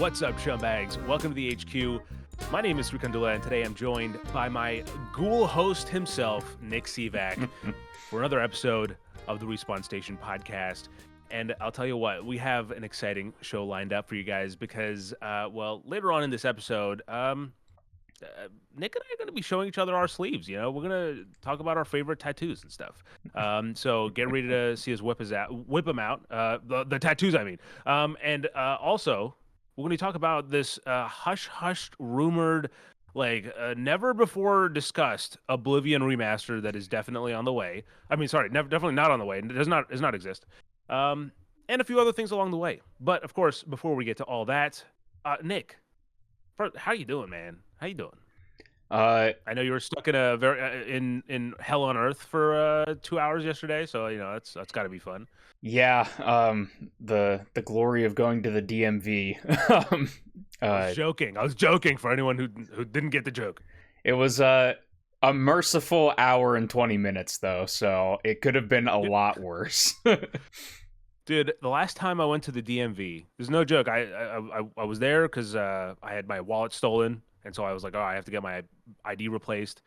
What's up, Chumbags? Welcome to the HQ. My name is Kandula, and today I'm joined by my ghoul host himself, Nick Sivak, for another episode of the Respawn Station podcast. And I'll tell you what, we have an exciting show lined up for you guys because, later on in this episode, Nick and I are going to be showing each other our sleeves. You know, we're going to talk about our favorite tattoos and stuff. So get ready to see us whip them out. The tattoos, I mean. Also, we're going to talk about this hush-hushed, rumored, never before discussed Oblivion remaster that is definitely on the way. I mean, sorry, definitely not on the way. It does not exist. And a few other things along the way. But of course, before we get to all that, Nick, how you doing, man? How you doing? I know you were stuck in a in hell on earth for 2 hours yesterday, so you know that's got to be fun. Yeah, the glory of going to the DMV. I was joking for anyone who didn't get the joke. It was a merciful hour and 20 minutes though, so it could have been a lot worse. Dude, the last time I went to the DMV, there's no joke. I was there because I had my wallet stolen, and so I was like, oh, I have to get my ID replaced.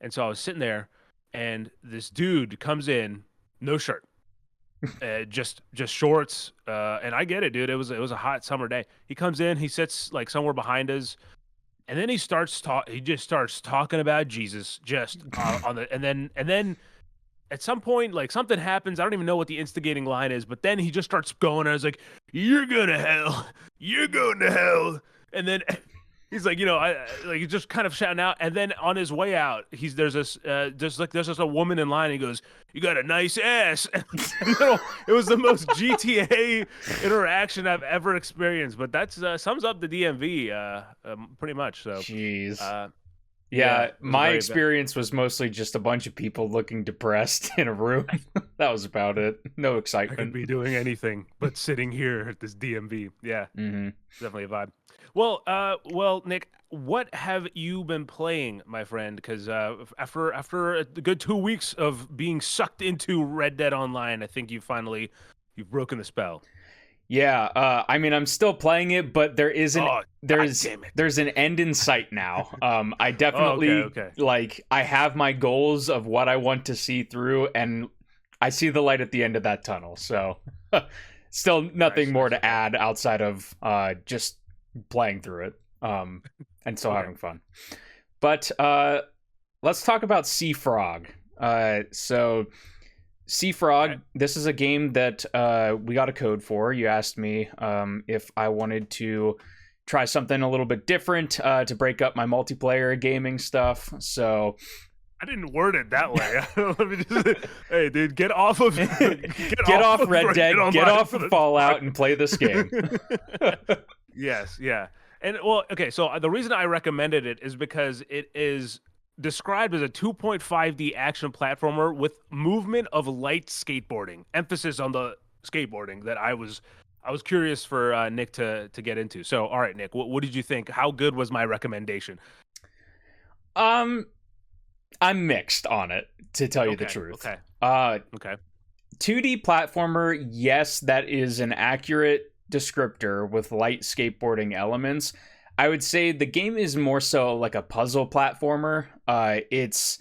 And so I was sitting there, and this dude comes in, no shirt, just shorts. And I get it, dude. It was a hot summer day. He comes in, he sits like somewhere behind us, and then he just starts talking about Jesus, just and then. At some point, like something happens. I don't even know what the instigating line is, but then he just starts going. And I was like, "You're going to hell. You're going to hell." And then he's like, he's just kind of shouting out. And then on his way out, there's just a woman in line. And he goes, "You got a nice ass." And, it was the most GTA interaction I've ever experienced. But that's sums up the DMV pretty much. So, jeez. Yeah, my experience was mostly just a bunch of people looking depressed in a room. That was about it. No excitement. I could be doing anything but sitting here at this DMV. Yeah, Definitely a vibe. Well, Nick, what have you been playing, my friend? Because after a good 2 weeks of being sucked into Red Dead Online, I think you've broken the spell. Yeah, I mean, I'm still playing it, but there's an end in sight now. I definitely I have my goals of what I want to see through, and I see the light at the end of that tunnel. So, still nothing more to add outside of just playing through it, and still having fun. But let's talk about Sea Frog. Sea Frog, right. This is a game that we got a code for. You asked me if I wanted to try something a little bit different to break up my multiplayer gaming stuff. So I didn't word it that way. Hey, dude, get off of Red Dead, get off of Fallout, and play this game. Yes, yeah. And well, okay, so the reason I recommended it is because it is described as a 2.5D action platformer with movement of light skateboarding. Emphasis on the skateboarding that I was curious for Nick to get into. So, all right, Nick, what did you think? How good was my recommendation? I'm mixed on it, to tell you the truth. Okay. 2D platformer, yes, that is an accurate descriptor with light skateboarding elements. I would say the game is more so like a puzzle platformer. It's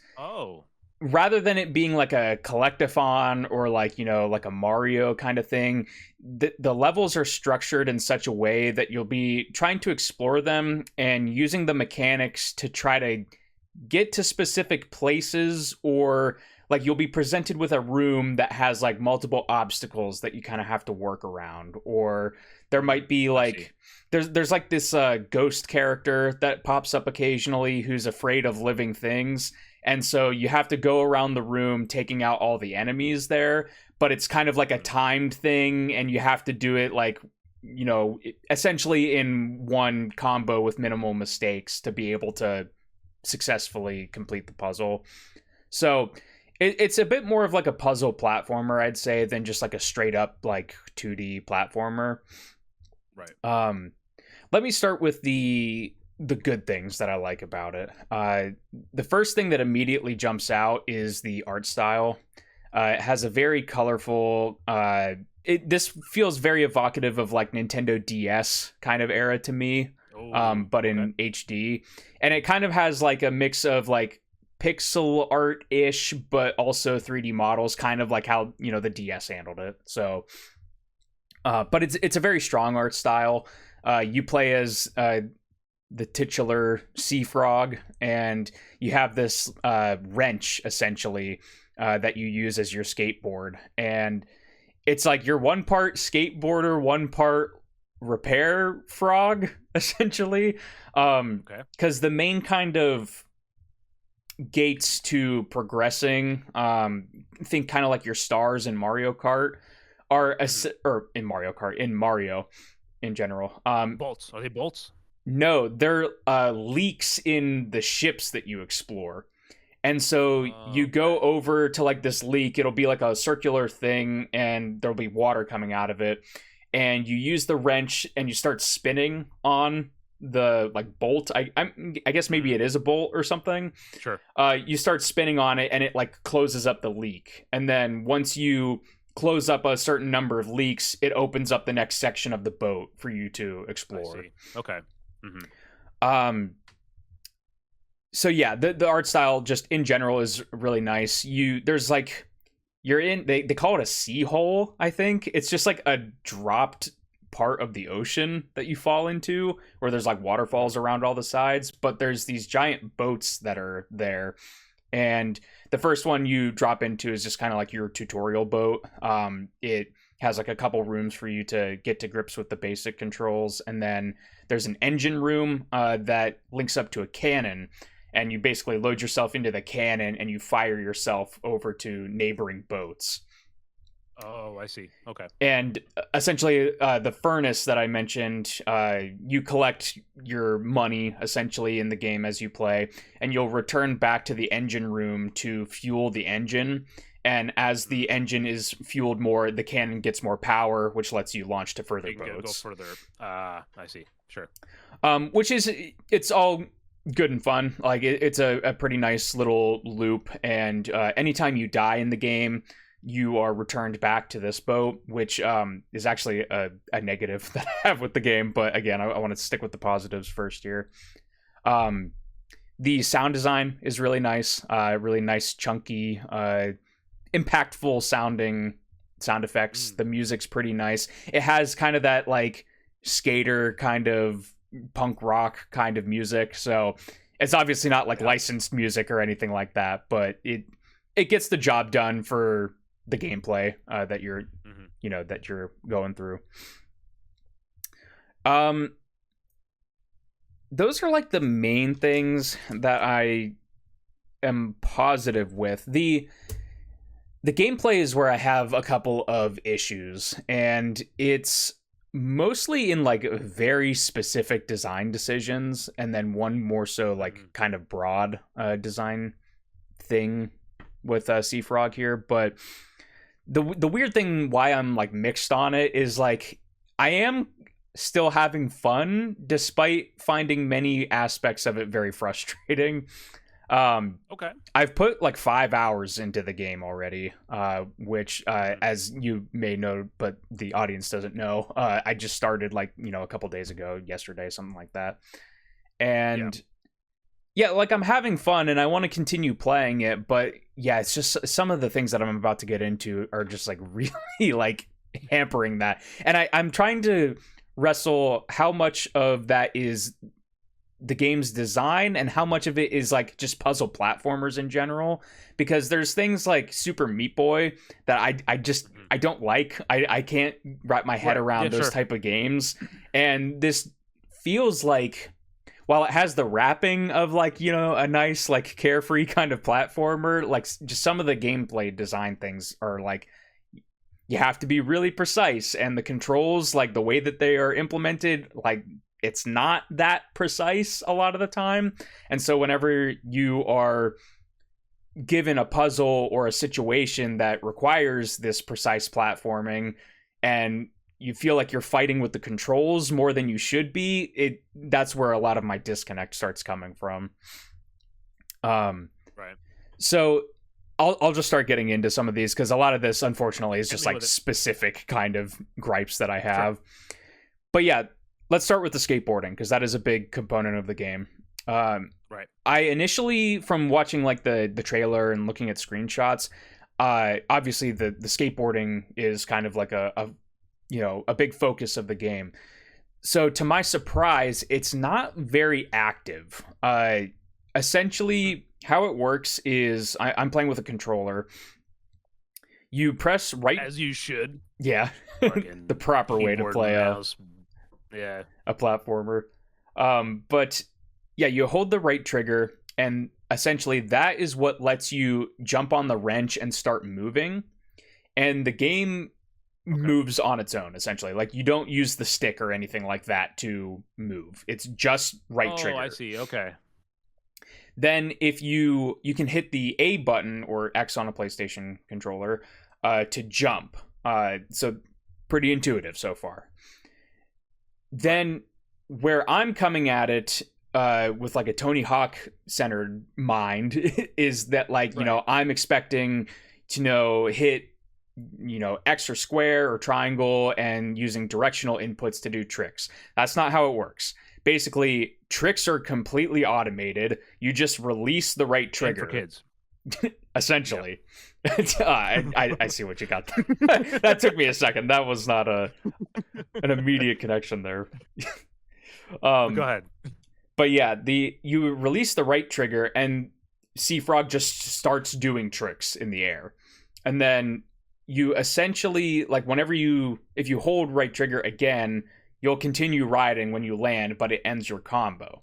rather than it being like a collectathon or like a Mario kind of thing. The levels are structured in such a way that you'll be trying to explore them and using the mechanics to try to get to specific places, or like you'll be presented with a room that has like multiple obstacles that you kind of have to work around, or there might be like there's like this ghost character that pops up occasionally who's afraid of living things, and so you have to go around the room taking out all the enemies there, but it's kind of like a timed thing, and you have to do it like essentially in one combo with minimal mistakes to be able to successfully complete the puzzle. So it's a bit more of like a puzzle platformer, I'd say, than just like a straight up like 2D platformer. Right. Let me start with the good things that I like about it. The first thing that immediately jumps out is the art style. It has a very colorful. This feels very evocative of like Nintendo DS kind of era to me, but in HD, and it kind of has like a mix of like pixel art ish, but also 3D models, kind of like how the DS handled it. So, but it's a very strong art style. You play as the titular sea frog, and you have this wrench essentially that you use as your skateboard, and it's like you're one part skateboarder, one part repair frog essentially, because the main kind of gates to progressing, think kind of like your stars in Mario Kart, are or in Mario in general. Bolts, are they bolts? No, they're leaks in the ships that you explore. And so you go over to like this leak, it'll be like a circular thing, and there'll be water coming out of it. And you use the wrench and you start spinning on the like bolt. I guess maybe it is a bolt or something. Sure. You start spinning on it and it like closes up the leak. And then once you close up a certain number of leaks, it opens up the next section of the boat for you to explore. I see. Okay. Mm-hmm. So yeah, the art style just in general is really nice. There's like, you're in, they call it a sea hole, I think. It's just like a dropped part of the ocean that you fall into, where there's like waterfalls around all the sides, but there's these giant boats that are there. And the first one you drop into is just kind of like your tutorial boat. It has like a couple rooms for you to get to grips with the basic controls, and then there's an engine room that links up to a cannon, and you basically load yourself into the cannon and you fire yourself over to neighboring boats. Oh, I see. Okay. And essentially, the furnace that I mentioned, you collect your money essentially in the game as you play, and you'll return back to the engine room to fuel the engine. And as the engine is fueled more, the cannon gets more power, which lets you launch to further boats. Go further. I see. Sure. It's all good and fun. Like it's a pretty nice little loop. And anytime you die in the game, you are returned back to this boat, which is actually a negative that I have with the game. But again, I want to stick with the positives first here. The sound design is really nice. Really nice, chunky, impactful sounding sound effects. The music's pretty nice. It has kind of that like skater kind of punk rock kind of music. So it's obviously not like licensed music or anything like that, but it gets the job done for the gameplay that you're that you're going through. Those are like the main things that I am positive with. The gameplay is where I have a couple of issues, and it's mostly in like very specific design decisions, and then one more so like kind of broad design thing with Sea Frog here. But the weird thing why I'm like mixed on it is like I am still having fun despite finding many aspects of it very frustrating. Okay. I've put like 5 hours into the game already, which as you may know, but the audience doesn't know, I just started like a couple days ago, yesterday, something like that. And yeah, like I'm having fun and I want to continue playing it, but yeah, it's just some of the things that I'm about to get into are just like really like hampering that. And I'm trying to wrestle how much of that is the game's design and how much of it is like just puzzle platformers in general, because there's things like Super Meat Boy that I don't like. I can't wrap my head around those type of games, and this feels like, while it has the wrapping of like a nice like carefree kind of platformer, like just some of the gameplay design things are like you have to be really precise, and the controls, like the way that they are implemented, like it's not that precise a lot of the time. And so whenever you are given a puzzle or a situation that requires this precise platforming and you feel like you're fighting with the controls more than you should be, that's where a lot of my disconnect starts coming from. Right. So I'll just start getting into some of these because a lot of this, unfortunately, is just Hit me like with it. specific kind of gripes that I have. Sure. But yeah, let's start with the skateboarding because that is a big component of the game. Right. I initially, from watching like the trailer and looking at screenshots, obviously the skateboarding is kind of like a big focus of the game. So to my surprise, it's not very active. Essentially, how it works is I'm playing with a controller. You press right, As you should. yeah, Fucking the proper way to keyboard play and a mouse. Yeah. platformer. But yeah, you hold the right trigger, and essentially that is what lets you jump on the wrench and start moving. And the game moves on its own, essentially. Like, you don't use the stick or anything like that to move. It's just right trigger. Oh, I see. Okay. Then if you can hit the A button or X on a PlayStation controller to jump. So pretty intuitive so far. Then where I'm coming at it with like a Tony Hawk centered mind is that, like, you know, I'm expecting to hit X or square or triangle and using directional inputs to do tricks. That's not how it works. Basically, tricks are completely automated. You just release the right trigger. And for kids. Essentially. Yeah. I see what you got there. That took me a second. That was not an immediate connection there. Go ahead. But yeah, you release the right trigger and Seafrog just starts doing tricks in the air. And then you essentially, like, if you hold right trigger again, you'll continue riding when you land, but it ends your combo.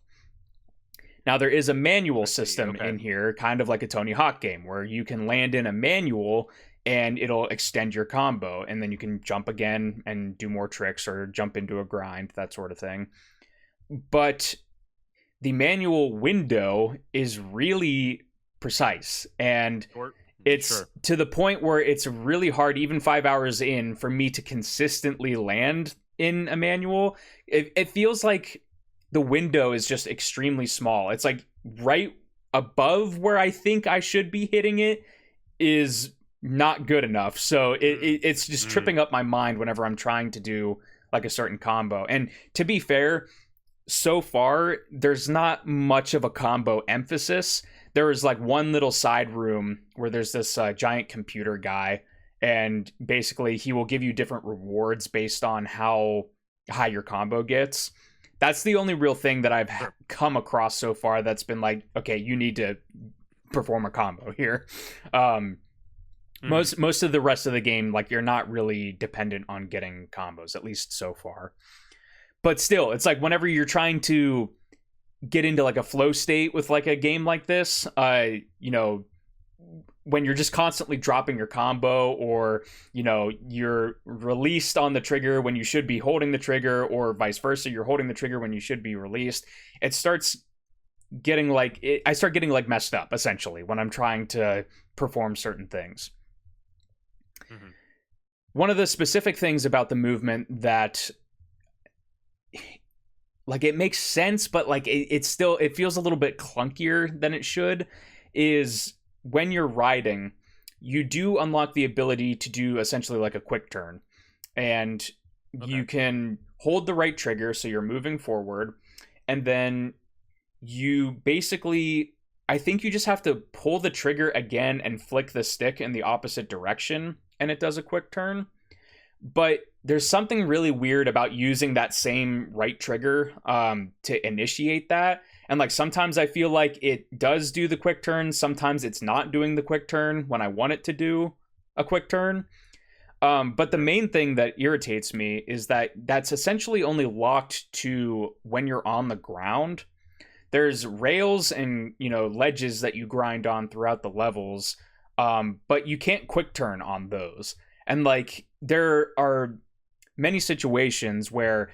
Now, there is a manual system in here, kind of like a Tony Hawk game, where you can land in a manual and it'll extend your combo, and then you can jump again and do more tricks or jump into a grind, that sort of thing. But the manual window is really precise, and it's to the point where it's really hard, even 5 hours in, for me to consistently land in a manual. It feels like the window is just extremely small. It's like right above where I think I should be hitting it is not good enough. So it's just tripping up my mind whenever I'm trying to do like a certain combo. And to be fair, so far, there's not much of a combo emphasis. There is like one little side room where there's this giant computer guy, and basically he will give you different rewards based on how high your combo gets. That's the only real thing that I've come across so far that's been like, okay, you need to perform a combo here. Most of the rest of the game, like, you're not really dependent on getting combos, at least so far. But still, it's like whenever you're trying to get into like a flow state with like a game like this, when you're just constantly dropping your combo, or you're released on the trigger when you should be holding the trigger, or vice versa, you're holding the trigger when you should be released, it starts getting like I start getting like messed up, essentially, when I'm trying to perform certain things. One of the specific things about the movement that, like, it makes sense, but like it feels a little bit clunkier than it should, is when you're riding, you do unlock the ability to do essentially like a quick turn, and you can hold the right trigger, so you're moving forward, and then you basically, I think you just have to pull the trigger again and flick the stick in the opposite direction, and it does a quick turn. But there's something really weird about using that same right trigger to initiate that. And like sometimes I feel like it does do the quick turn. Sometimes it's not doing the quick turn when I want it to do a quick turn. But the main thing that irritates me is that that's essentially only locked to when you're on the ground. There's rails and, ledges that you grind on throughout the levels, but you can't quick turn on those. And like there are many situations where,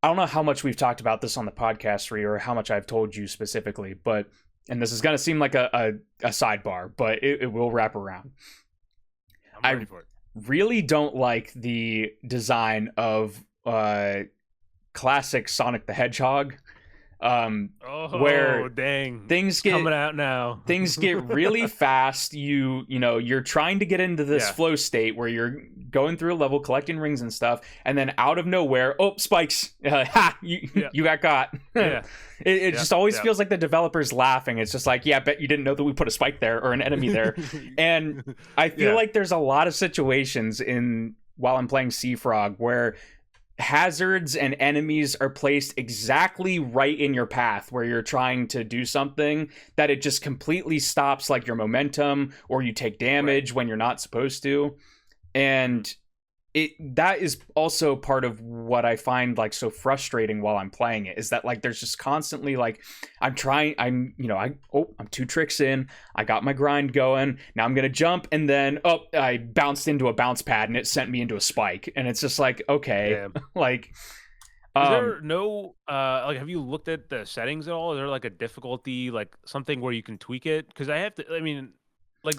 I don't know how much we've talked about this on the podcast, or how much I've told you specifically, but, and this is going to seem like a sidebar, but it will wrap around. I'm ready for it. Really don't like the design of classic Sonic the Hedgehog. Oh, where dang. things It's get coming out now. things get really fast. You're trying to get into this Yeah. flow state where you're going through a level, collecting rings and stuff, and then out of nowhere, oh, spikes! You Yeah. you got caught. Yeah. It Yeah. just always Yeah. feels like the developers laughing. It's just like, yeah, I bet you didn't know that we put a spike there or an enemy there. And I feel Yeah. like there's a lot of situations while I'm playing Sea Frog where hazards and enemies are placed exactly right in your path where you're trying to do something, that it just completely stops like your momentum, or you take damage when you're not supposed to. And that is also part of what I find like so frustrating while I'm playing it, is that like there's just constantly like I'm 2 tricks in, I got my grind going, now I'm gonna jump, and then I bounced into a bounce pad and it sent me into a spike, and it's just like, okay. Yeah. Like Is there no like, have you looked at the settings at all? Is there like a difficulty, like something where you can tweak it? Because I mean, like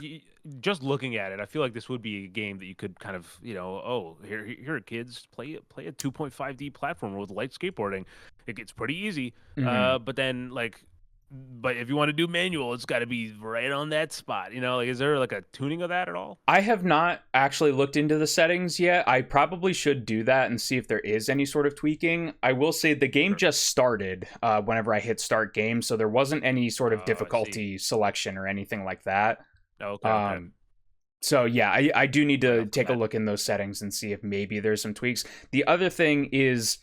just looking at it, I feel like this would be a game that you could kind of, here are kids, play a 2.5D platformer with light skateboarding. It gets pretty easy. mhm. But then but if you want to do manual, it's got to be right on that spot. Like, is there like a tuning of that at all? I have not actually looked into the settings yet. I probably should do that and see if there is any sort of tweaking. I will say the game just started whenever I hit start game, so there wasn't any sort of I see. difficulty selection or anything like that. Okay. So yeah, I do need to Enough of take a that. look in those settings and see if maybe there's some tweaks. The other thing is,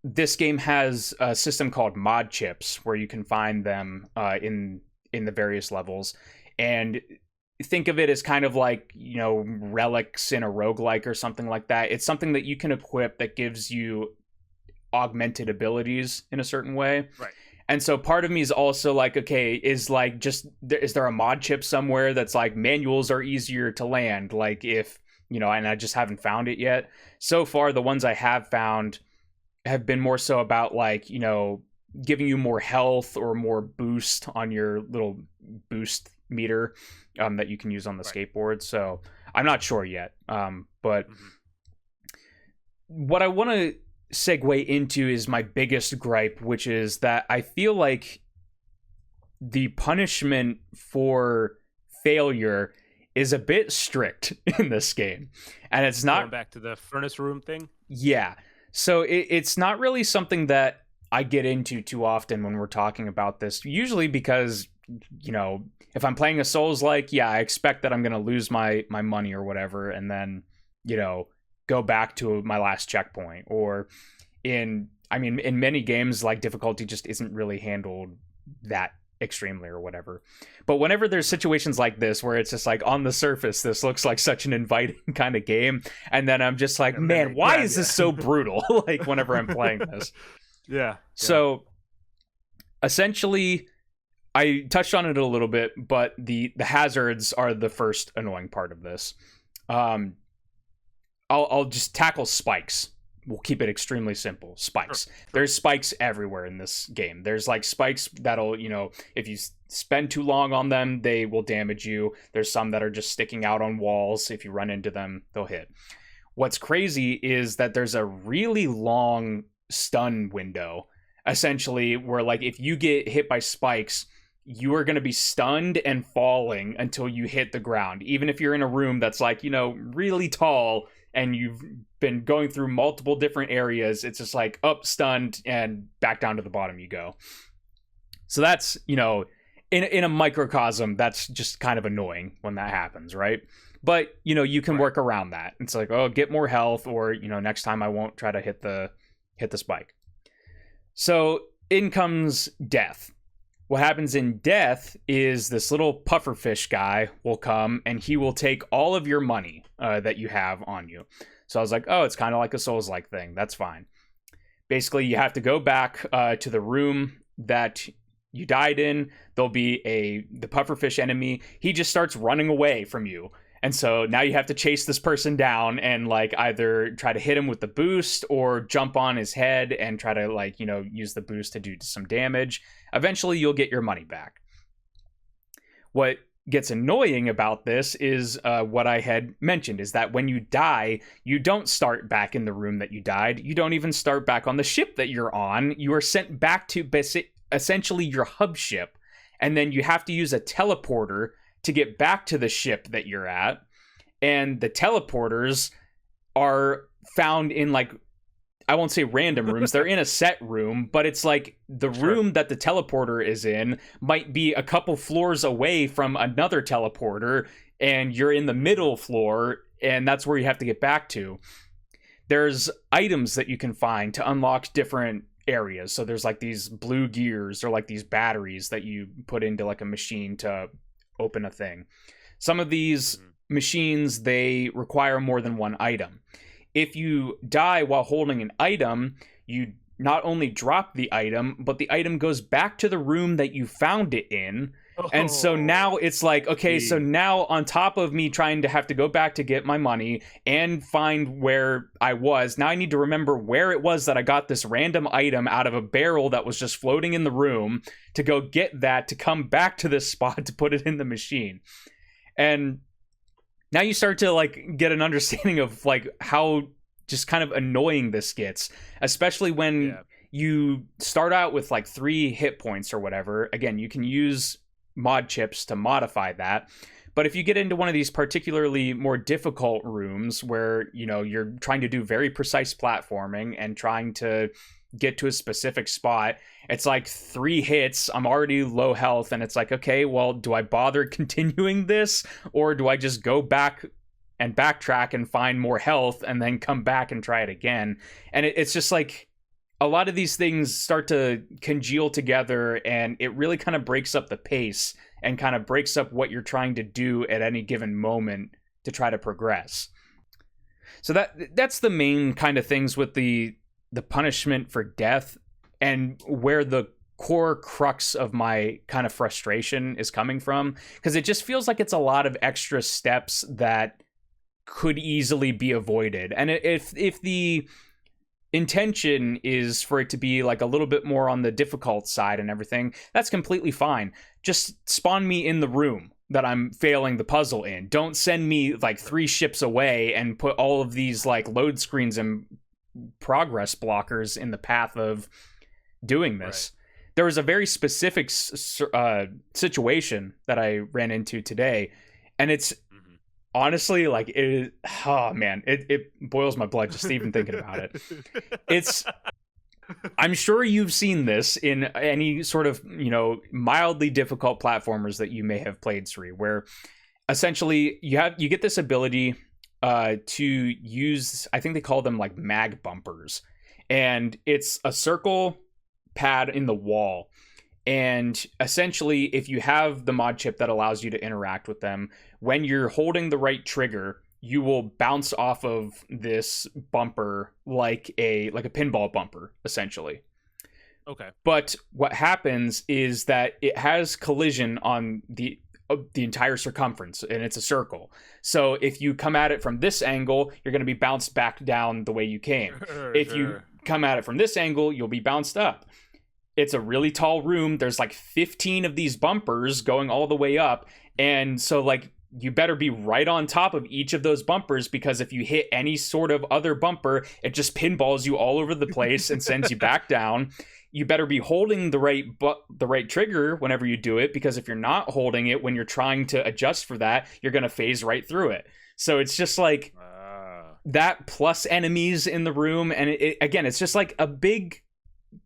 this game has a system called mod chips where you can find them in the various levels, and think of it as kind of like, relics in a roguelike or something like that. It's something that you can equip that gives you augmented abilities in a certain way. Right. And so part of me is also like, okay, is there a mod chip somewhere that's like manuals are easier to land? Like if, and I just haven't found it yet. So far, the ones I have found have been more so about like, giving you more health or more boost on your little boost meter that you can use on the skateboard. So I'm not sure yet. But what I want to segue into is my biggest gripe, which is that I feel like the punishment for failure is a bit strict in this game, and it's not Going back to the furnace room thing. Yeah, so it's not really something that I get into too often when we're talking about this, usually because if I'm playing a Souls-like, I expect that I'm gonna lose my money or whatever, and then go back to my last checkpoint. Or in many games, like, difficulty just isn't really handled that extremely or whatever. But whenever there's situations like this where it's just like, on the surface this looks like such an inviting kind of game, and then I'm just like, man, why is this so brutal? Like, whenever I'm playing this. Yeah. So essentially, I touched on it a little bit, but the hazards are the first annoying part of this. I'll just tackle spikes. We'll keep it extremely simple. Spikes. Sure. There's spikes everywhere in this game. There's like spikes that'll, if you spend too long on them, they will damage you. There's some that are just sticking out on walls. If you run into them, they'll hit. What's crazy is that there's a really long stun window, essentially, where like if you get hit by spikes, you are going to be stunned and falling until you hit the ground. Even if you're in a room that's like, really tall, and you've been going through multiple different areas, it's just like up, stunned, and back down to the bottom you go. So that's, in a microcosm, that's just kind of annoying when that happens, right? But, you can work around that. It's like, oh, get more health, or, next time I won't try to hit the spike. So in comes death. What happens in death is this little pufferfish guy will come, and he will take all of your money that you have on you. So I was like, oh, it's kind of like a Souls-like thing. That's fine. Basically, you have to go back to the room that you died in. There'll be the pufferfish enemy. He just starts running away from you. And so now you have to chase this person down and like either try to hit him with the boost or jump on his head and try to like, use the boost to do some damage. Eventually you'll get your money back. What gets annoying about this is what I had mentioned, is that when you die, you don't start back in the room that you died. You don't even start back on the ship that you're on. You are sent back to essentially your hub ship, and then you have to use a teleporter to get back to the ship that you're at. And the teleporters are found in, like, I won't say random rooms. They're in a set room, but it's like the room that the teleporter is in might be a couple floors away from another teleporter, and you're in the middle floor, and that's where you have to get back to. There's items that you can find to unlock different areas. So there's like these blue gears, or like these batteries that you put into like a machine to open a thing. Some of these machines, they require more than one item. If you die while holding an item, you not only drop the item, but the item goes back to the room that you found it in. And so now it's like, okay, so now on top of me trying to have to go back to get my money and find where I was, now I need to remember where it was that I got this random item out of a barrel that was just floating in the room, to go get that, to come back to this spot to put it in the machine. And now you start to like get an understanding of like how just kind of annoying this gets, especially when you start out with like 3 hit points or whatever. Again, you can use mod chips to modify that. But if you get into one of these particularly more difficult rooms where, you know, you're trying to do very precise platforming and trying to get to a specific spot, it's like 3 hits, I'm already low health, and it's like, okay, well, do I bother continuing this, or do I just go back and backtrack and find more health and then come back and try it again? And it's just like a lot of these things start to congeal together, and it really kind of breaks up the pace and kind of breaks up what you're trying to do at any given moment to try to progress. So that's the main kind of things with the punishment for death, and where the core crux of my kind of frustration is coming from, because it just feels like it's a lot of extra steps that could easily be avoided. And if the intention is for it to be like a little bit more on the difficult side and everything, that's completely fine. Just spawn me in the room that I'm failing the puzzle in. Don't send me like 3 ships away and put all of these like load screens and progress blockers in the path of doing this. Right. There was a very specific situation that I ran into today, and it's honestly like, it boils my blood just even thinking about it. I'm sure you've seen this in any sort of, you know, mildly difficult platformers that you may have played, Sri, where essentially you get this ability to use, I think they call them like mag bumpers, and it's a circle pad in the wall. And essentially, if you have the mod chip that allows you to interact with them, when you're holding the right trigger, you will bounce off of this bumper like a pinball bumper, essentially. Okay. But what happens is that it has collision on the entire circumference, and it's a circle. So if you come at it from this angle, you're going to be bounced back down the way you came. If you come at it from this angle, you'll be bounced up. It's a really tall room. There's like 15 of these bumpers going all the way up. And so like you better be right on top of each of those bumpers, because if you hit any sort of other bumper, it just pinballs you all over the place and sends you back down. You better be holding the right trigger whenever you do it, because if you're not holding it when you're trying to adjust for that, you're going to phase right through it. So it's just like that plus enemies in the room. And again, it's just like a big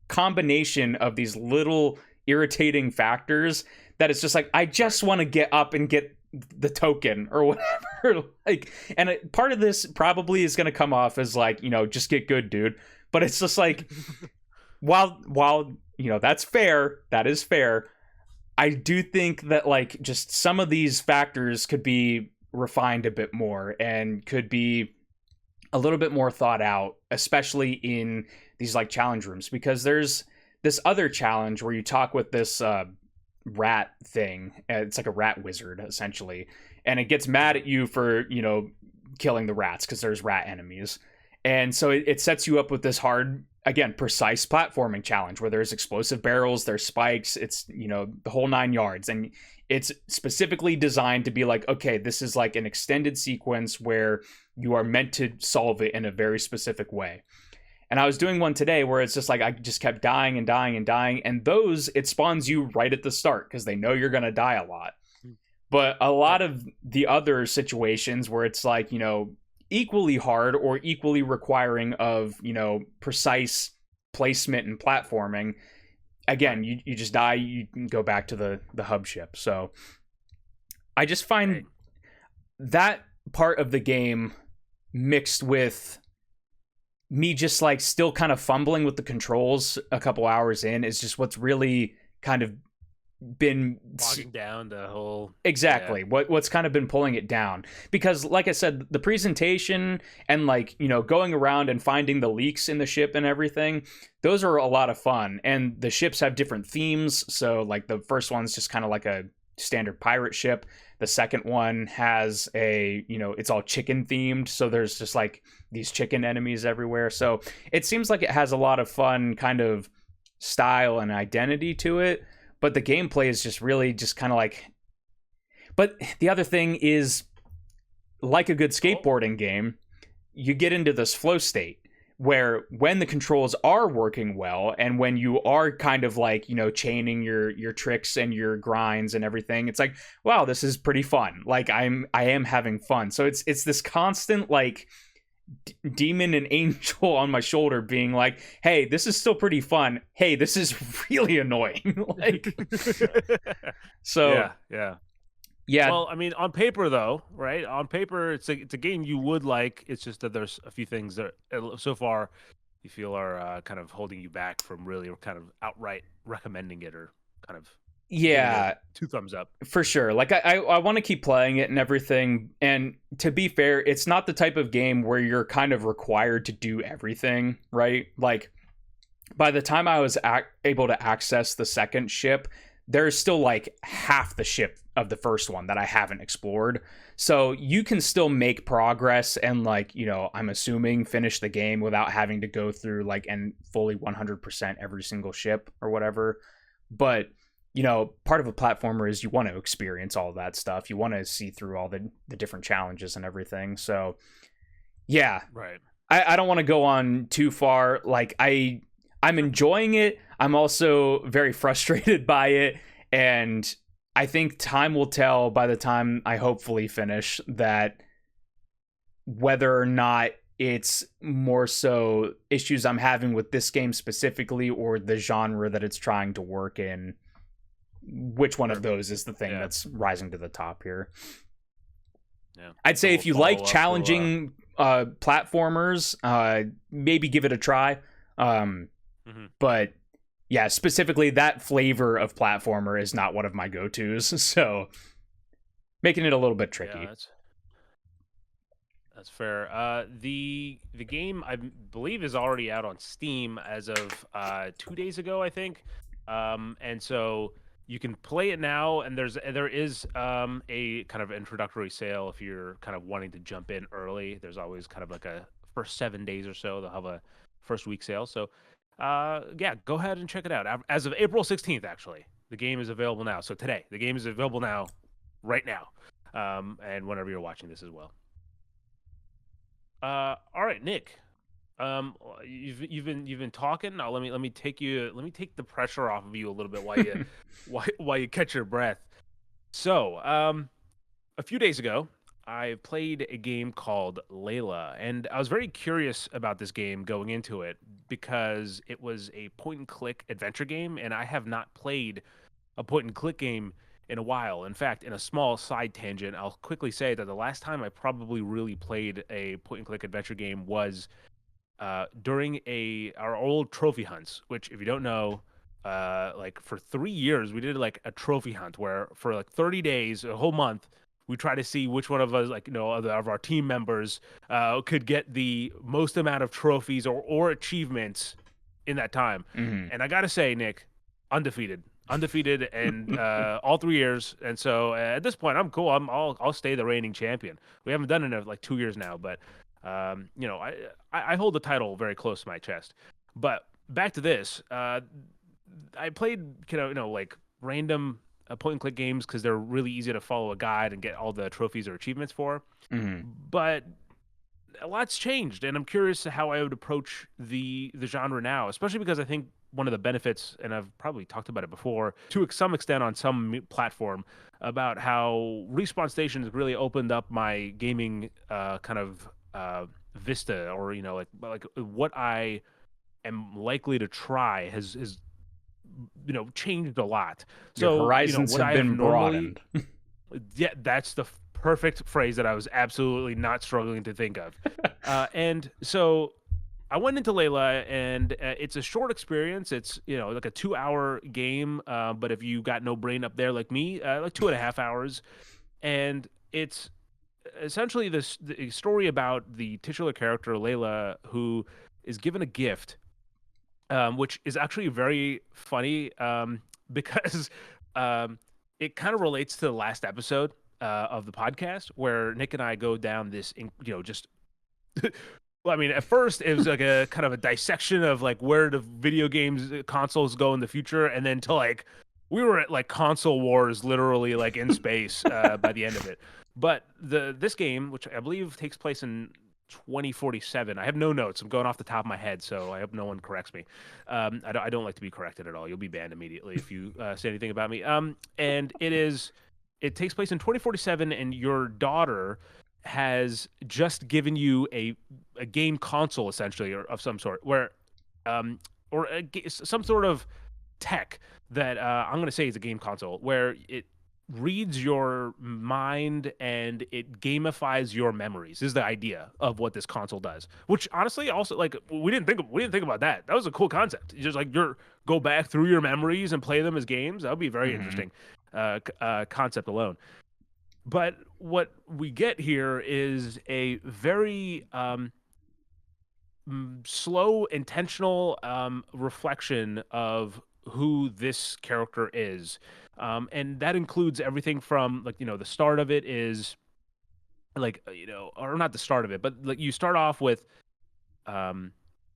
combination of these little irritating factors that it's just like, I just want to get up and get the token or whatever. Like, and part of this probably is going to come off as like, you know, just get good, dude. But it's just like, while you know, that's fair, that is fair, I do think that like just some of these factors could be refined a bit more and could be a little bit more thought out, especially in these like challenge rooms, because there's this other challenge where you talk with this rat thing. It's like a rat wizard essentially, and it gets mad at you for, you know, killing the rats because there's rat enemies. And so it sets you up with this hard, again, precise platforming challenge where there's explosive barrels, there's spikes, it's, the whole 9 yards. And it's specifically designed to be like, okay, this is like an extended sequence where you are meant to solve it in a very specific way. And I was doing one today where it's just like I just kept dying and dying and dying. And those, it spawns you right at the start because they know you're going to die a lot. But a lot of the other situations where it's like, equally hard or equally requiring of, precise placement and platforming, again, you just die, you can go back to the hub ship. So I just find that part of the game mixed with me just like still kind of fumbling with the controls a couple hours in is just what's really kind of been bogging down the whole exactly what's kind of been pulling it down. Because like I said, the presentation and like going around and finding the leaks in the ship and everything, those are a lot of fun. And the ships have different themes. So like the first one's just kind of like a standard pirate ship. The second one has a it's all chicken themed, so there's just like these chicken enemies everywhere. So it seems like it has a lot of fun kind of style and identity to it, but the gameplay is just really just kind of like. But the other thing is, like a good skateboarding game, you get into this flow state where when the controls are working well and when you are kind of like, chaining your tricks and your grinds and everything, it's like, wow, this is pretty fun. Like I am having fun. So it's this constant like demon and angel on my shoulder being like, hey, this is still pretty fun. Hey, this is really annoying. Like, so yeah. Well, I mean, on paper though, right? On paper, it's a game you would like. It's just that there's a few things that so far you feel are kind of holding you back from really kind of outright recommending it or kind of 2 thumbs up for sure. Like I want to keep playing it and everything. And to be fair, it's not the type of game where you're kind of required to do everything, right? Like by the time I was able to access the second ship, there's still like half the ship of the first one that I haven't explored. So you can still make progress and like, I'm assuming finish the game without having to go through like and fully 100% every single ship or whatever. But, part of a platformer is you want to experience all of that stuff. You want to see through all the different challenges and everything. So yeah, right. I don't want to go on too far. Like I'm enjoying it. I'm also very frustrated by it. And I think time will tell by the time I hopefully finish that whether or not it's more so issues I'm having with this game specifically or the genre that it's trying to work in. Which one of those is the thing that's rising to the top here? Yeah. I'd say if you like challenging platformers, maybe give it a try. But yeah, specifically that flavor of platformer is not one of my go-tos, so making it a little bit tricky. Yeah, that's fair. The game I believe is already out on Steam as of 2 days ago, I think. And so you can play it now, and there is a kind of introductory sale if you're kind of wanting to jump in early. There's always kind of like a first 7 days or so they'll have a first week sale. So yeah, go ahead and check it out. As of April 16th, actually, the game is available now. So today, the game is available now, right now, and whenever you're watching this as well. All right, Nick. You've been talking. Now let me take the pressure off of you a little bit while you while you catch your breath. So, a few days ago, I played a game called Layla, and I was very curious about this game going into it because it was a point-and-click adventure game, and I have not played a point-and-click game in a while. In fact, in a small side tangent, I'll quickly say that the last time I probably really played a point-and-click adventure game was during our old trophy hunts, which, if you don't know, like for 3 years, we did like a trophy hunt where for like 30 days, a whole month, we try to see which one of us, like, of our team members could get the most amount of trophies or achievements in that time. And I got to say, Nick, undefeated and all 3 years. And so at this point, I'm cool. I'll stay the reigning champion. We haven't done it in like 2 years now, but You know, I hold the title very close to my chest. But back to this, I played like random point and click games because they're really easy to follow a guide and get all the trophies or achievements for. Hmm. But a lot's changed, and I'm curious how I would approach the genre now, especially because I think one of the benefits, and I've probably talked about it before, to some extent on some platform, about how Respawn Station has really opened up my gaming kind of vista, or like what I am likely to try has changed a lot. Your So horizons what have I have been normally, broadened. yeah, that's the perfect phrase that I was absolutely not struggling to think of. And so I went into Layla, and it's a short experience. It's like a 2 hour game, but if you got no brain up there like me, like 2.5 hours, and it's essentially the story about the titular character Layla, who is given a gift, which is actually very funny, because um, it kind of relates to the last episode of the podcast where Nick and I go down this, just well, I mean, at first it was like a kind of a dissection of like where the video games consoles go in the future, and then to like we were at like console wars, literally like in space by the end of it. But this game, which I believe takes place in 2047, I have no notes. I'm going off the top of my head, so I hope no one corrects me. I don't like to be corrected at all. You'll be banned immediately if you say anything about me. And it takes place in 2047, and your daughter has just given you a game console, essentially, or of some sort, where or some sort of tech that I'm going to say is a game console, where it reads your mind and it gamifies your memories. Is the idea of what this console does, which honestly also, like, we didn't think about that. That was a cool concept. You just like go back through your memories and play them as games. That would be very Hmm. interesting concept alone. But what we get here is a very slow, intentional reflection of who this character is. And that includes everything from, like, the start of it is like, or not the start of it, but like you start off with um,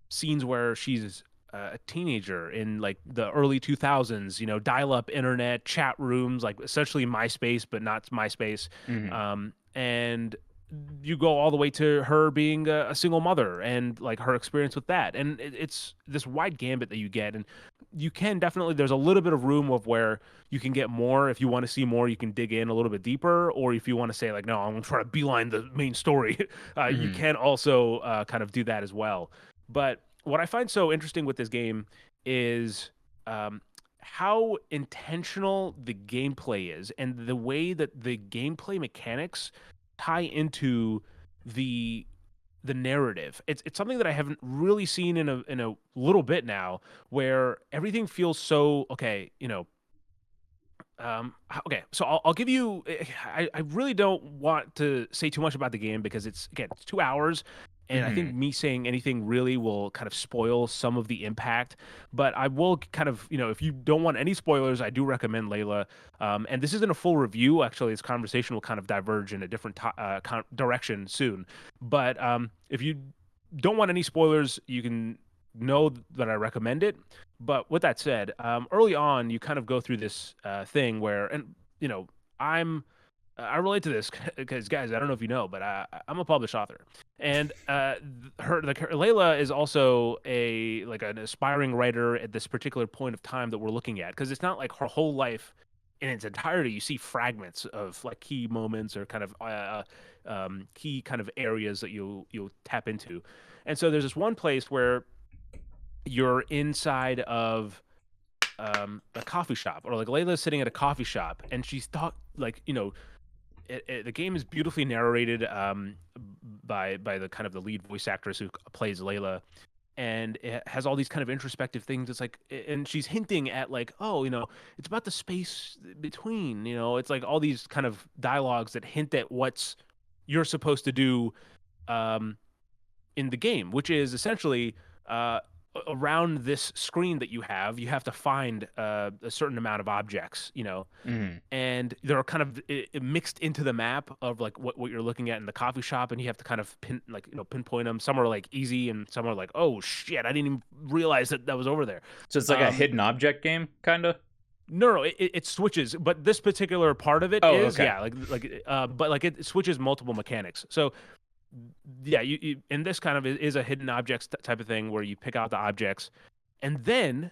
scenes where she's a teenager in like the early 2000s, dial-up internet chat rooms, like essentially MySpace, but not MySpace. Hmm. And you go all the way to her being a single mother and like her experience with that. And it's this wide gambit that you get. And you can definitely, there's a little bit of room of where you can get more. If you want to see more, you can dig in a little bit deeper. Or if you want to say, like, no, I'm trying to beeline the main story, you Hmm. can also kind of do that as well. But what I find so interesting with this game is how intentional the gameplay is, and the way that the gameplay mechanics tie into the narrative. It's something that I haven't really seen in a little bit now, where everything feels so okay. Okay, so I'll give you. I really don't want to say too much about the game because it's 2 hours, and I think Hmm. me saying anything really will kind of spoil some of the impact. But I will kind of, if you don't want any spoilers, I do recommend Layla. And this isn't a full review. Actually, this conversation will kind of diverge in a different direction soon. But if you don't want any spoilers, you can know that I recommend it. But with that said, early on, you kind of go through this thing where, and I'm I relate to this because, guys, I don't know if you know, but I'm a published author, and Layla is also a like an aspiring writer at this particular point of time that we're looking at, because it's not like her whole life in its entirety. You see fragments of like key moments or kind of key kind of areas that you'll tap into, and so there's this one place where you're inside of a coffee shop, or like Layla's sitting at a coffee shop, and she's thought like the game is beautifully narrated by the kind of the lead voice actress who plays Layla, and it has all these kind of introspective things. It's like, and she's hinting at like, oh, it's about the space between, it's like all these kind of dialogues that hint at what's you're supposed to do um in the game, which is essentially uh around this screen that you have to find a certain amount of objects, Hmm. and they're kind of mixed into the map of like what you're looking at in the coffee shop, and you have to kind of pinpoint them. Some are like easy, and some are like, oh shit, I didn't even realize that was over there. So it's like a Um, hidden object game, kind of. no, it switches, but this particular part of it Oh, is, okay. yeah, but like it switches multiple mechanics. So yeah, you and this kind of is a hidden objects type of thing where you pick out the objects, and then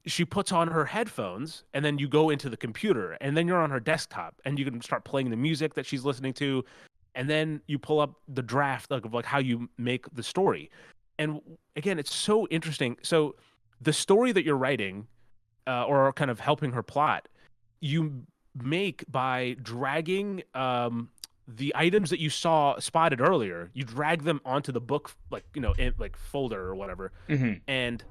she puts on her headphones, and then you go into the computer, and then you're on her desktop, and you can start playing the music that she's listening to, and then you pull up the draft of like how you make the story. And again, it's so interesting. So the story that you're writing, or kind of helping her plot, you make by dragging the items that you saw spotted earlier. You drag them onto the book, like like folder or whatever, Hmm. and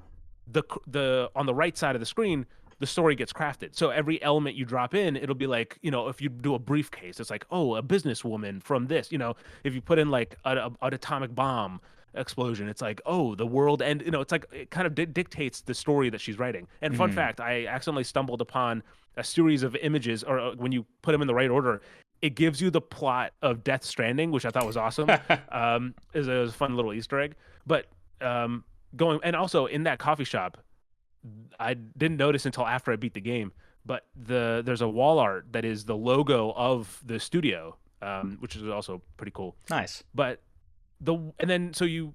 the on the right side of the screen, the story gets crafted. So every element you drop in, it'll be like, if you do a briefcase, it's like, oh, a businesswoman from this. If you put in like an atomic bomb explosion, it's like, oh, the world. And it's like it kind of dictates the story that she's writing. And fun Hmm. fact, I accidentally stumbled upon a series of images, or when you put them in the right order, it gives you the plot of Death Stranding, which I thought was awesome. Is a fun little Easter egg. But going, and also in that coffee shop, I didn't notice until after I beat the game, but there's a wall art that is the logo of the studio, which is also pretty cool. Nice. But and then so you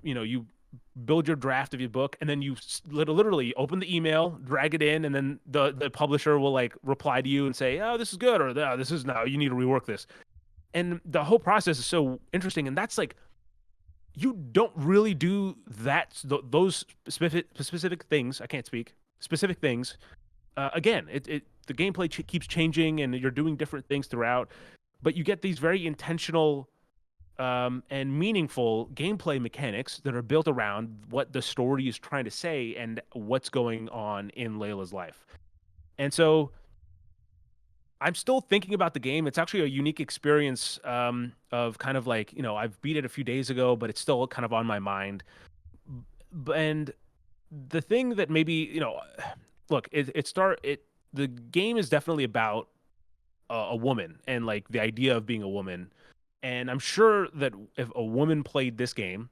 build your draft of your book, and then you literally open the email, drag it in, and then the publisher will like reply to you and say, oh, this is good, or oh, this is, no, you need to rework this. And the whole process is so interesting, and that's like, you don't really do that, those specific things. I can't speak specific things. Again, the gameplay keeps changing, and you're doing different things throughout, but you get these very intentional and meaningful gameplay mechanics that are built around what the story is trying to say and what's going on in Layla's life. And so I'm still thinking about the game. It's actually a unique experience, of kind of like, I've beat it a few days ago, but it's still kind of on my mind. And the thing that maybe, look, the game is definitely about a woman, and like the idea of being a woman. And I'm sure that if a woman played this game,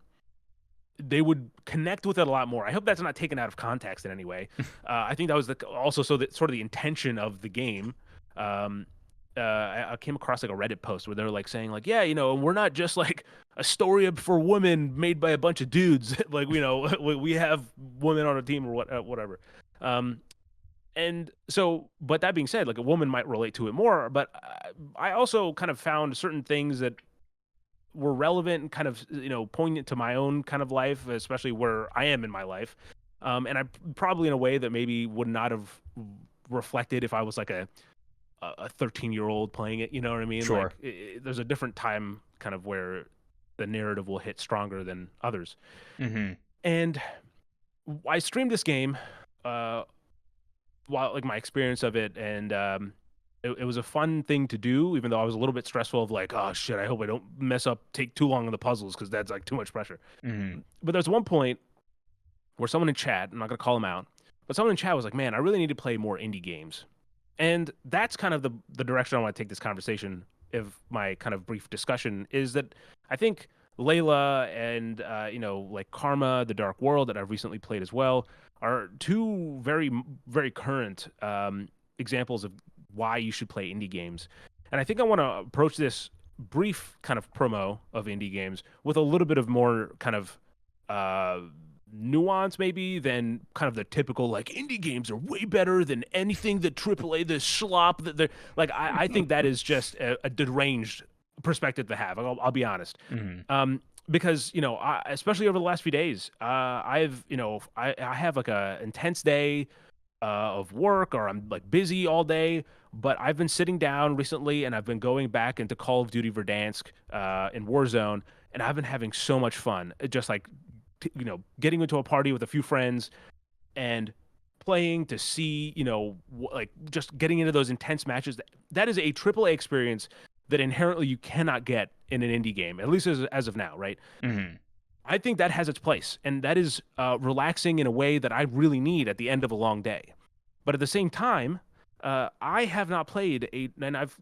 they would connect with it a lot more. I hope that's not taken out of context in any way. I think that was also so that sort of the intention of the game. Um, I came across like a Reddit post where they were like saying like, yeah, we're not just like a story for women made by a bunch of dudes. Like, we have women on a team or whatever. And so, but that being said, like a woman might relate to it more. But I also kind of found certain things that were relevant and kind of poignant to my own kind of life, especially where I am in my life. And I probably in a way that maybe would not have reflected if I was like a 13-year-old playing it. You know what I mean? Sure. Like there's a different time kind of where the narrative will hit stronger than others. Hmm. And I streamed this game, while like my experience of it, and it was a fun thing to do, even though I was a little bit stressful of like, oh shit, I hope I don't take too long on the puzzles, because that's like too much pressure. Hmm. But there's one point where someone in chat, I'm not gonna call him out, but someone in chat was like, man, I really need to play more indie games. And that's kind of the direction I want to take this conversation. If my kind of brief discussion is that I think Layla and like Karma, The Dark World, that I've recently played as well, are two very very current examples of why you should play indie games. And I think I want to approach this brief kind of promo of indie games with a little bit of more kind of uh, nuance maybe than kind of the typical like indie games are way better than anything that AAA, the slop that they're like. I think that is just a deranged perspective to have. I'll be honest. Hmm. Because especially over the last few days, I have like a intense day of work, or I'm like busy all day. But I've been sitting down recently, and I've been going back into Call of Duty Verdansk, in Warzone, and I've been having so much fun. Just like getting into a party with a few friends and playing to see, like just getting into those intense matches. That is a AAA experience that inherently you cannot get in an indie game, at least as of now, right? Hmm. I think that has its place, and that is relaxing in a way that I really need at the end of a long day. But at the same time, I have not played and I've,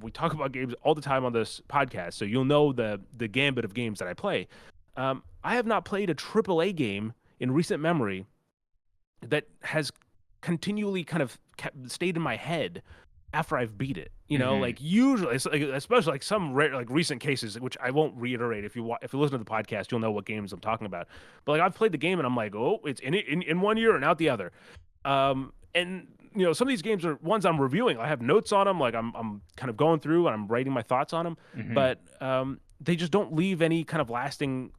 we talk about games all the time on this podcast, so you'll know the gambit of games that I play. I have not played a AAA game in recent memory that has continually kind of stayed in my head after I've beat it. Like usually, especially like some rare, like recent cases, which I won't reiterate. If you listen to the podcast, you'll know what games I'm talking about. But like I've played the game and I'm like, oh, it's in one year and out the other. And some of these games are ones I'm reviewing. I have notes on them, like I'm kind of going through and I'm writing my thoughts on them. But they just don't leave any kind of lasting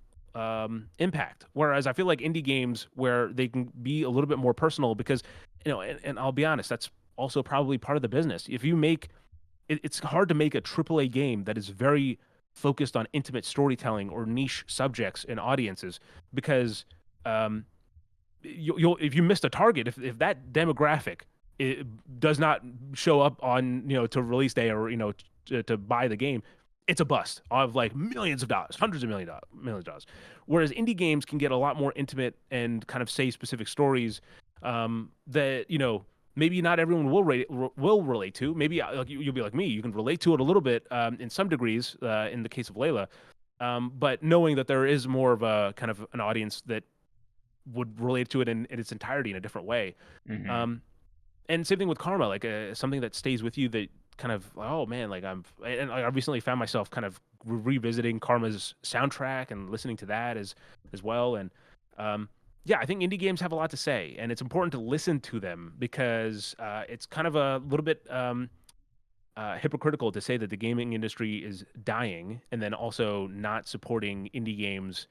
impact. Whereas I feel like indie games where they can be a little bit more personal, because and I'll be honest, that's also probably part of the business. If you make it's hard to make a AAA game that is very focused on intimate storytelling or niche subjects and audiences, because you'll if you missed a target, if that demographic it does not show up on to release day, or to buy the game, it's a bust of like millions of dollars, hundreds of millions of dollars. Whereas indie games can get a lot more intimate and kind of say specific stories that maybe not everyone will relate to. Maybe like you'll be like me, you can relate to it a little bit in some degrees in the case of Layla, but knowing that there is more of a kind of an audience that would relate to it in its entirety in a different way. And same thing with Karma, like something that stays with you that kind of, oh man, like I recently found myself kind of revisiting Karma's soundtrack and listening to that as well. And yeah, I think indie games have a lot to say, and it's important to listen to them, because it's kind of a little bit hypocritical to say that the gaming industry is dying and then also not supporting indie games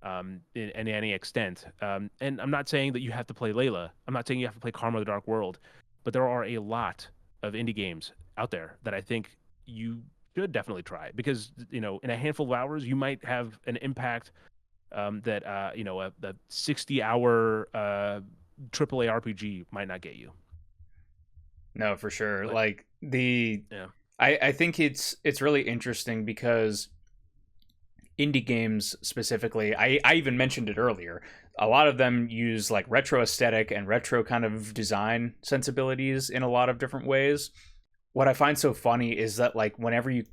in any extent. And I'm not saying that you have to play Layla. I'm not saying you have to play Karma: The Dark World, but there are a lot of indie games out there that I think you should definitely try, because in a handful of hours you might have an impact that a 60-hour AAA RPG might not get you. No, for sure. Like I think it's really interesting, because indie games specifically, I even mentioned it earlier, a lot of them use like retro aesthetic and retro kind of design sensibilities in a lot of different ways. What I find so funny is that like whenever you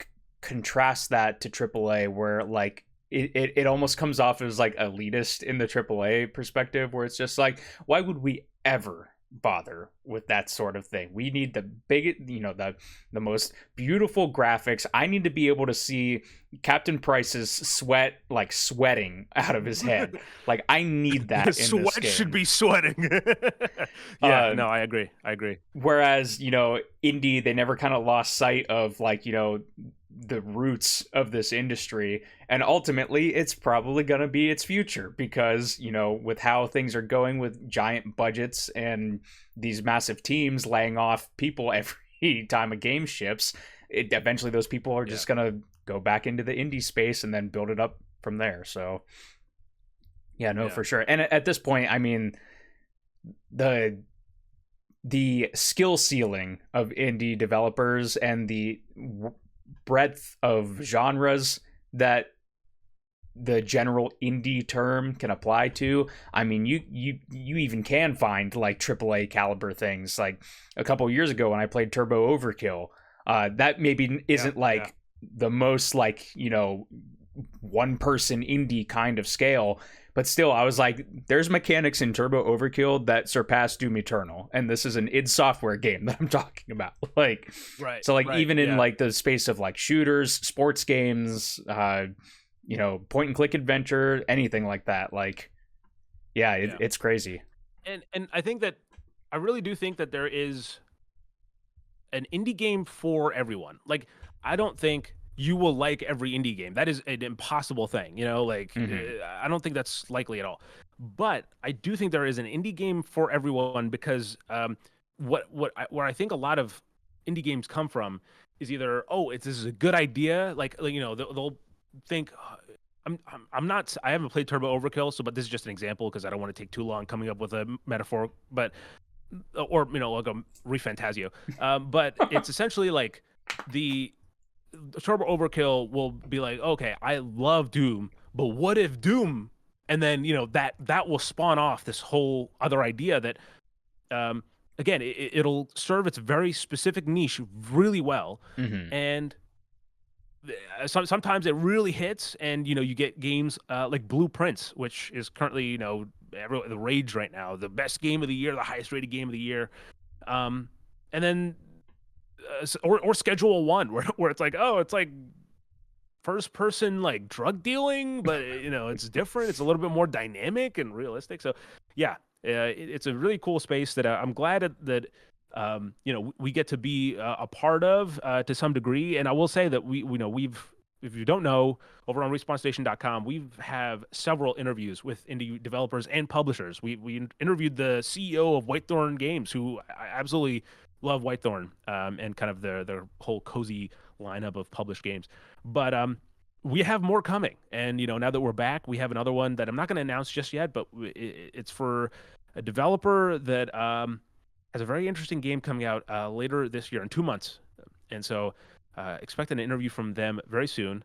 contrast that to AAA, where like it almost comes off as like elitist in the AAA perspective, where it's just like, why would we ever bother with that sort of thing? We need the big, the most beautiful graphics. I need to be able to see Captain Price's sweat, like sweating out of his head. Like I need that. In sweat this game. Should be sweating. Yeah, no, I agree. Whereas indie, they never kind of lost sight of like the roots of this industry, and ultimately it's probably going to be its future, because with how things are going with giant budgets and these massive teams laying off people every time a game ships, eventually those people are just going to go back into the indie space and then build it up from there. So for sure. And at this point, I mean, the skill ceiling of indie developers and the breadth of genres that the general indie term can apply to, I mean, you even can find like AAA caliber things. Like a couple years ago when I played Turbo Overkill, that maybe isn't the most like one person indie kind of scale, but still I was like, there's mechanics in Turbo Overkill that surpass Doom Eternal, and this is an id Software game that I'm talking about. Like, right, so like right, even in like the space of like shooters, sports games, point and click adventure, anything like that, like it's crazy. And I think that I really do think that there is an indie game for everyone. Like, I don't think you will like every indie game. That is an impossible thing, I don't think that's likely at all. But I do think there is an indie game for everyone, because where I think a lot of indie games come from is either, this is a good idea, like they'll think, I haven't played Turbo Overkill, but this is just an example because I don't want to take too long coming up with a metaphor, but or like a Refantasio, but it's essentially like the Turbo Overkill will be like, okay, I love Doom, but what if Doom and then that will spawn off this whole other idea that again it'll serve its very specific niche really well, Mm-hmm. and sometimes it really hits, and you get games like Blueprints, which is currently the rage right now, the best game of the year, the highest rated game of the year, and then or Schedule One, where it's like, oh, it's like first person like drug dealing, but it's different, it's a little bit more dynamic and realistic. So yeah, it's a really cool space that I'm glad that we get to be a part of to some degree. And I will say that we've, if you don't know, over on respawnstation.com, we have several interviews with indie developers and publishers. We interviewed the CEO of Whitethorn Games, who I absolutely love Whitethorn, and kind of their whole cozy lineup of published games. But we have more coming, and now that we're back, we have another one that I'm not going to announce just yet, but it's for a developer that has a very interesting game coming out later this year in 2 months, and so expect an interview from them very soon.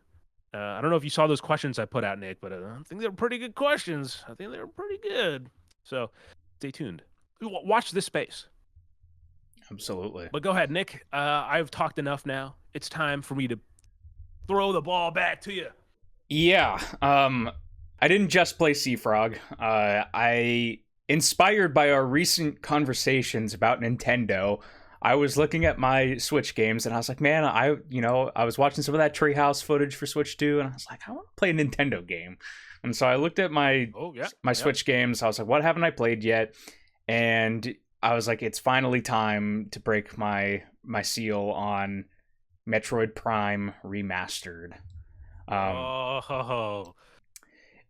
I don't know if you saw those questions I put out, Nick, but I think they're pretty good questions. I think they're pretty good, so stay tuned. Watch this space. Absolutely. But go ahead, Nick. I've talked enough now. It's time for me to throw the ball back to you. Yeah. I didn't just play Seafrog. I, inspired by our recent conversations about Nintendo, I was looking at my Switch games and I was like, man, I was watching some of that Treehouse footage for Switch 2, and I was like, I want to play a Nintendo game. And so I looked at my Switch games. I was like, what haven't I played yet? And I was like, it's finally time to break my seal on Metroid Prime Remastered.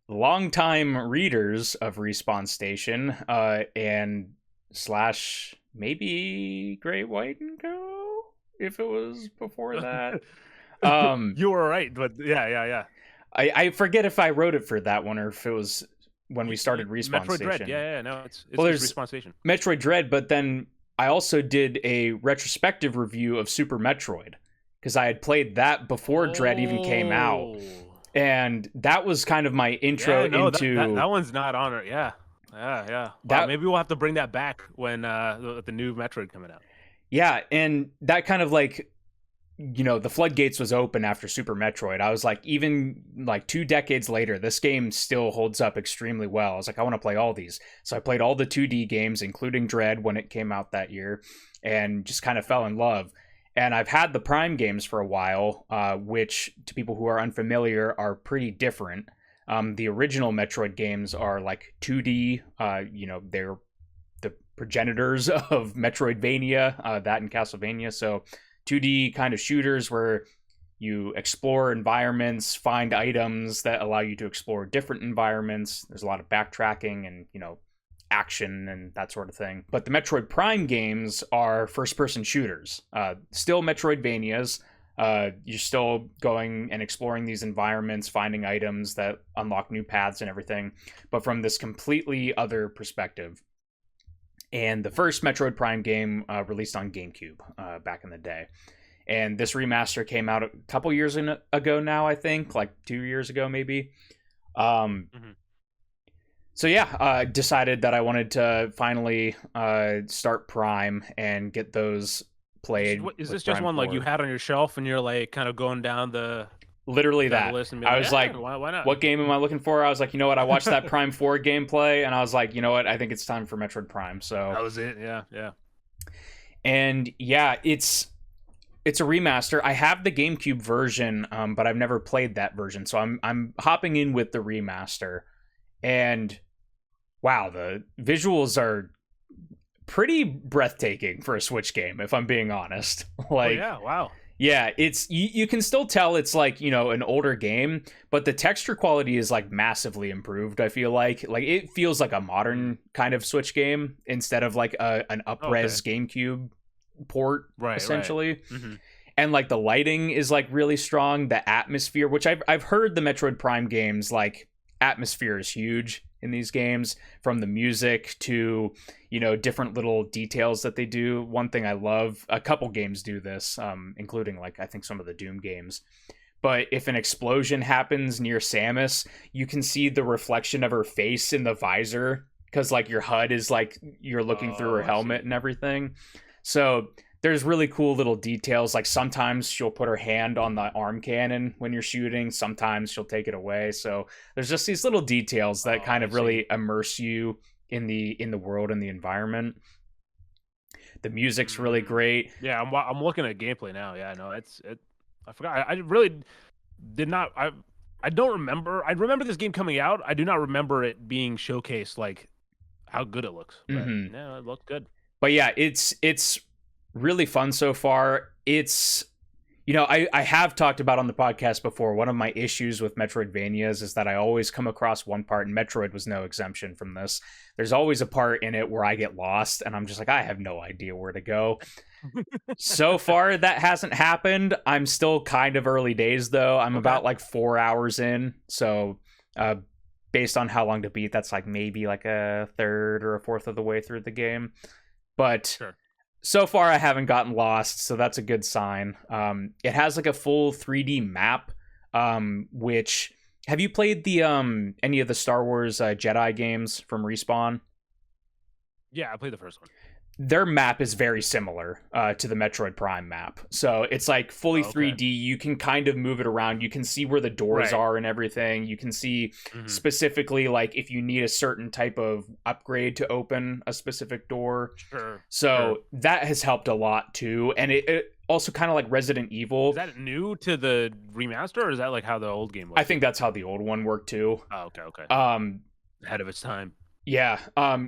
Longtime readers of Respawn Station and / maybe Great White and Co. if it was before that. You were right, but yeah. I forget if I wrote it for that one or if it was when we started Respawn Metroid Station. Dread. Yeah, no, it's there's Respawn Station. Metroid Dread, but then I also did a retrospective review of Super Metroid because I had played that before Dread even came out. And that was kind of my intro into... That one's not on it, yeah. Wow, maybe we'll have to bring that back when the new Metroid coming out. Yeah, and that kind of like... the floodgates was open after Super Metroid. I was like, even like 2 decades later, this game still holds up extremely well. I was like, I want to play all these. So I played all the 2D games, including Dread when it came out that year, and just kind of fell in love. And I've had the Prime games for a while, which to people who are unfamiliar are pretty different. The original Metroid games are like 2D, they're the progenitors of Metroidvania, that and Castlevania. So 2D kind of shooters where you explore environments, find items that allow you to explore different environments. There's a lot of backtracking and, action and that sort of thing. But the Metroid Prime games are first-person shooters. Still Metroidvanias. You're still going and exploring these environments, finding items that unlock new paths and everything, but from this completely other perspective. And the first Metroid Prime game released on GameCube back in the day. And this remaster came out a couple years ago now, I think, like 2 years ago maybe. So yeah, I decided that I wanted to finally start Prime and get those played. Is this just one like you had on your shelf and you're like kind of going down the... Literally that. I was like, why not? What game am I looking for? I was like, you know what? I watched that Prime 4 gameplay, and I was like, you know what? I think it's time for Metroid Prime. So that was it. Yeah. And yeah, it's a remaster. I have the GameCube version, but I've never played that version. So I'm hopping in with the remaster, and wow, the visuals are pretty breathtaking for a Switch game, if I'm being honest. Like, yeah, wow. Yeah, it's you can still tell it's like, an older game, but the texture quality is like massively improved. I feel like it feels like a modern kind of Switch game instead of like an up-res GameCube port, essentially. Right. Mm-hmm. And like the lighting is like really strong. The atmosphere, which I've heard the Metroid Prime games, like atmosphere is huge in these games, from the music to different little details that they do. One thing I love, a couple games do this, including like I think some of the Doom games, but if an explosion happens near Samus, you can see the reflection of her face in the visor, because like your HUD is like you're looking through her helmet and everything. So there's really cool little details. Like sometimes she'll put her hand on the arm cannon when you're shooting. Sometimes she'll take it away. So there's just these little details that kind of really immerse you in the world and the environment. The music's really great. Yeah, I'm looking at gameplay now. Yeah, no, it's I forgot. I really did not. I don't remember. I remember this game coming out. I do not remember it being showcased like how good it looks. But no, it looked good. But yeah, it's really fun so far. It's, you know, I have talked about on the podcast before, one of my issues with Metroidvanias is that I always come across one part, and Metroid was no exemption from this. There's always a part in it where I get lost, and I'm just like, I have no idea where to go. So far, that hasn't happened. I'm still kind of early days, though. I'm about like 4 hours in, so based on how long to beat, that's like maybe like a third or a fourth of the way through the game. But so far I haven't gotten lost, so that's a good sign. It has like a full 3D map, which, have you played the any of the Star Wars Jedi games from Respawn? Yeah, I played the first one. Their map is very similar to the Metroid Prime map. So it's like fully 3D. You can kind of move it around. You can see where the doors are and everything. You can see specifically like if you need a certain type of upgrade to open a specific door. So that has helped a lot too. And it also kind of like Resident Evil. Is that new to the remaster, or is that like how the old game was? I think that's how the old one worked too. Oh, okay. Ahead of its time. Yeah,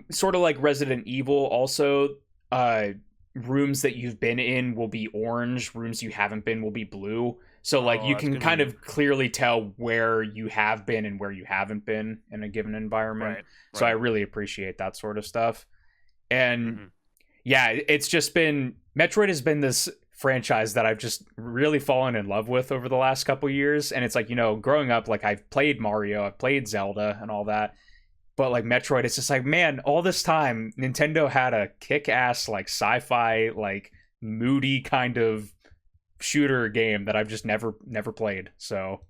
sort of like Resident Evil also, rooms that you've been in will be orange, rooms you haven't been will be blue. So like you can kind of clearly tell where you have been and where you haven't been in a given environment. So I really appreciate that sort of stuff. And yeah, it's just been, Metroid has been this franchise that I've just really fallen in love with over the last couple years. And it's like, you know, growing up, like I've played Mario, I've played Zelda and all that. But like Metroid, it's just like, man, all this time Nintendo had a kick-ass like sci-fi, like moody kind of shooter game that I've just never played. So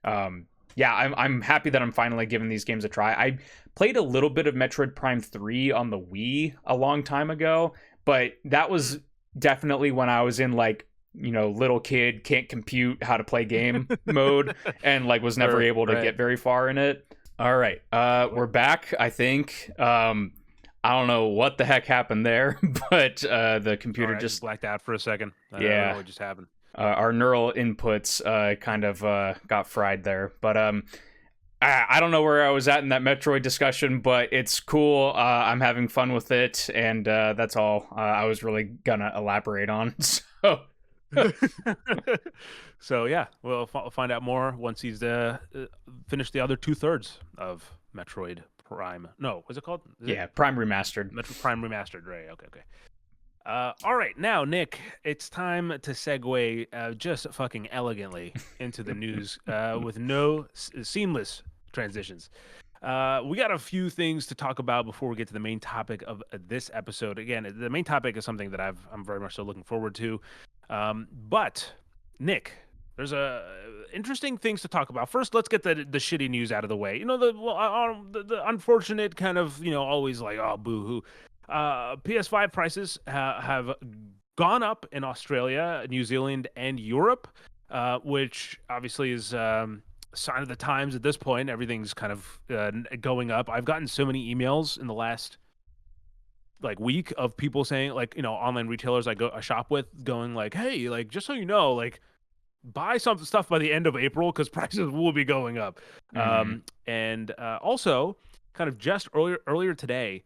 yeah, I'm happy that I'm finally giving these games a try. I played a little bit of Metroid Prime 3 on the Wii a long time ago, but that was definitely when I was in like, you know, little kid, can't compute how to play game mode, and like was never able to get very far in it. All right, we're back, I think. I don't know what the heck happened there, but the computer just blacked out for a second. I don't know what just happened. Our neural inputs kind of got fried there. But I don't know where I was at in that Metroid discussion, but it's cool. I'm having fun with it, and that's all I was really gonna elaborate on. So... So yeah, we'll find out more once he's finished the other 2/3 of Metroid Prime. No, what's it called? Prime Remastered. Metroid Prime Remastered, right? Okay. All right, now Nick, it's time to segue just fucking elegantly into the news with no seamless transitions. We got a few things to talk about before we get to the main topic of this episode. Again, the main topic is something that I'm very much so looking forward to. But Nick, there's interesting things to talk about. First, let's get the shitty news out of the way. You know, the unfortunate kind of, you know, always like, oh, boo-hoo. PS5 prices have gone up in Australia, New Zealand, and Europe, which obviously is sign of the times at this point. Everything's kind of going up. I've gotten so many emails in the last like week of people saying, like, you know, online retailers I shop with going like, hey, like, just so you know, like, buy some stuff by the end of April because prices will be going up. And also kind of just earlier today,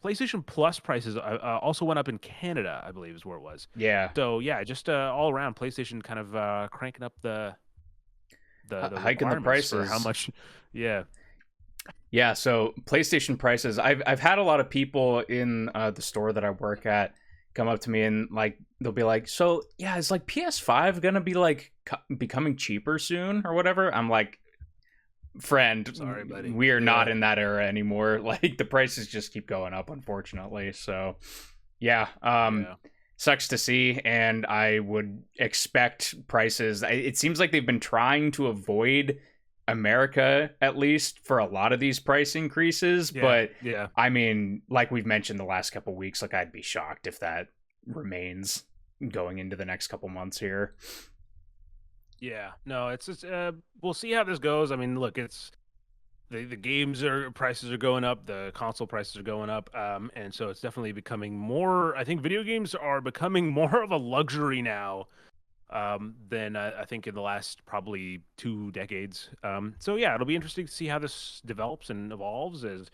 PlayStation Plus prices also went up in Canada, I believe is where it was. Yeah. So yeah, just all around PlayStation kind of cranking up the hiking the prices for how much. Yeah, so PlayStation prices. I've had a lot of people in the store that I work at come up to me and like they'll be like, "So yeah, is like PS5 gonna be like becoming cheaper soon or whatever?" I'm like, "Friend, sorry, buddy, we are not in that era anymore. Like the prices just keep going up, unfortunately." So yeah. sucks to see, and I would expect prices. It seems like they've been trying to avoid America, at least for a lot of these price increases. But yeah, I mean, like we've mentioned the last couple weeks, like I'd be shocked if that remains going into the next couple months here. yeah. No, it's just we'll see how this goes. I mean, look, it's the games prices are going up, the console prices are going up, and so it's definitely becoming more. I think video games are becoming more of a luxury now than I think in the last probably 2 decades. So yeah, it'll be interesting to see how this develops and evolves. As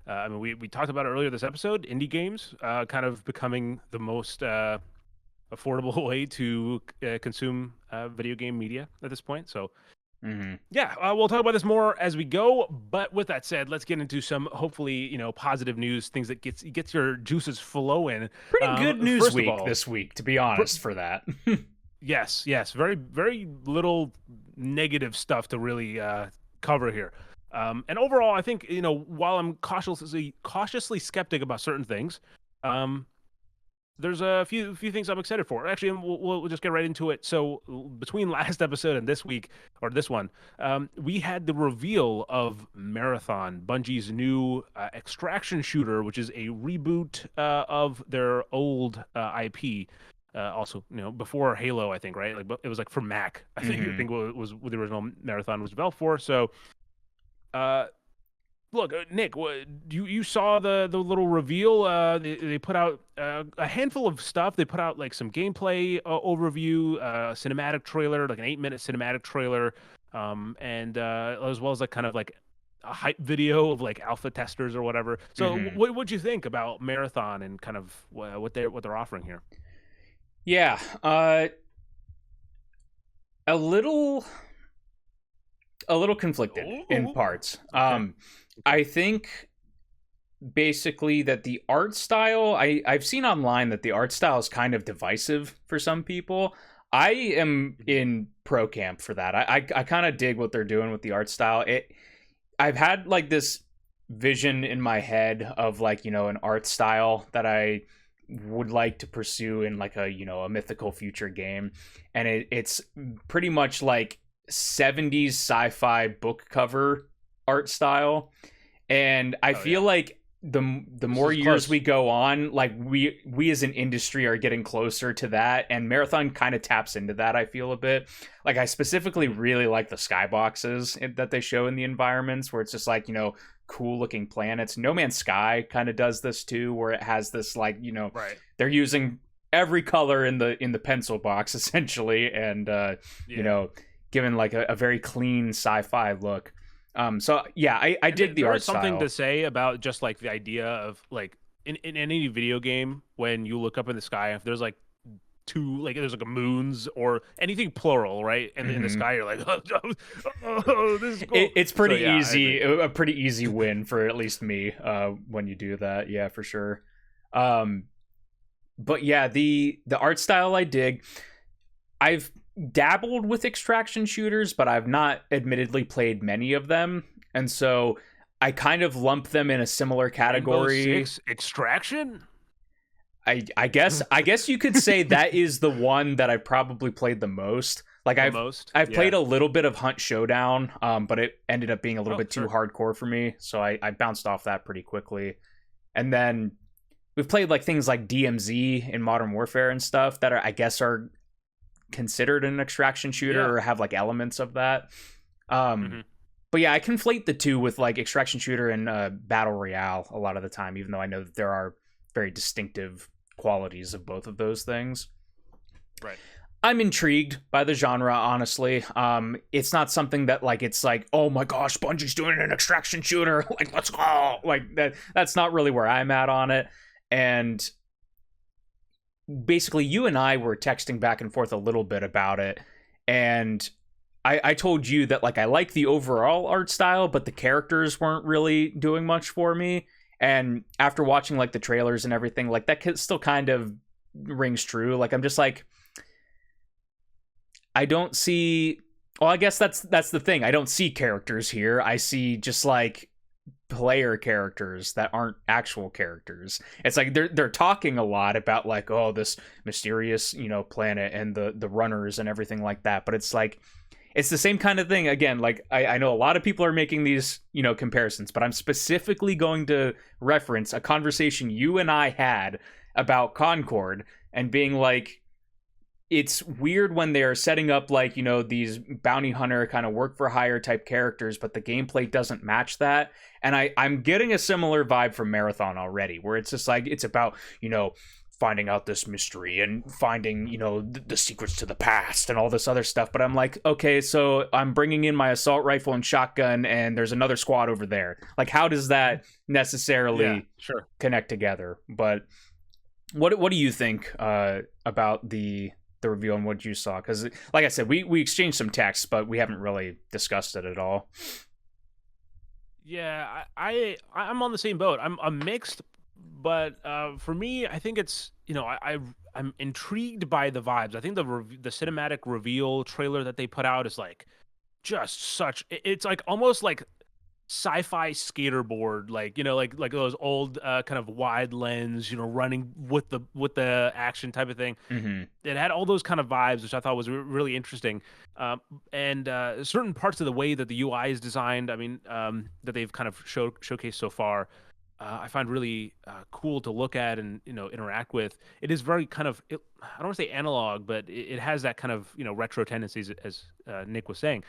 I mean, we talked about it earlier this episode, indie games kind of becoming the most affordable way to consume video game media at this point. So yeah, we'll talk about this more as we go. But with that said, let's get into some hopefully positive news, things that gets your juices flowing. Pretty good news first week of all, this week, to be honest. For that, yes, very very little negative stuff to really cover here. And overall, I think while I'm cautiously skeptic about certain things, there's a few things I'm excited for. Actually, and we'll just get right into it. So between last episode and this week, or this one, we had the reveal of Marathon, Bungie's new extraction shooter, which is a reboot of their old IP. Also, before Halo, I think, right? Like, it was like for Mac. I think was what the original Marathon was developed for. So, look, Nick, you saw the little reveal? They put out a handful of stuff. They put out like some gameplay overview, cinematic trailer, like an 8-minute cinematic trailer, and as well as like kind of like a hype video of like alpha testers or whatever. So, what'd you think about Marathon and kind of what they're offering here? Yeah, a little conflicted in parts. Okay. I think basically that the art style, I've seen online that the art style is kind of divisive for some people. I am in pro camp for that. I kind of dig what they're doing with the art style. I've had like this vision in my head of like, an art style that I would like to pursue in like a mythical future game. And it's pretty much like 70s sci-fi book cover art style, and I feel like the more years we go on, like we as an industry are getting closer to that, and Marathon kind of taps into that. I feel a bit like I specifically really like the skyboxes that they show in the environments, where it's just like cool looking planets. No Man's Sky kind of does this too, where it has this like right. They're using every color in the pencil box essentially, and given like a very clean sci-fi look. So yeah, I dig the art style. There's something to say about just like the idea of like in any video game, when you look up in the sky, if there's like there's like a moons or anything plural, right? And in the sky, you're like, oh, this is cool. It's pretty easy, a pretty easy win for at least me when you do that. Yeah, for sure. But yeah, the art style I dig. I've dabbled with extraction shooters, but I've not admittedly played many of them, and so I kind of lump them in a similar category. Rainbow Six Extraction? I guess you could say that is the one that I probably played the most. Like I've played a little bit of Hunt Showdown, but it ended up being a little bit too hardcore for me, so I bounced off that pretty quickly. And then we've played like things like DMZ in Modern Warfare and stuff that are considered an extraction shooter or have like elements of that. But yeah, I conflate the two with like extraction shooter and battle royale a lot of the time, even though I know that there are very distinctive qualities of both of those things. Right. I'm intrigued by the genre, honestly. It's not something that like it's like, oh my gosh, Bungie's doing an extraction shooter, like let's go. Like that's not really where I'm at on it. And basically you and I were texting back and forth a little bit about it, and I told you that like I like the overall art style, but the characters weren't really doing much for me. And after watching like the trailers and everything, like that still kind of rings true. Like I'm just like, I don't see. Well, I guess that's the thing. I don't see characters here. I see just like player characters that aren't actual characters. It's like they're talking a lot about like, oh, this mysterious, planet and the runners and everything like that, but it's like it's the same kind of thing. Again, like I know a lot of people are making these, comparisons, but I'm specifically going to reference a conversation you and I had about Concord and being like, it's weird when they're setting up like, these bounty hunter kind of work for hire type characters, but the gameplay doesn't match that. And I'm getting a similar vibe from Marathon already, where it's just like, it's about, finding out this mystery and finding, the secrets to the past and all this other stuff. But I'm like, okay, so I'm bringing in my assault rifle and shotgun and there's another squad over there. Like, how does that necessarily connect together? But what do you think about the review and what you saw? Because like I said, we exchanged some texts, but we haven't really discussed it at all. Yeah, I'm on the same boat. I'm mixed, but for me, I think it's I'm intrigued by the vibes. I think the cinematic reveal trailer that they put out is like just it's like almost like sci-fi skaterboard, like like those old kind of wide lens, running with the action type of thing. Mm-hmm. It had all those kind of vibes, which I thought was really interesting. And certain parts of the way that the UI is designed, I mean, that they've kind of showcased so far, I find really cool to look at and interact with. It is very kind of, I don't want to say analog, but it has that kind of retro tendencies, as Nick was saying.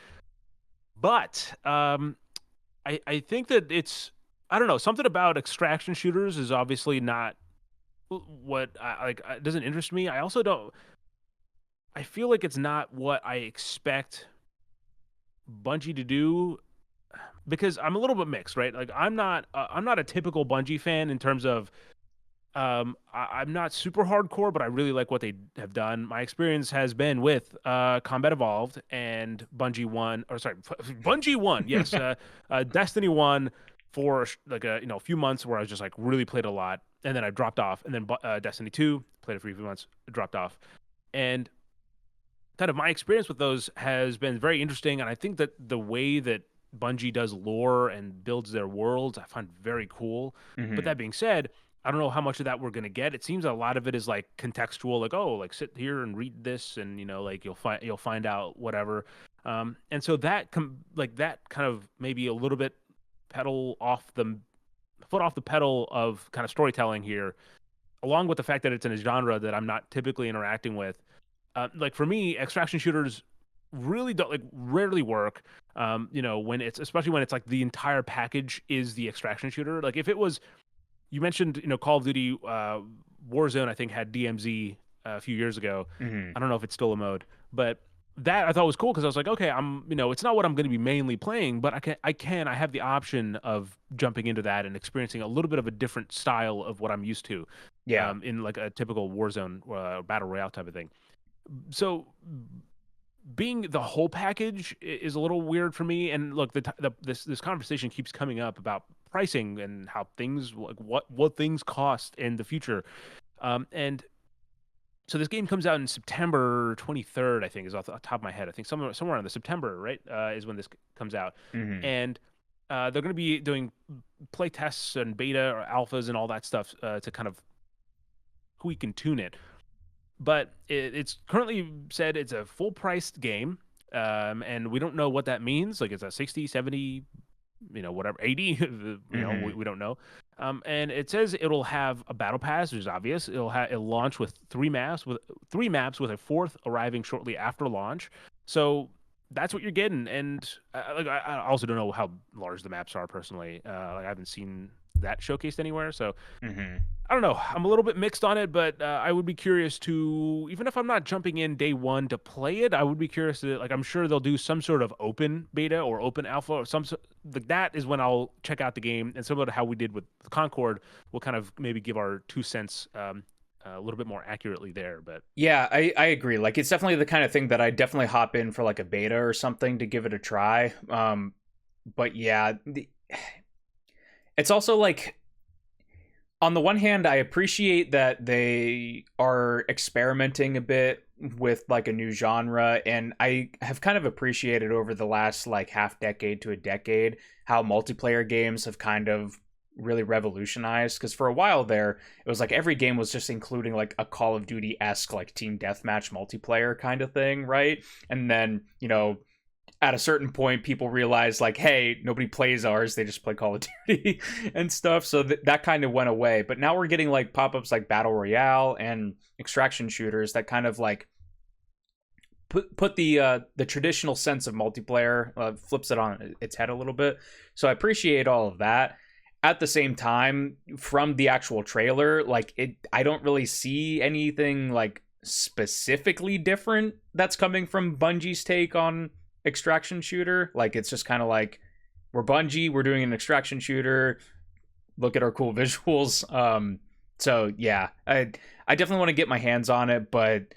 But I think that it's, I don't know, something about extraction shooters is obviously not what it doesn't interest me. I also don't, I feel like it's not what I expect Bungie to do, because I'm a little bit mixed, right? Like I'm not a typical Bungie fan in terms of I'm not super hardcore, but I really like what they have done. My experience has been with Combat Evolved and Bungie 1, or sorry, Bungie 1, yes, Destiny 1 for like a few months where I was just like really played a lot, and then I dropped off, and then Destiny 2 played it for a few months, dropped off, and kind of my experience with those has been very interesting, and I think that the way that Bungie does lore and builds their worlds, I find very cool. Mm-hmm. But that being said, I don't know how much of that we're gonna get. It seems a lot of it is like contextual, like, oh, like sit here and read this, and like you'll find out whatever. And so that that kind of maybe a little bit foot off the pedal of kind of storytelling here, along with the fact that it's in a genre that I'm not typically interacting with. Like for me, extraction shooters really don't, like, rarely work. When it's, especially when it's like the entire package is the extraction shooter. Like if it was, you mentioned, Call of Duty Warzone, I think had DMZ a few years ago. Mm-hmm. I don't know if it's still a mode, but that I thought was cool because I was like, okay, it's not what I'm going to be mainly playing, but I have the option of jumping into that and experiencing a little bit of a different style of what I'm used to. Yeah. In like a typical Warzone battle royale type of thing. So being the whole package is a little weird for me. And look, this conversation keeps coming up about pricing and how things, like what things cost in the future. And so this game comes out in September 23rd, I think, is off the top of my head. I think somewhere around the September, right, is when this comes out. Mm-hmm. And they're going to be doing play tests and beta or alphas and all that stuff to kind of tweak and tune it. But it's currently said it's a full-priced game, and we don't know what that means. Like it's a 60, 70, whatever, 80, we don't know. And it says it'll have a battle pass, which is obvious. It'll launch with three maps with a fourth arriving shortly after launch. So that's what you're getting. And I also don't know how large the maps are personally. I haven't seen that showcased anywhere. So I don't know. I'm a little bit mixed on it, but I would be curious to, even if I'm not jumping in day one to play it, I would be curious to, like, I'm sure they'll do some sort of open beta or open alpha or that is when I'll check out the game. And similar to how we did with Concord, we'll kind of maybe give our 2 cents a little bit more accurately there. But yeah, I agree. Like it's definitely the kind of thing that I definitely hop in for like a beta or something to give it a try. But yeah, it's also like, On the one hand, I appreciate that they are experimenting a bit with like a new genre, and I have kind of appreciated over the last like half decade to a decade how multiplayer games have kind of really revolutionized. Because for a while there, it was like every game was just including like a Call of Duty-esque like team deathmatch multiplayer kind of thing, right? And then, at a certain point, people realized like, hey, nobody plays ours, they just play Call of Duty and stuff, so that kind of went away. But now we're getting like pop-ups like Battle Royale and extraction shooters that kind of like put the traditional sense of multiplayer, flips it on its head a little bit. So I appreciate all of that. At the same time, from the actual trailer, like I don't really see anything like specifically different that's coming from Bungie's take on extraction shooter. Like, it's just kind of like, we're Bungie, we're doing an extraction shooter, look at our cool visuals. So yeah, I definitely want to get my hands on it, but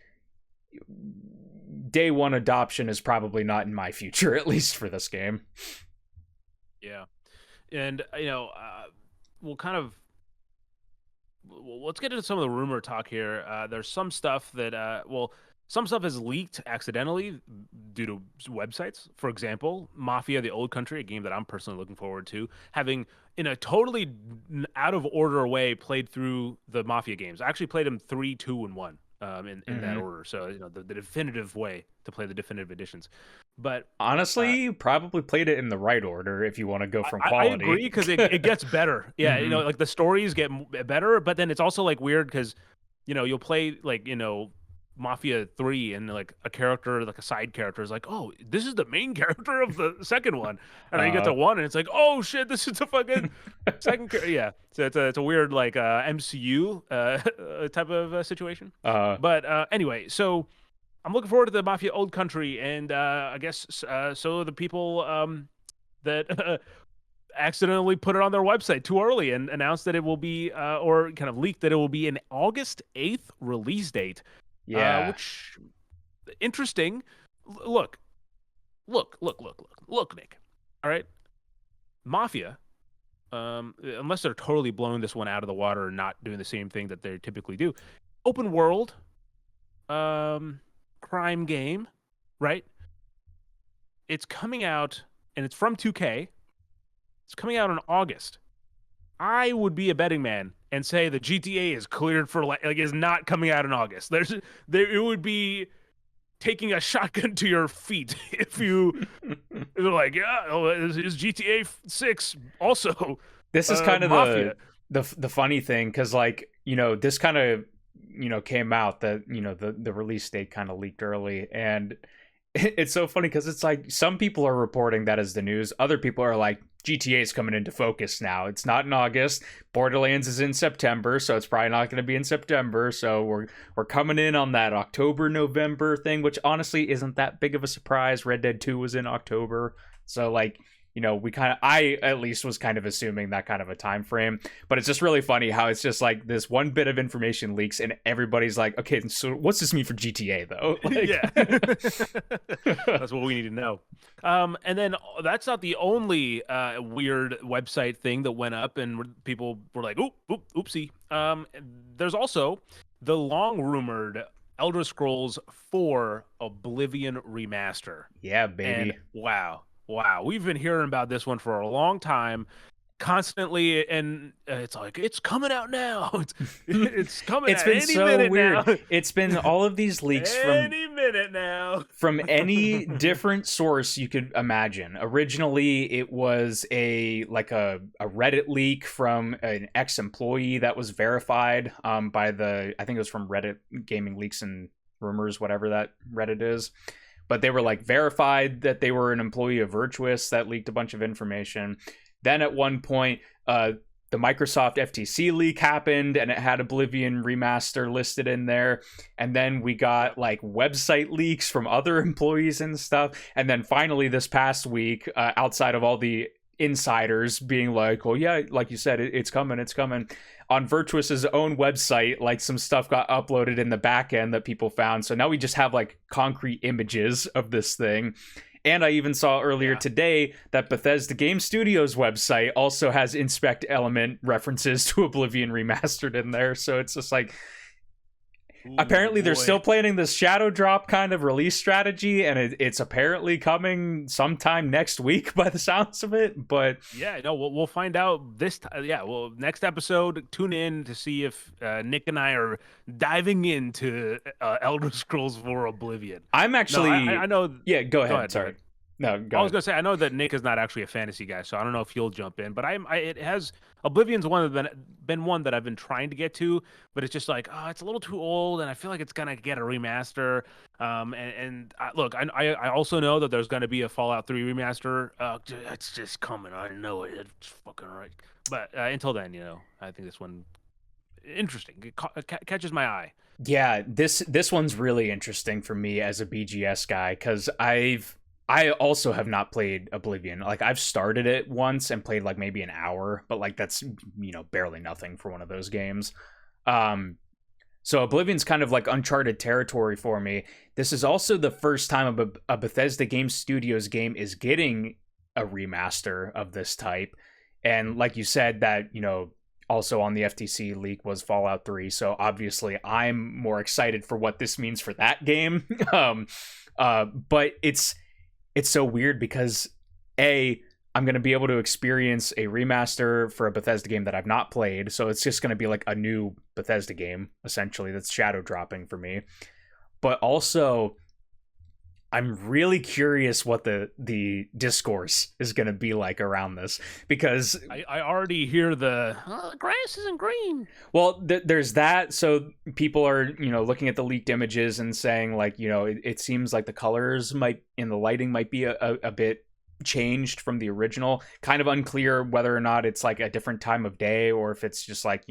day one adoption is probably not in my future, at least for this game. Yeah. And let's get into some of the rumor talk here. There's some stuff that some stuff is leaked accidentally due to websites. For example, Mafia: The Old Country, a game that I'm personally looking forward to, having in a totally out of order way played through the Mafia games. I actually played them 3, 2, and 1 in that order. So the definitive way to play the definitive editions. But honestly, you probably played it in the right order if you want to go from quality. I agree, because it gets better. Yeah, like the stories get better, but then it's also like weird because you'll play like Mafia 3 and like a character, like a side character is like, oh, this is the main character of the second one, and then you get to 1 and it's like, oh shit, this is the fucking second character. Yeah, so it's a weird like MCU type of situation. But anyway, so I'm looking forward to the Mafia Old Country, and I guess so the people that accidentally put it on their website too early and announced that it will be or kind of leaked that it will be an August 8th release date. Yeah, which interesting. Look, Nick. All right, Mafia. Unless they're totally blowing this one out of the water and not doing the same thing that they typically do, open world, crime game, right? It's coming out, and it's from 2K. It's coming out in August. I would be a betting man and say the GTA is cleared for like is not coming out in August. It would be taking a shotgun to your feet if you they're like, yeah, is GTA 6 also. This is kind of Mafia. the funny thing, because like this kind of came out that the release date kind of leaked early, and it's so funny because it's like some people are reporting that as the news, other people are like, GTA is coming into focus now. It's not in August. Borderlands is in September, so it's probably not going to be in September. So we're coming in on that October, November thing, which honestly isn't that big of a surprise. Red Dead 2 was in October. So like, I at least was kind of assuming that kind of a time frame. But it's just really funny how it's just like this one bit of information leaks and everybody's like, okay, so what's this mean for GTA though? Like... Yeah. That's what we need to know. And then that's not the only weird website thing that went up and people were like, oopsie. There's also the long rumored Elder Scrolls 4 Oblivion remaster. Yeah, baby. And wow, we've been hearing about this one for a long time, constantly, and it's like, it's coming out now. It's coming it's out been any so minute weird now. It's been all of these leaks any minute now from any different source you could imagine. Originally it was a Reddit leak from an ex-employee that was verified by I think it was from Reddit Gaming Leaks and Rumors, whatever that Reddit is. But they were like verified that they were an employee of Virtuous that leaked a bunch of information. Then at one point, the Microsoft FTC leak happened and it had Oblivion remaster listed in there. And then we got like website leaks from other employees and stuff. And then finally this past week, outside of all the insiders being like, oh yeah, like you said, it's coming. On Virtuous's own website, like some stuff got uploaded in the back end that people found. So now we just have like concrete images of this thing. And I even saw earlier Yeah. today that Bethesda Game Studios website also has inspect element references to Oblivion Remastered in there. So it's just like, Ooh, apparently they're boy. still planning this shadow drop kind of release strategy, and it's apparently coming sometime next week by the sounds of it. But Yeah, no, we'll find out this time. Yeah, well, next episode, tune in to see if Nick and I are diving into Elder Scrolls 4 Oblivion. I'm actually, I know. yeah, go ahead. Go ahead. Sorry. No, go I was ahead. gonna say I know that Nick is not actually a fantasy guy, so I don't know if he'll jump in. But it has Oblivion's one of been one that I've been trying to get to, but it's just like, oh, it's a little too old, and I feel like it's gonna get a remaster. Look, I also know that there's gonna be a Fallout 3 remaster. It's just coming. I know it. It's fucking right. But until then, I think this one interesting. It catches my eye. Yeah, this one's really interesting for me as a BGS guy, because I also have not played Oblivion. Like, I've started it once and played like maybe an hour, but like that's barely nothing for one of those games. So Oblivion's kind of like uncharted territory for me. This is also the first time a Bethesda Game Studios game is getting a remaster of this type. And like you said, that also on the FTC leak was Fallout 3. So obviously I'm more excited for what this means for that game. But it's so weird because I'm going to be able to experience a remaster for a Bethesda game that I've not played. So it's just going to be like a new Bethesda game, essentially, that's shadow dropping for me. But also, I'm really curious what the discourse is going to be like around this, because I already hear the grass isn't green. Well, there's that. So people are, looking at the leaked images and saying like, it seems like the colors in the lighting might be a bit changed from the original. Kind of unclear whether or not it's like a different time of day or if it's just like,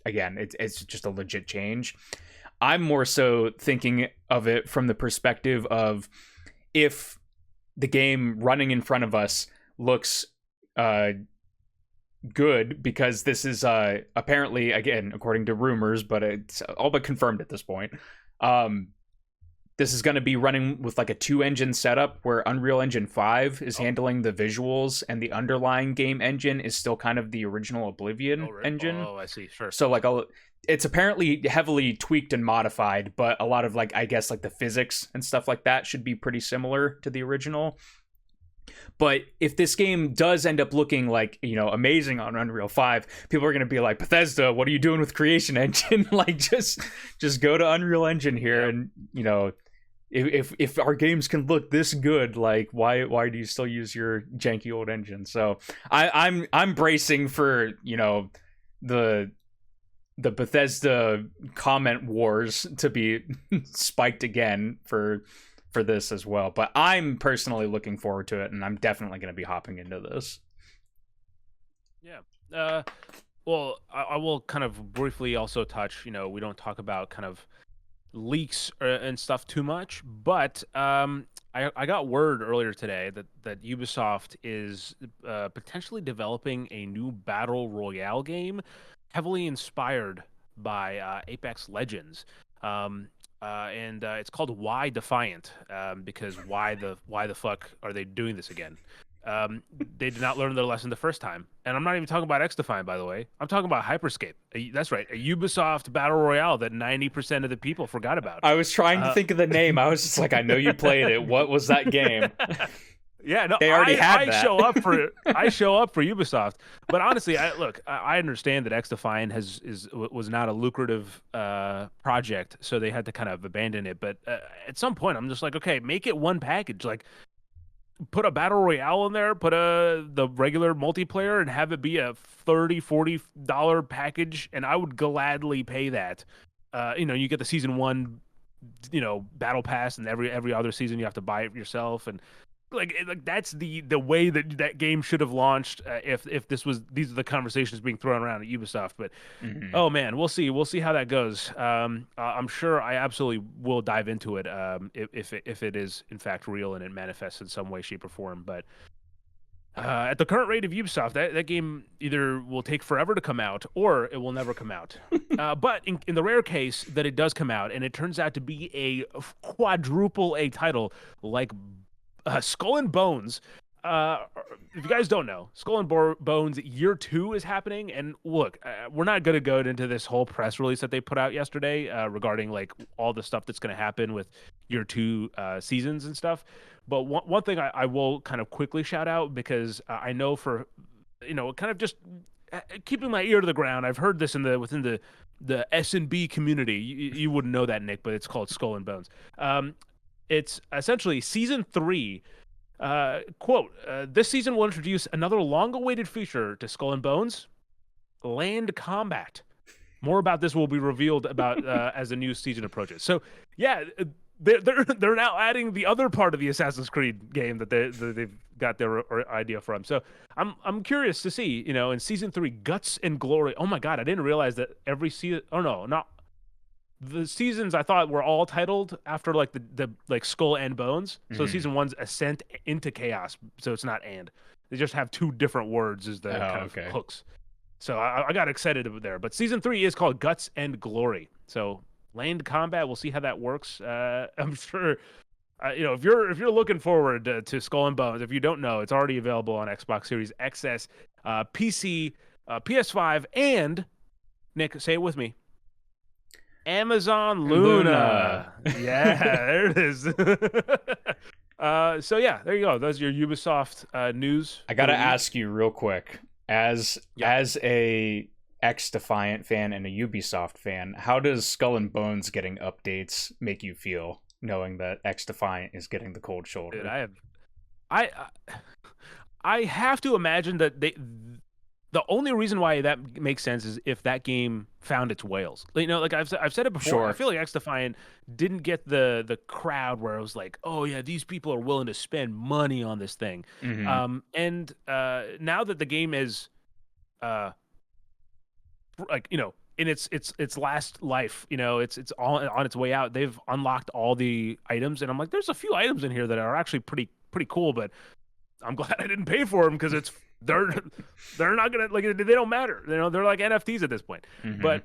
again, it's just a legit change. I'm more so thinking of it from the perspective of if the game running in front of us looks good, because this is apparently, again, according to rumors, but it's all but confirmed at this point. This is going to be running with like a 2-engine setup where Unreal Engine 5 is handling the visuals and the underlying game engine is still kind of the original Oblivion engine. Oh, I see. Sure. So like it's apparently heavily tweaked and modified, but a lot of like, I guess like the physics and stuff like that should be pretty similar to the original. But if this game does end up looking like, amazing on Unreal 5, people are going to be like, Bethesda, what are you doing with Creation Engine? Like, just go to Unreal Engine here. And, if our games can look this good, like, why do you still use your janky old engine? So I'm bracing for, the Bethesda comment wars to be spiked again for this as well. But I'm personally looking forward to it, and I'm definitely going to be hopping into this. Yeah. Well, I will kind of briefly also touch, we don't talk about kind of leaks and stuff too much, but I got word earlier today that Ubisoft is potentially developing a new battle royale game heavily inspired by Apex Legends. And it's called Why Defiant, because why the fuck are they doing this again? They did not learn their lesson the first time. And I'm not even talking about X-Defiant, by the way. I'm talking about Hyperscape. That's right, a Ubisoft Battle Royale that 90% of the people forgot about. I was trying to think of the name. I was just like, I know you played it. What was that game? Yeah, no, they already had that. I show up for Ubisoft. But honestly, I understand that X-Defiant was not a lucrative project, so they had to kind of abandon it. But at some point, I'm just like, okay, make it one package. Like, put a battle royale in there, put the regular multiplayer, and have it be a $30-$40 package, and I would gladly pay that. You get the season 1, battle pass, and every other season you have to buy it yourself, and like that's the way that game should have launched if these are the conversations being thrown around at Ubisoft. But oh man, we'll see how that goes. I'm sure I absolutely will dive into it if it is in fact real and it manifests in some way, shape, or form. But at the current rate of Ubisoft, that game either will take forever to come out or it will never come out. But in the rare case that it does come out and it turns out to be a quadruple A title like Skull and Bones. If you guys don't know, Skull and Bones Year 2 is happening, and look, we're not going to go into this whole press release that they put out yesterday regarding like all the stuff that's going to happen with Year 2 seasons and stuff. But one thing I will kind of quickly shout out, because I know for, kind of just keeping my ear to the ground, I've heard this within the S&B community. You wouldn't know that, Nick, but it's called Skull and Bones. It's essentially season 3. Quote, this season will introduce another long-awaited feature to Skull and Bones, land combat. More about this will be revealed about as the new season approaches. So, yeah, they're now adding the other part of the Assassin's Creed game that they've got their idea from. So, I'm curious to see, in season 3, Guts and Glory. Oh my God, I didn't realize that every season. Oh no, not. The seasons I thought were all titled after like the like Skull and Bones. So season 1's Ascent into Chaos. So it's not and. They just have 2 different words as the kind of hooks. So I got excited there. But season 3 is called Guts and Glory. So land combat, we'll see how that works. I'm sure, if you're looking forward to Skull and Bones, if you don't know, it's already available on Xbox Series XS, PC, PS5, and Nick, say it with me. Amazon Luna. Yeah, there it is. So yeah, there you go. Those are your Ubisoft news. I gotta ask you real quick, as a X-Defiant fan and a Ubisoft fan, how does Skull and Bones getting updates make you feel, knowing that X-Defiant is getting the cold shoulder? Dude, I have to imagine that the only reason why that makes sense is if that game found its whales. Like I've said it before. Sure. I feel like X-Defiant didn't get the crowd where it was like, oh yeah, these people are willing to spend money on this thing. Mm-hmm. And now that the game is, in its last life, it's all on its way out. They've unlocked all the items, and I'm like, there's a few items in here that are actually pretty cool, but I'm glad I didn't pay for them because they're not gonna, like, they don't matter. They're like NFTs at this point. Mm-hmm. But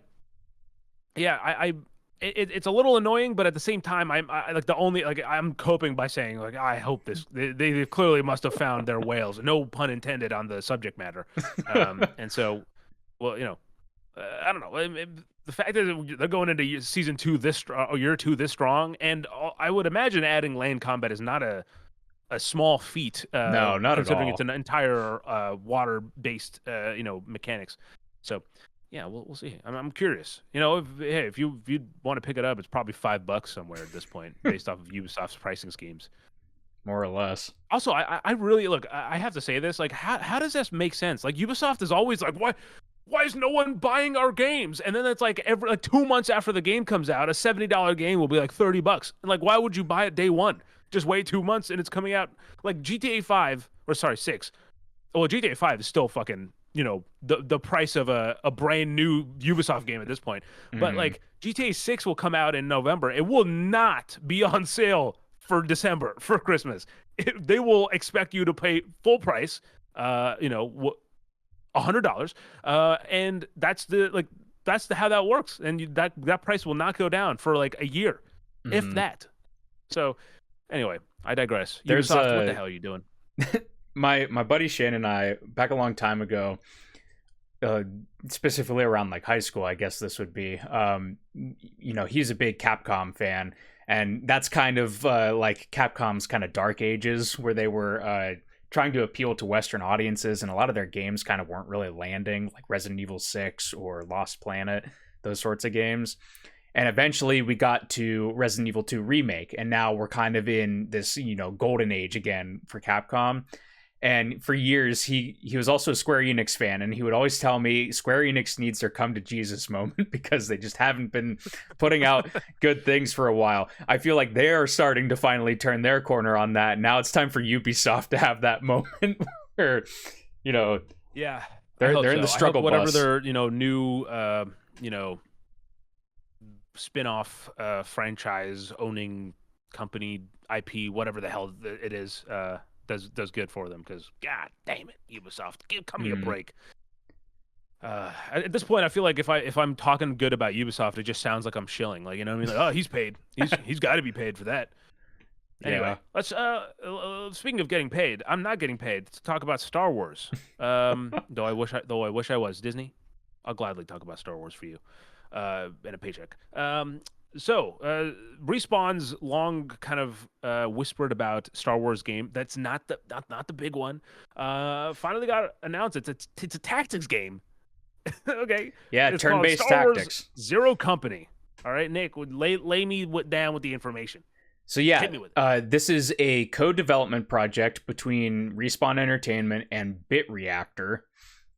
yeah, it's a little annoying, but at the same time, I'm coping by saying, like, I hope they clearly must have found their whales. No pun intended on the subject matter. And so, well, I don't know. The fact that they're going into season 2 year 2 this strong, and I would imagine adding land combat is not a small feat. No, not considering at all. it's an entire water-based, mechanics. So, yeah, we'll see. I'm curious. If you want to pick it up, it's probably $5 somewhere at this point, based off of Ubisoft's pricing schemes, more or less. Also, I really look. I have to say this. Like, how does this make sense? Like, Ubisoft is always like, why is no one buying our games? And then it's like every 2 months after the game comes out, a $70 game will be like $30. And like, why would you buy it day one? Just wait 2 months and it's coming out. Like GTA 6. Well, GTA 5 is still fucking, the price of a brand new Ubisoft game at this point. Mm-hmm. But like GTA 6 will come out in November. It will not be on sale for December, for Christmas. They will expect you to pay full price, $100. And that's how that works. And that price will not go down for like a year, if that. So anyway, I digress. Ubisoft, what the hell are you doing? My buddy Shane and I, back a long time ago, specifically around like high school, I guess this would be, he's a big Capcom fan, and that's kind of like Capcom's kind of dark ages, where they were trying to appeal to Western audiences, and a lot of their games kind of weren't really landing, like Resident Evil 6 or Lost Planet, those sorts of games. And eventually we got to Resident Evil 2 Remake, and now we're kind of in this, golden age again for Capcom. And for years, he was also a Square Enix fan, and he would always tell me Square Enix needs their come to Jesus moment because they just haven't been putting out good things for a while. I feel like they're starting to finally turn their corner on that. Now it's time for Ubisoft to have that moment where, yeah, they're in the struggle bus. Whatever their, new, spin-off franchise owning company IP, whatever the hell it is, does good for them, because god damn it, Ubisoft, cut me a break. At this point, I feel like if I'm talking good about Ubisoft, it just sounds like I'm shilling, like, what I mean, like, oh, he's paid, he's got to be paid for that. Anyway, Yeah. let's speaking of getting paid, I'm not getting paid to talk about Star Wars. Though I wish I was Disney. I'll gladly talk about Star Wars for you, and a paycheck. Respawn's long kind of whispered about Star Wars game. That's not the big one. Finally got announced. It's a tactics game. Okay. Yeah, It's called turn-based Star Wars tactics. Zero Company. All right, Nick, lay me down with the information. So yeah, Hit me with it. this is a co-development project between Respawn Entertainment and Bit Reactor.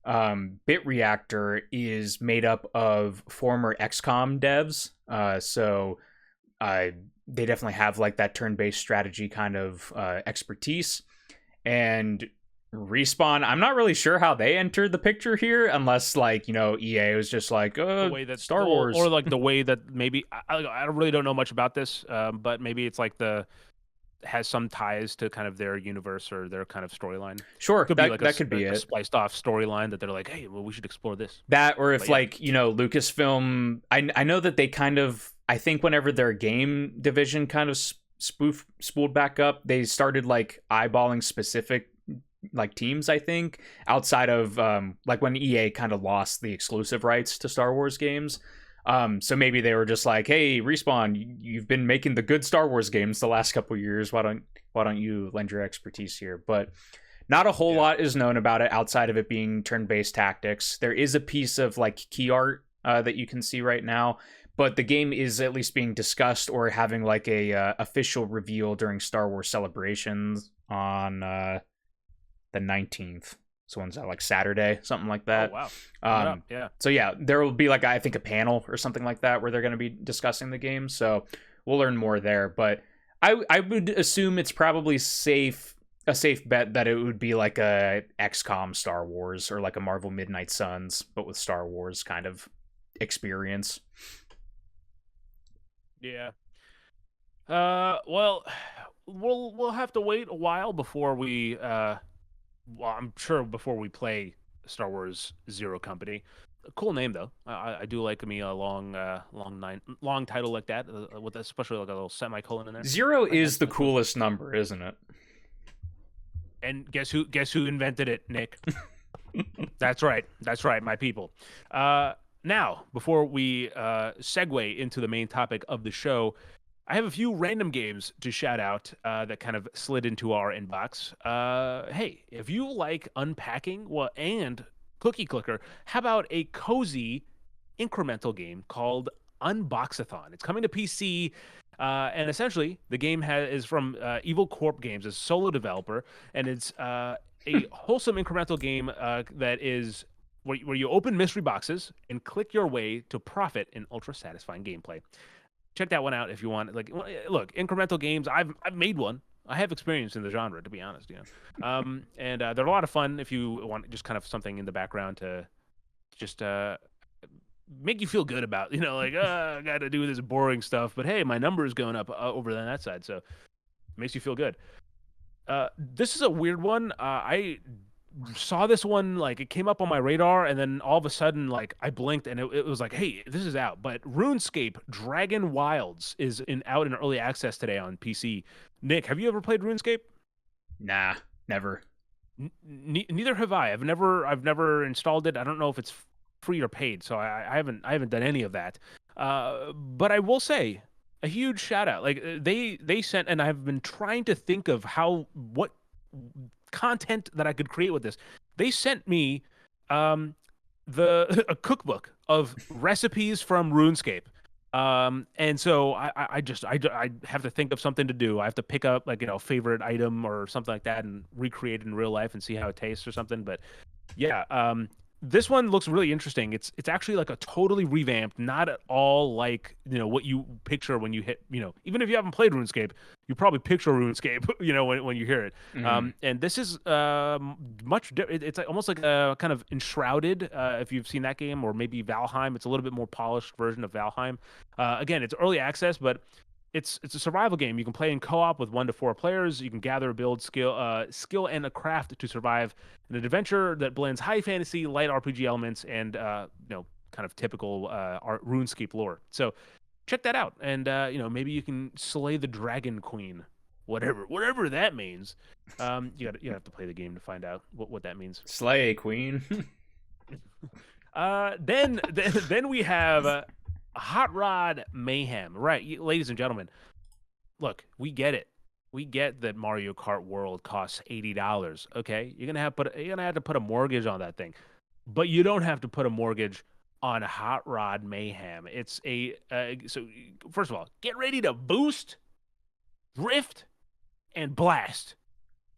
Bit Reactor is made up of former XCOM devs, so they definitely have like that turn-based strategy kind of expertise. And Respawn, I'm not really sure how they entered the picture here, unless like EA was just like, The way that Star Wars, or like the way that maybe I really don't know much about this, but maybe it's like has some ties to kind of their universe or their kind of storyline. Sure, Could be like that could be a it. spliced off storyline that they're like, hey, well, we should explore this. That, or if But yeah. like Lucasfilm, I know that they kind of, I think whenever their game division kind of spooled back up, they started like eyeballing specific like teams, I think, outside of like when EA kind of lost the exclusive rights to Star Wars games. So maybe they were just like, hey, Respawn, you've been making the good Star Wars games the last couple years. Why don't you lend your expertise here? But not a whole lot is known about it outside of it being turn-based tactics. There is a piece of like key art that you can see right now, but the game is at least being discussed or having like a official reveal during Star Wars celebrations on the 19th. So when's that, like Saturday, something like that? Oh, wow. Yeah. So yeah, there will be like, I think, a panel or something like that where they're going to be discussing the game. So we'll learn more there. But I would assume it's probably a safe bet that it would be like a XCOM Star Wars or like a Marvel Midnight Suns, but with Star Wars kind of experience. Yeah. Well, we'll have to wait a while before we I'm sure before we play Star Wars Zero Company. A cool name though. I do like me a long title like that, with especially like a little semicolon in there. Zero is the coolest number, isn't it? And guess who invented it, Nick? That's right, my people. Now, before we segue into the main topic of the show, I have a few random games to shout out that kind of slid into our inbox. Hey, if you like unpacking and cookie clicker, how about a cozy incremental game called Unboxathon? It's coming to PC, and essentially the game is from Evil Corp Games, a solo developer, and it's a wholesome incremental game that is where you open mystery boxes and click your way to profit in ultra satisfying gameplay. Check that one out if you want. Like, look, incremental games. I've made one. I have experience in the genre, to be honest. And they're a lot of fun if you want just kind of something in the background to just make you feel good about. Like, I got to do this boring stuff, but hey, my number is going up over on that side, so it makes you feel good. This is a weird one. I saw this one, like it came up on my radar, and then all of a sudden, like I blinked and it was like, hey, this is out. But RuneScape Dragon Wilds is out in early access today on PC. Nick, have you ever played RuneScape? Nah, never. Neither have I. I've never installed it. I don't know if it's free or paid, so I haven't done any of that. But I will say a huge shout out. Like they sent, and I've been trying to think of what content that I could create with this. They sent me a cookbook of recipes from RuneScape. And so I have to think of something to do. I have to pick up like favorite item or something like that and recreate it in real life and see how it tastes or something. But yeah, this one looks really interesting. It's actually like a totally revamped, not at all like what you picture when you hit even if you haven't played RuneScape, you probably picture RuneScape when you hear it. Mm-hmm. And this is it's almost like a kind of Enshrouded, if you've seen that game, or maybe Valheim. It's a little bit more polished version of Valheim. Again, it's early access, but it's a survival game. You can play in co-op with 1 to 4 players. You can gather, build, skill and a craft to survive in an adventure that blends high fantasy, light RPG elements, and kind of typical RuneScape lore. So check that out, and maybe you can slay the Dragon Queen whatever that means. You have to play the game to find out what that means. Slay, queen. Then we have Hot Rod Mayhem. Right, ladies and gentlemen. Look, we get it. We get that Mario Kart World costs $80. Okay, you're gonna have to put a mortgage on that thing, but you don't have to put a mortgage on Hot Rod Mayhem. It's so first of all, get ready to boost, drift, and blast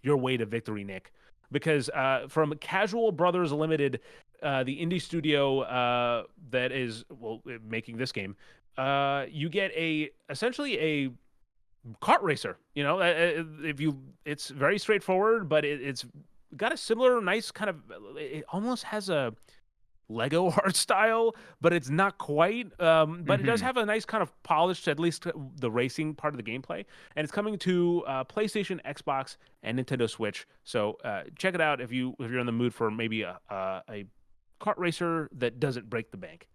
your way to victory, Nick, because from Casual Brothers Limited, the indie studio that is making this game, you get essentially a kart racer. It's very straightforward, but it's got a similar nice kind of, it almost has a Lego art style, but it's not quite. But it does have a nice kind of polished, at least the racing part of the gameplay. And it's coming to PlayStation, Xbox, and Nintendo Switch. So check it out if you're in the mood for maybe a kart racer that doesn't break the bank.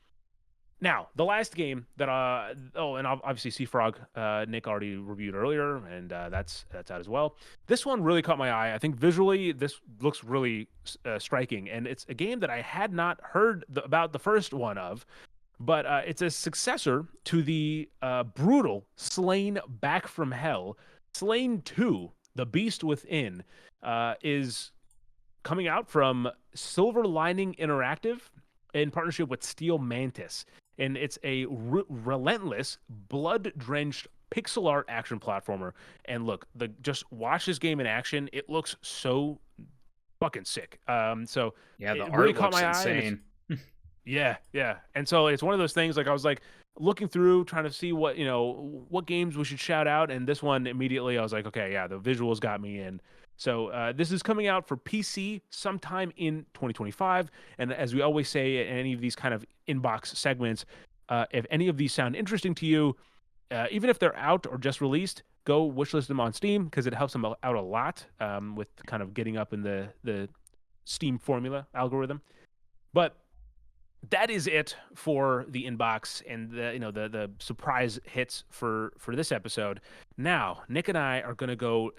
Now, the last game that and obviously Seafrog, Nick already reviewed earlier, and that's out as well. This one really caught my eye. I think visually this looks really striking, and it's a game that I had not heard about the first one of, but it's a successor to the brutal Slain Back from Hell. Slain 2, The Beast Within, is coming out from Silver Lining Interactive in partnership with Steel Mantis. And it's a relentless, blood-drenched pixel art action platformer. And look, just watch this game in action. It looks so fucking sick. So yeah, the art really caught my insane. eye. Yeah. And so it's one of those things. Like I was like looking through, trying to see what games we should shout out. And this one immediately, I was like, okay, yeah, the visuals got me in. So this is coming out for PC sometime in 2025. And as we always say in any of these kind of inbox segments, if any of these sound interesting to you, even if they're out or just released, go wishlist them on Steam because it helps them out a lot with kind of getting up in the Steam formula algorithm. But that is it for the inbox and the surprise hits for this episode. Now, Nick and I are going to go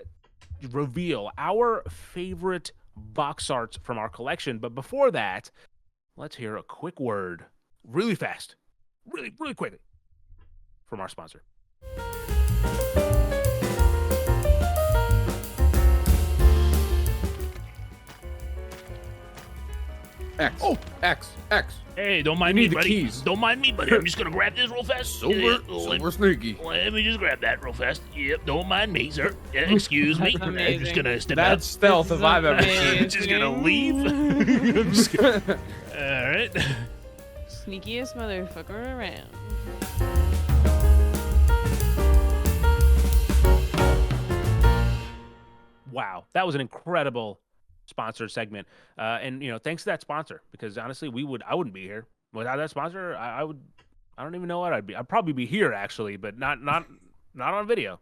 reveal our favorite box arts from our collection. But before that, let's hear a quick word, really fast, really quickly, from our sponsor. X. Hey, don't mind me, the buddy. keys. Don't mind me, buddy. I'm just gonna grab this real fast. Silver sneaky. Let me just grab that real fast. Yep, don't mind me, sir. Excuse me. I'm just gonna step out. That's stealth if I've ever seen. I'm just gonna leave. I'm just gonna... All right. Sneakiest motherfucker around. Wow, that was an incredible sponsored segment, and thanks to that sponsor, because honestly, I wouldn't be here without that sponsor. I don't even know what I'd be. I'd probably be here actually, but not on video.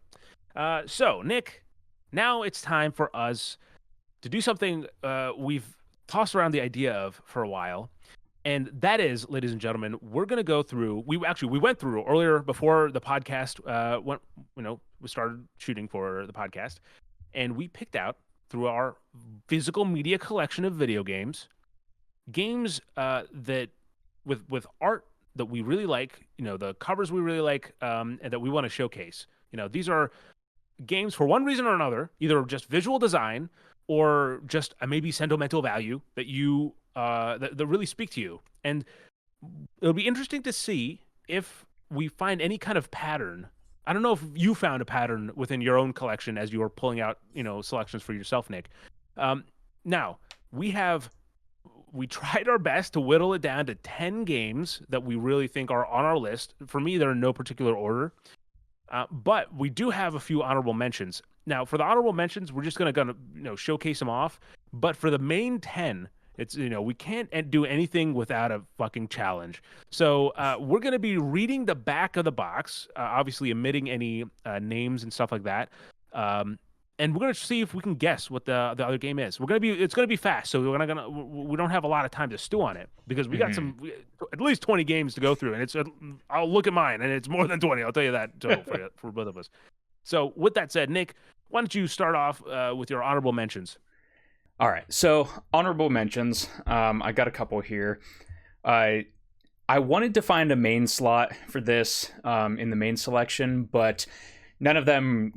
So Nick, now it's time for us to do something we've tossed around the idea of for a while, and that is, ladies and gentlemen, we're gonna go through. We went through earlier before the podcast we started shooting for the podcast, and we picked out, through our physical media collection of video games that with art that we really like, the covers we really like, and that we want to showcase. These are games for one reason or another, either just visual design or just a maybe sentimental value that you that really speak to you. And it'll be interesting to see if we find any kind of pattern. I don't know if you found a pattern within your own collection as you were pulling out, selections for yourself, Nick. Now, we tried our best to whittle it down to 10 games that we really think are on our list. For me, they're in no particular order. But we do have a few honorable mentions. Now, for the honorable mentions, we're just going to showcase them off. But for the main 10, it's, we can't do anything without a fucking challenge. So we're going to be reading the back of the box, obviously omitting any names and stuff like that. And we're going to see if we can guess what the other game is. It's going to be fast. So we don't have a lot of time to stew on it because we got at least 20 games to go through. And I'll look at mine and it's more than 20. I'll tell you that for both of us. So with that said, Nick, why don't you start off with your honorable mentions? All right, so honorable mentions. I got a couple here. I wanted to find a main slot for this in the main selection, but none of them,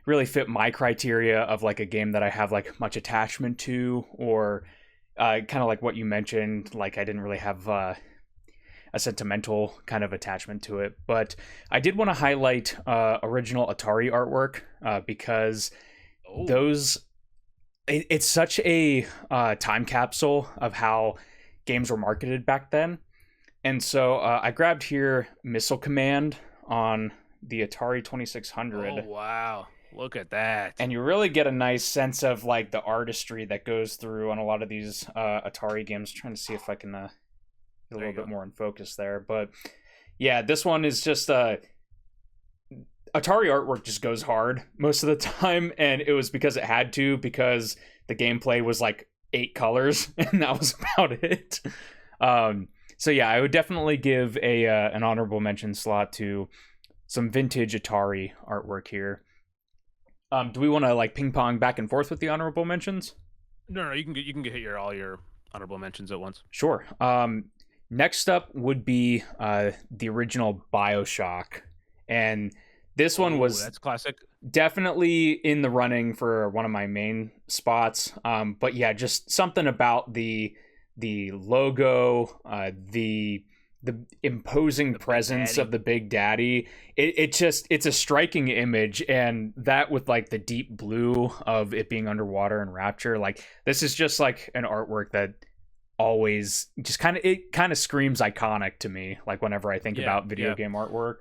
really fit my criteria of like a game that I have like much attachment to, or kind of like what you mentioned, like I didn't really have a sentimental kind of attachment to it. But I did want to highlight original Atari artwork because it's such a time capsule of how games were marketed back then. And so I grabbed here Missile Command on the Atari 2600. Oh, wow. Look at that. And you really get a nice sense of like the artistry that goes through on a lot of these Atari games. I'm trying to see if I can get a little bit more in focus there. But yeah, this one is just Atari artwork just goes hard most of the time. And it was because it had to, because the gameplay was like 8 colors and that was about it. So yeah, I would definitely give an honorable mention slot to some vintage Atari artwork here. Do we want to like ping pong back and forth with the honorable mentions? No, you can hit all your honorable mentions at once. Sure. Next up would be the original BioShock, and this one was that's classic. Definitely in the running for one of my main spots. But yeah, just something about the logo, the imposing presence of the Big Daddy. It's a striking image, and that with like the deep blue of it being underwater and Rapture, like this is just like an artwork that always just kind of screams iconic to me, like whenever I think about video game artwork.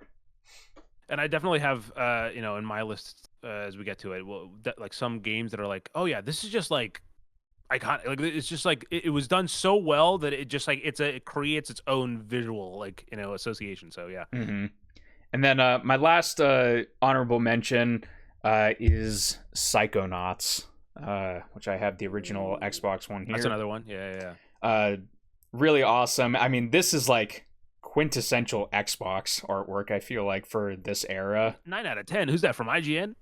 And I definitely have in my list as we get to it, like some games that are like, oh yeah, this is just like iconic. Like it's just like it was done so well that it just like it creates its own visual like association. So yeah. Mm-hmm. And then my last honorable mention is Psychonauts, which I have the original Xbox one here. That's another one. Yeah. Really awesome. I mean, this is like quintessential Xbox artwork, I feel like, for this era. 9 out of 10. Who's that, from IGN?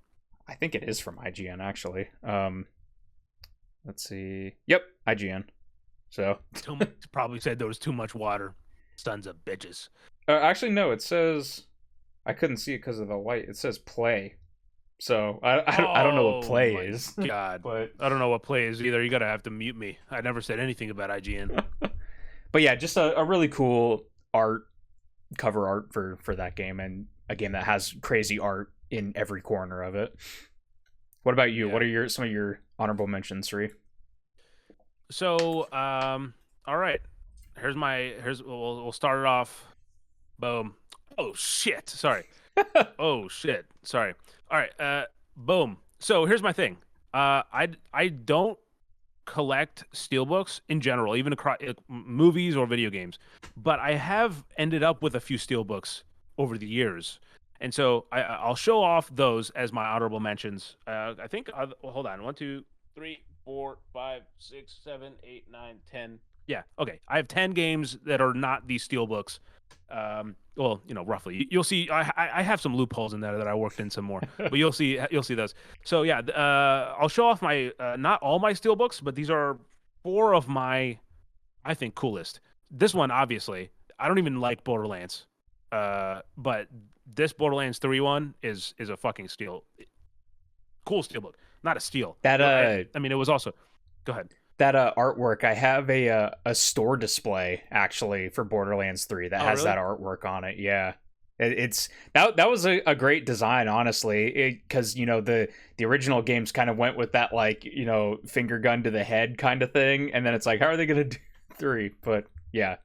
I think it is from IGN, actually. Let's see. Yep, IGN. So probably said there was too much water. Sons of bitches. Actually, no. It says I couldn't see it because of the light. It says play. So I don't know what play is. God, but I don't know what play is either. You gotta have to mute me. I never said anything about IGN. But yeah, just a really cool cover art for that game, and a game that has crazy art in every corner of it. What about you? Yeah. What are some of your honorable mentions, Sri? So, all right. We'll start it off. Boom. Oh shit. Sorry. Oh shit. Sorry. All right. Boom. So here's my thing. I don't collect steelbooks in general, even across movies or video games, but I have ended up with a few steelbooks over the years. And so I'll show off those as my honorable mentions. I think, hold on. 1, 2, 3, 4, 5, 6, 7, 8, 9, 10. Yeah. Okay. I have 10 games that are not these steelbooks. Well, roughly. You'll see. I have some loopholes in there that I worked in some more, but you'll see those. So yeah, I'll show off my not all my steelbooks, but these are 4 of my, I think, coolest. This one, obviously, I don't even like Borderlands, but this Borderlands 3 one is a fucking steal. Cool steelbook, not a steal. That I mean, it was also. Go ahead. That artwork, I have a store display actually for Borderlands 3 that has that artwork on it. Yeah, it's that was a great design, honestly, because the original games kind of went with that like finger gun to the head kind of thing, and then it's like, how are they gonna do 3? But yeah.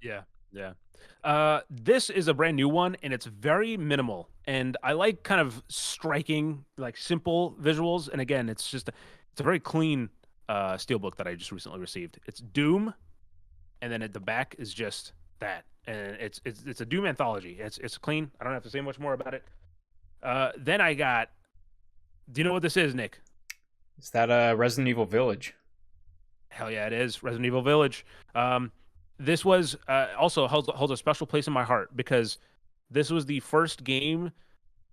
This is a brand new one, and it's very minimal, and I like kind of striking, like simple visuals. And again, it's a very clean steelbook that I just recently received. It's Doom, and then at the back is just that, and it's a Doom anthology. It's clean. I don't have to say much more about it. Then I got. Do you know what this is, Nick? Is that Resident Evil Village? Hell yeah, it is Resident Evil Village. This was also holds a special place in my heart because this was the first game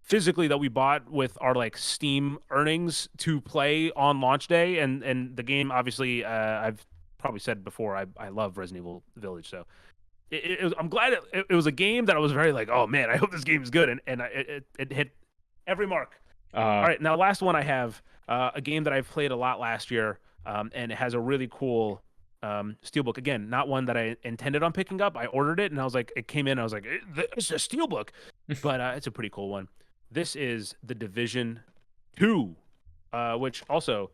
physically that we bought with our like Steam earnings to play on launch day, and the game obviously I've probably said before I love Resident Evil Village, so I'm glad it was a game that I was very like, oh man, I hope this game is good, and it hit every mark. All right, now last one I have a game that I've played a lot last year, and it has a really cool steelbook. Again, not one that I intended on picking up. I ordered it, and I was like, it came in, I was like, it's a steelbook, but it's a pretty cool one. This is The Division 2, which also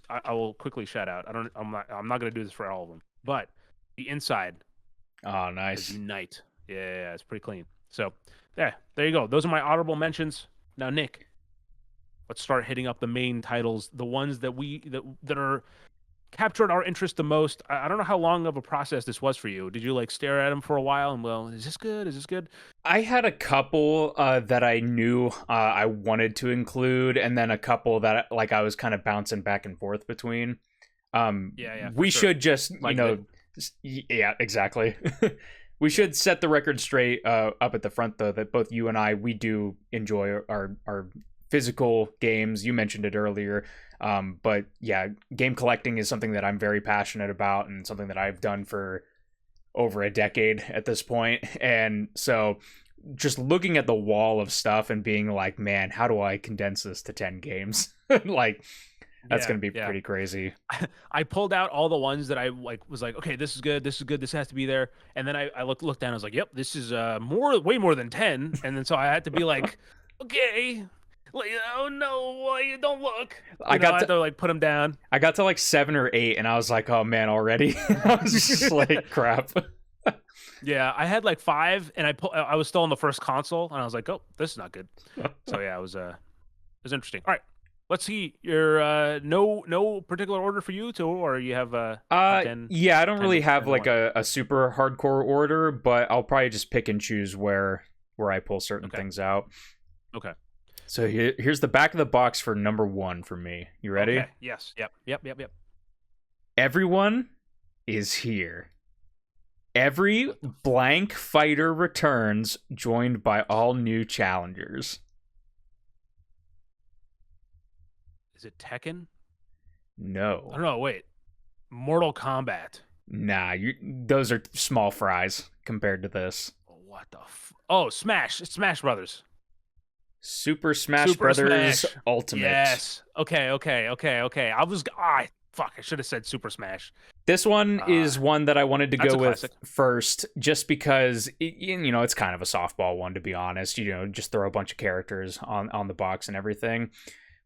I will quickly shout out. I'm not going to do this for all of them, but the inside. Oh, nice. Unite. Yeah, it's pretty clean. So, yeah, there you go. Those are my honorable mentions. Now, Nick, let's start hitting up the main titles, the ones that that are captured our interest the most. I don't know how long of a process this was for you. Did you like stare at them for a while and, well, is this good? Is this good? I had a couple that I knew I wanted to include, and then a couple that like I was kind of bouncing back and forth between. We should just, yeah, exactly. We should set the record straight up at the front, though, that both you and we do enjoy our physical games. You mentioned it earlier. But yeah, game collecting is something that I'm very passionate about and something that I've done for over a decade at this point. And so just looking at the wall of stuff and being like, man, how do I condense this to 10 games? Like, that's going to be pretty crazy. I pulled out all the ones that I was like, okay, this is good, this has to be there. And then I looked down, I was like, yep, this is way more than 10. And then so I had to be like, okay, like, oh no, you don't look. I had to like put them down. I got to like 7 or 8 and I was like, oh man, already? I was just like, crap. Yeah, I had like 5 and I was still on the first console and I was like, oh, this is not good. So yeah, it was interesting. All right. Let's see. Your no particular order for you too, or you have 10, yeah, I don't really have like a super hardcore order, but I'll probably just pick and choose where I pull certain things out. Okay. So here's the back of the box for number 1 for me. You ready? Okay. Yes. Yep. Everyone is here. Every blank fighter returns, joined by all new challengers. Is it Tekken? No. Oh, no, wait. Mortal Kombat. Nah, those are small fries compared to this. What the Oh, Smash. It's Smash Brothers. Super Smash Brothers Smash. Ultimate. Yes. Okay. I should have said Super Smash. This one is one that I wanted to go with first, just because it's kind of a softball one, to be honest. Just throw a bunch of characters on the box and everything.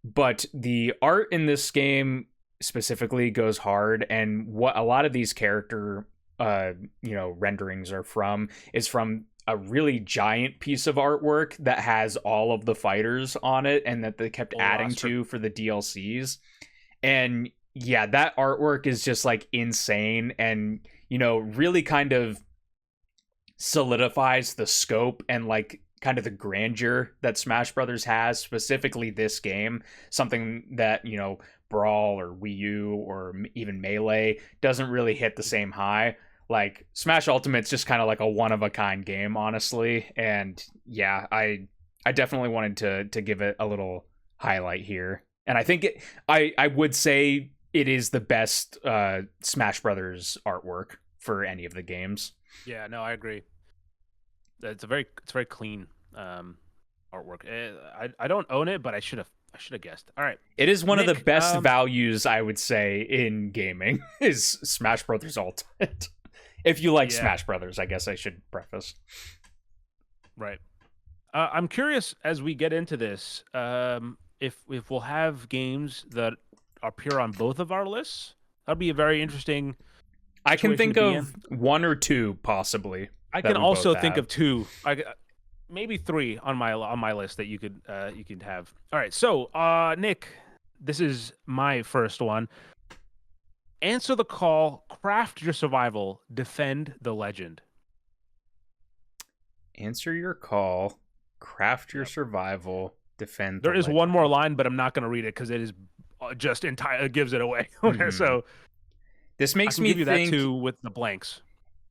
But the art in this game specifically goes hard, and what a lot of these character renderings are from is from a really giant piece of artwork that has all of the fighters on it and that they kept adding to for the DLCs. And yeah, that artwork is just like insane and really kind of solidifies the scope and like kind of the grandeur that Smash Brothers has, specifically this game, something that, Brawl or Wii U or even Melee doesn't really hit the same high. Like, Smash Ultimate's just kind of like a one-of-a-kind game, honestly. And yeah, I definitely wanted to give it a little highlight here. And I think I would say it is the best Smash Brothers artwork for any of the games. Yeah, no, I agree. It's very clean artwork. I don't own it, but I should have guessed. All right. It is one of the best values, I would say, in gaming is Smash Brothers Ultimate. If you like Smash Brothers, I guess I should preface. Right. I'm curious as we get into this, if we'll have games that appear on both of our lists. That'd be a very interesting. I can think of 1 or 2 possibly. I can also think of 2, maybe 3 on my list that you could have. All right, so Nick, this is my first one. Answer the call, craft your survival, defend the legend. Answer your call, craft your survival, defend. There is legend. One more line, but I'm not going to read it because it is just entire. It gives it away. So this makes me give you think that too with the blanks.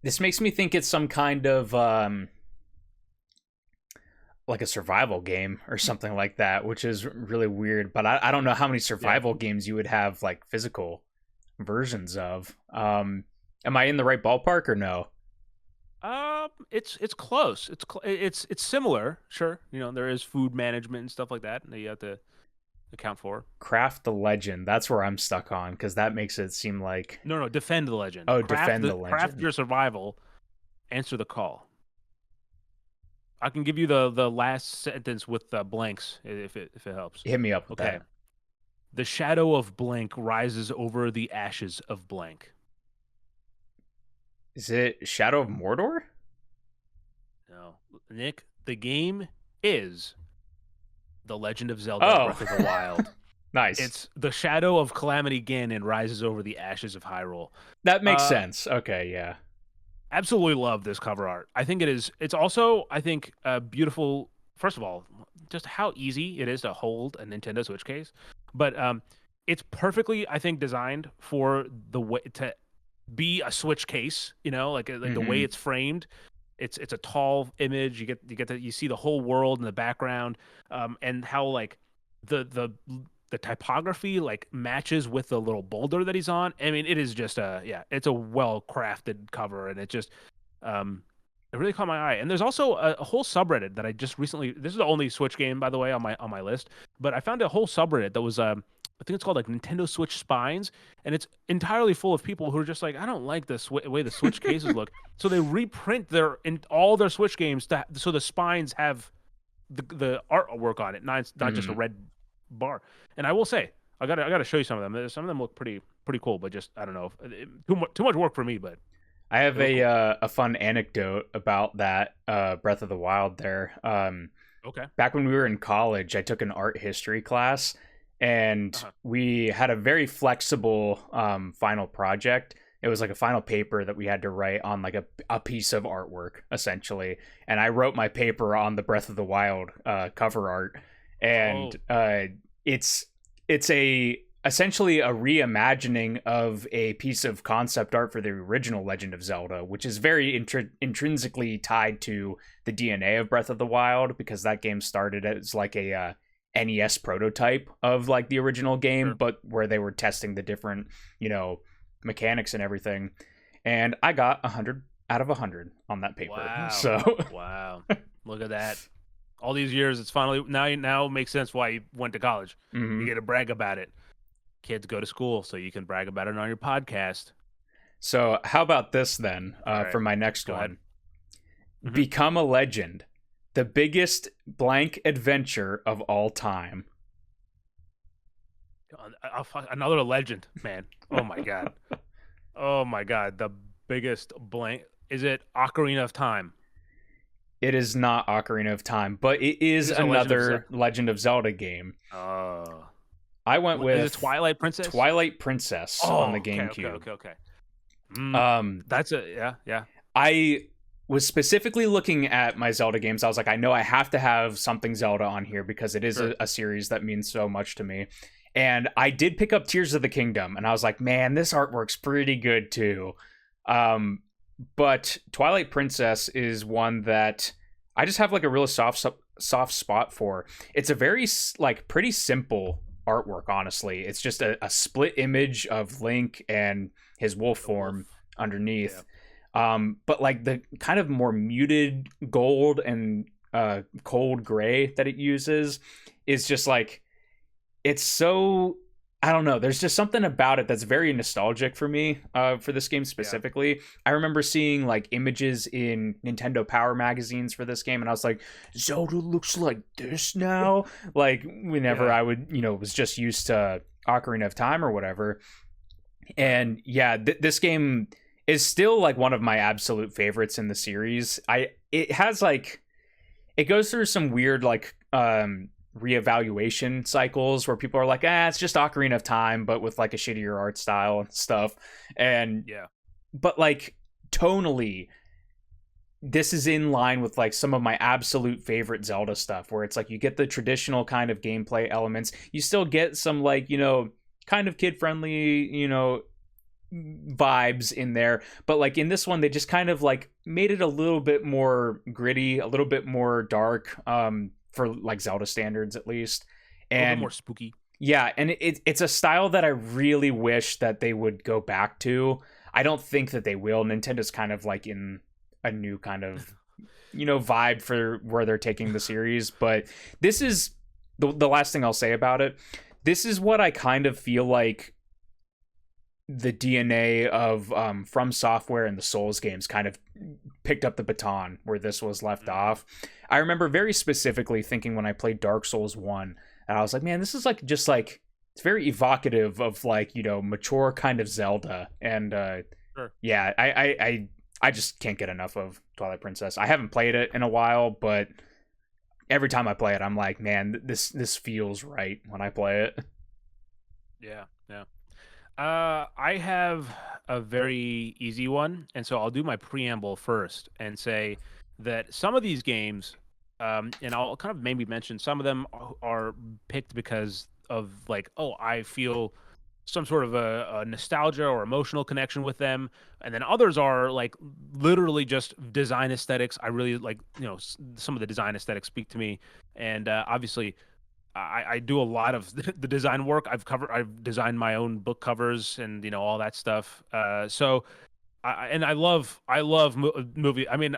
This makes me think it's some kind of like a survival game or something like that, which is really weird. But I don't know how many survival games you would have like physical versions of. Am I in the right ballpark or no? It's close. It's similar. Sure, there is food management and stuff like that that you have to account for. Craft the Legend. That's where I'm stuck on because that makes it seem like No, Defend the Legend. Oh, Defend the Legend. Craft your survival. Answer the call. I can give you the last sentence with blanks if it helps. Hit me up with that. The shadow of blank rises over the ashes of blank. Is it Shadow of Mordor? No. Nick, the game is The Legend of Zelda Breath of the Wild. Nice. It's the shadow of Calamity Ganon rises over the ashes of Hyrule. That makes sense. Okay, yeah. Absolutely love this cover art. I think it's also, I think, beautiful. First of all, just how easy it is to hold a Nintendo Switch case. But it's perfectly, I think, designed for the way to be a Switch case, like the way it's framed. It's a tall image. You see the whole world in the background, and how like the typography like matches with the little boulder that he's on. I mean, it is just it's a well crafted cover, and it just it really caught my eye. And there's also a whole subreddit that I just recently. This is the only Switch game, by the way, on my list. But I found a whole subreddit that was I think it's called like Nintendo Switch Spines, and it's entirely full of people who are just like, I don't like the way the Switch cases look. So they reprint all their Switch games so the spines have the artwork on it, not just a red bar. And I will say, I gotta show you some of them. Some of them look pretty cool, but just I don't know, too much work for me. But I have a fun anecdote about that Breath of the Wild there. Okay. Back when we were in college, I took an art history class, and we had a very flexible final project. It was like a final paper that we had to write on like a piece of artwork, essentially. And I wrote my paper on the Breath of the Wild cover art. And it's essentially a reimagining of a piece of concept art for the original Legend of Zelda, which is very intrinsically tied to the DNA of Breath of the Wild, because that game started as like a NES prototype of like the original game, but where they were testing the different, mechanics and everything. And I got 100 out of 100 on that paper. Wow. So wow, look at that. All these years, it's finally now it makes sense why you went to college. You get to brag about it. Kids go to school, so you can brag about it on your podcast. So how about this then for my next Go one? ahead. Become a Legend. The biggest blank adventure of all time. Another legend, man. Oh my god. Oh my god. The biggest blank. Is it Ocarina of Time? It is not Ocarina of Time, but it is another Legend of Zelda game. Oh. I went with Is it Twilight Princess? Twilight Princess on the GameCube. Okay. That's yeah. I was specifically looking at my Zelda games. I was like, I know I have to have something Zelda on here because it is a series that means so much to me. And I did pick up Tears of the Kingdom, and I was like, man, this artwork's pretty good too. But Twilight Princess is one that I just have like a real soft spot for. It's a very like pretty simple artwork, honestly. It's just a split image of Link and his wolf form underneath. But like the kind of more muted gold and cold gray that it uses is just like, it's so, I don't know, there's just something about it that's very nostalgic for me for this game specifically. Yeah. I remember seeing like images in Nintendo Power magazines for this game, and I was like, Zelda looks like this now? Like whenever I would, was just used to Ocarina of Time or whatever. And yeah, this game is still like one of my absolute favorites in the series. It has like, it goes through some weird like reevaluation cycles where people are like, it's just Ocarina of Time, but with like a shittier art style and stuff. And but like tonally, this is in line with like some of my absolute favorite Zelda stuff, where it's like you get the traditional kind of gameplay elements, you still get some like, kind of kid friendly, vibes in there, but like in this one they just kind of like made it a little bit more gritty, a little bit more dark, for like Zelda standards at least, A little bit and more spooky. yeah, and it's a style that I really wish that they would go back to. I don't think that they will. Nintendo's kind of like in a new kind of vibe for where they're taking the series, but this is the last thing I'll say about it. This is what I kind of feel like the DNA of From Software and the Souls games kind of picked up the baton where this was left off. I remember very specifically thinking when I played Dark Souls 1, and I was like, man, this is like just like it's very evocative of like, mature kind of Zelda. And Sure. yeah, I just can't get enough of Twilight Princess. I haven't played it in a while, but every time I play it, I'm like, man, this feels right when I play it. Yeah. I have a very easy one, and so I'll do my preamble first and say that some of these games, and I'll kind of maybe mention some of them are picked because of like, oh, I feel some sort of a nostalgia or emotional connection with them, and then others are like literally just design aesthetics. I really like, some of the design aesthetics speak to me, and obviously I do a lot of the design work. I've designed my own book covers and all that stuff. So I love movie. I mean,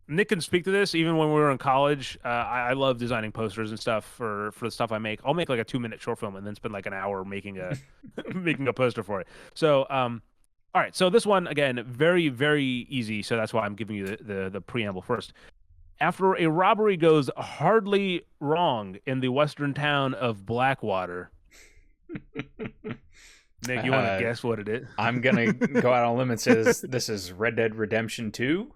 Nick can speak to this. Even when we were in college, I love designing posters and stuff for the stuff I make. I'll make like a 2-minute short film and then spend like an hour making a making a poster for it. So all right. So this one again, very very easy. So that's why I'm giving you the preamble first. After a robbery goes hardly wrong in the western town of Blackwater. Nick, you want to guess what it is? I'm gonna go out on a limb and say this is Red Dead Redemption 2.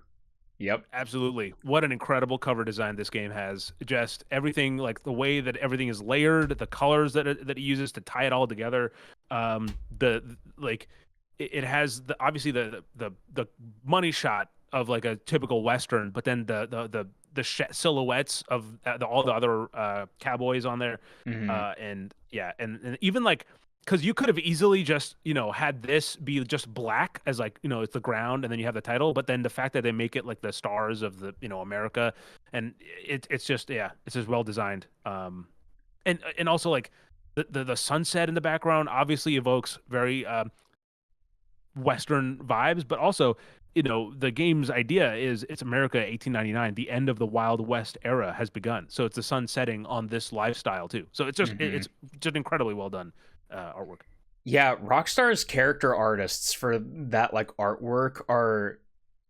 Yep. Absolutely. What an incredible cover design this game has. Just everything, like the way that everything is layered, the colors that it uses to tie it all together. It has obviously the money shot of like a typical Western, but then the silhouettes of all the other cowboys on there. Mm-hmm. And even like, because you could have easily just had this be just black as like it's the ground, and then you have the title, but then the fact that they make it like the stars of the America, and it's just well designed, and also like the sunset in the background obviously evokes very Western vibes, but also the game's idea is it's America 1899, the end of the Wild West era has begun, so it's the sun setting on this lifestyle too, so it's just it's just incredibly well done artwork. Yeah, Rockstar's character artists for that like artwork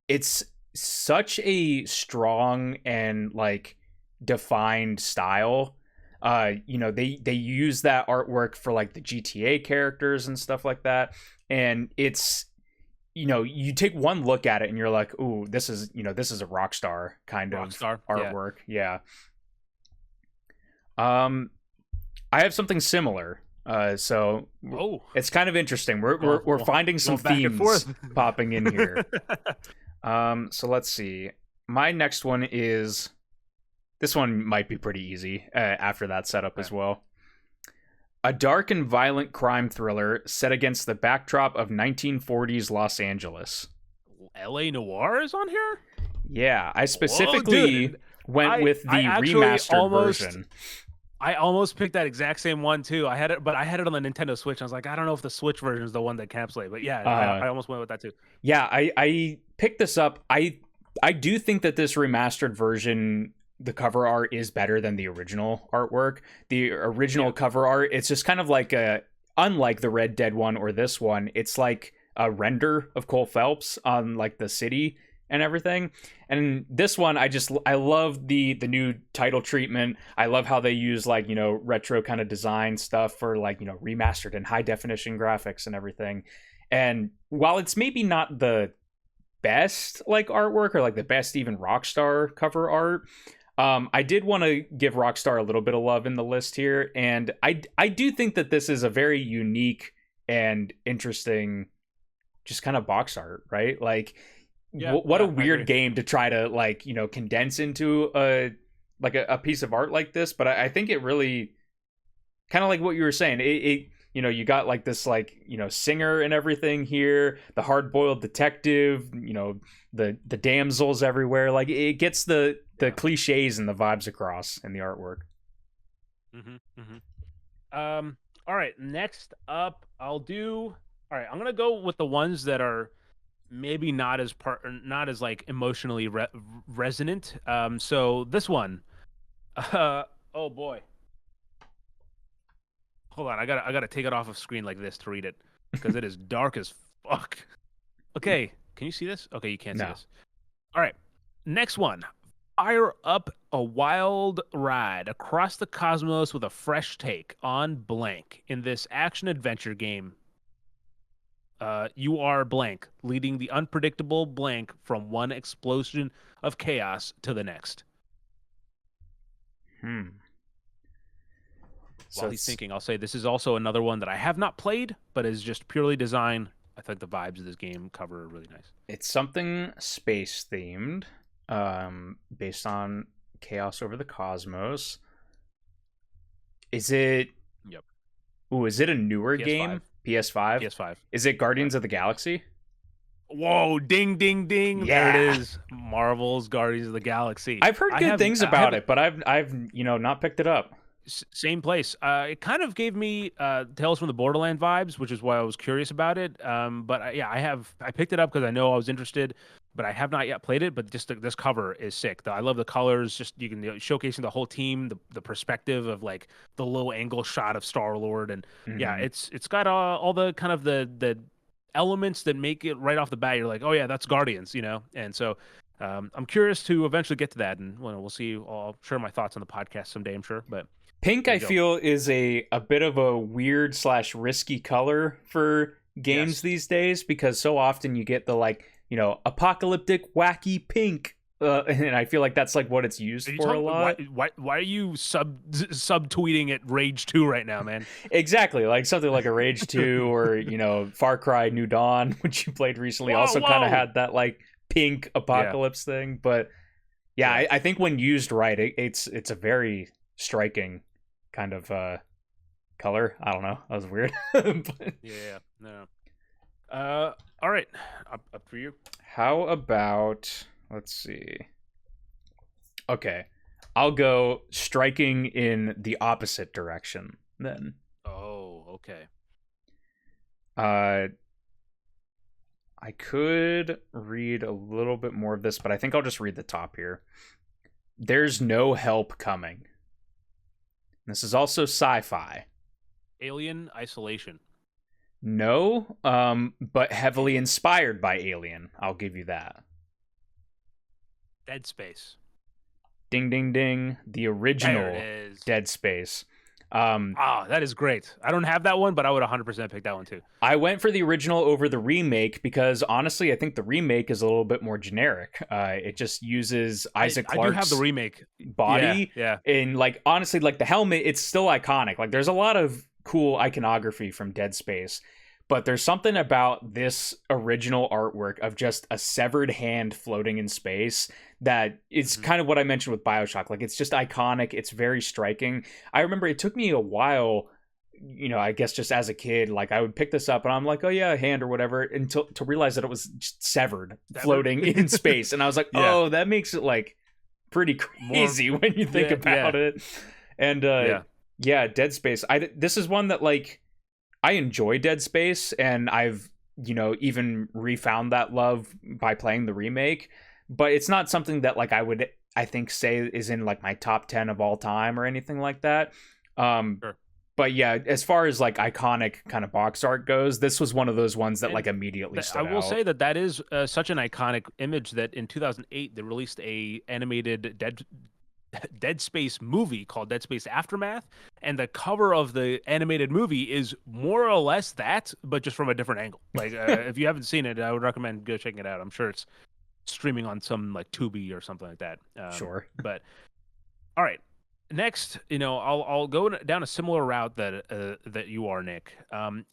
it's such a strong and like defined style. They use that artwork for like the GTA characters and stuff like that, and it's you take one look at it and you're like, ooh, this is a Rockstar kind of artwork. Yeah. I have something similar. So it's kind of interesting. We're finding some themes popping in here. So let's see. My next one is, this one might be pretty easy after that setup as well. A dark and violent crime thriller set against the backdrop of 1940s Los Angeles. L.A. Noire is on here? Yeah, I specifically went with the remastered version. I almost picked that exact same one too. I had it on the Nintendo Switch. I was like, I don't know if the Switch version is the one that encapsulates, but yeah, I almost went with that too. Yeah, I picked this up. I do think that this remastered version, the cover art is better than the original artwork. The original cover art, it's just kind of like unlike the Red Dead one or this one, it's like a render of Cole Phelps on like the city and everything. And this one, I love the new title treatment. I love how they use like, retro kind of design stuff for like, remastered and high definition graphics and everything. And while it's maybe not the best like artwork or like the best even Rockstar cover art, I did want to give Rockstar a little bit of love in the list here. And I do think that this is a very unique and interesting just kind of box art, right? Like, what a weird game to try to like condense into a piece of art like this, but I think it really kind of like what you were saying, you got like this like singer and everything here, the hard-boiled detective, the damsels everywhere. Like it gets the cliches and the vibes across in the artwork. All right, next up, I'm gonna go with the ones that are maybe not as like emotionally resonant. So this one, oh boy, hold on, I gotta take it off of screen like this to read it because it is dark as fuck. Okay, can you see this? Okay, you can't see this. All right, next one. Fire up a wild ride across the cosmos with a fresh take on blank. In this action-adventure game, you are blank, leading the unpredictable blank from one explosion of chaos to the next. While he's thinking, I'll say this is also another one that I have not played, but is just purely design. I think the vibes of this game cover are really nice. It's something space-themed. Based on Chaos Over the Cosmos. Is it? Yep. Ooh, is it a newer PS5. game? PS5. PS5. Is it Guardians of the Galaxy? Whoa! Ding, ding, ding! Yeah. There it is. Marvel's Guardians of the Galaxy. I've heard good things about it, but I've not picked it up. Same place. It kind of gave me Tales from the Borderland vibes, which is why I was curious about it. But I picked it up because I know I was interested, but I have not yet played it. But just this cover is sick. I love the colors. Just you can showcasing the whole team, the perspective of like the low angle shot of Star-Lord, and yeah, it's got all the kind of the elements that make it right off the bat. You're like, oh yeah, that's Guardians, and so. I'm curious to eventually get to that, and we'll see. I'll share my thoughts on the podcast someday, I'm sure. But pink, I feel, is a bit of a weird / risky color for games these days, because so often you get the apocalyptic wacky pink, and I feel like that's like what it's used for a lot. Why are you subtweeting at Rage 2 right now, man? Exactly, like something like a Rage 2 or Far Cry New Dawn, which you played recently, also kind of had that like pink apocalypse thing. But I think when used right, it's a very striking kind of color. I don't know, that was weird. But... no. All right, up for you. How about, let's see, okay, I'll go striking in the opposite direction then. Oh, okay. I could read a little bit more of this, but I think I'll just read the top here. There's no help coming. This is also sci-fi. Alien Isolation. No, but heavily inspired by Alien. I'll give you that. Dead Space. Ding, ding, ding. The original Dead Space. That is great. I don't have that one, but I would 100% pick that one too. I went for the original over the remake because honestly, I think the remake is a little bit more generic. It just uses Isaac Clarke's I do have the remake body. Yeah. And like honestly, like the helmet, it's still iconic. Like there's a lot of cool iconography from Dead Space, but there's something about this original artwork of just a severed hand floating in space that it's kind of what I mentioned with BioShock. Like it's just iconic. It's very striking. I remember it took me a while, I guess just as a kid, like I would pick this up and I'm like, oh yeah, a hand or whatever, until to realize that it was just severed floating in space. And I was like, oh, that makes it like pretty crazy when you think about it. And Dead Space. This is one that like I enjoy Dead Space, and I've even refound that love by playing the remake. But it's not something that like I think say is in like my top 10 of all time or anything like that. Sure. But yeah, as far as like iconic kind of box art goes, this was one of those ones that like immediately stood out. I will say that is such an iconic image that in 2008 they released a animated Dead Space movie called Dead Space Aftermath, and the cover of the animated movie is more or less that, but just from a different angle. Like if you haven't seen it, I would recommend go checking it out. I'm sure it's streaming on some like Tubi or something like that. Sure. But all right, next, I'll go down a similar route that you are, Nick.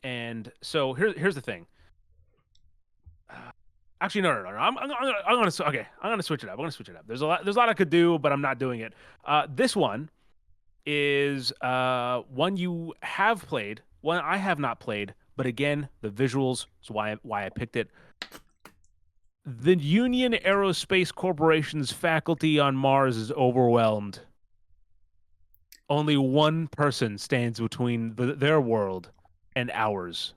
And so here's the thing. Actually, no. I'm gonna switch it up. I'm gonna switch it up. There's a lot I could do, but I'm not doing it. This one is one you have played one I have not played, but again, the visuals is why I picked it. The Union Aerospace Corporation's faculty on Mars is overwhelmed. Only one person stands between their world and ours.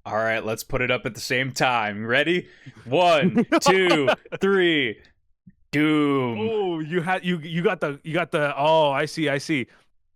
All right, let's put it up at the same time. Ready? 1, 2, 3. Doom. Oh, you got the. Oh, I see.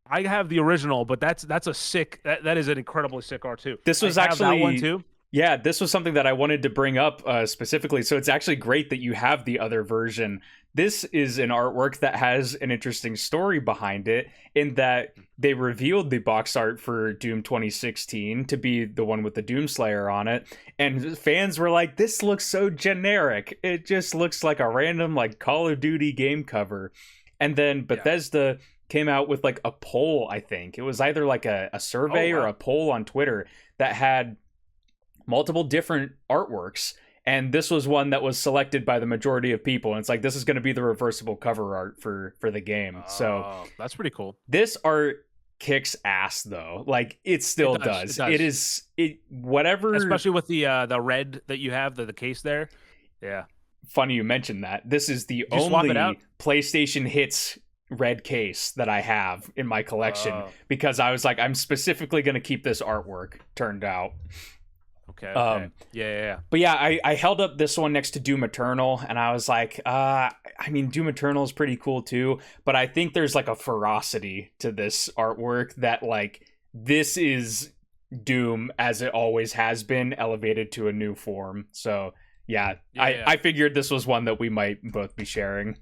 I have the original, but that's a sick. That is an incredibly sick art too. This was I have actually that one too. Yeah, this was something that I wanted to bring up specifically. So it's actually great that you have the other version. This is an artwork that has an interesting story behind it, in that they revealed the box art for Doom 2016 to be the one with the Doomslayer on it. And fans were like, this looks so generic. It just looks like a random like Call of Duty game cover. And then Bethesda came out with like a poll, I think. It was either like a survey or a poll on Twitter that had multiple different artworks, and this was one that was selected by the majority of people, and it's like, this is going to be the reversible cover art for the game. So that's pretty cool. This art kicks ass though. Like, it still does. It is whatever, especially with the red that you have, the case there. Yeah, funny you mentioned that. This is the only PlayStation Hits red case that I have in my collection, because I was like, I'm specifically going to keep this artwork turned out. Okay. Yeah. But yeah, I held up this one next to Doom Eternal, and I was like, I mean, Doom Eternal is pretty cool too, but I think there's like a ferocity to this artwork that, like, this is Doom as it always has been, elevated to a new form. So yeah. I figured this was one that we might both be sharing.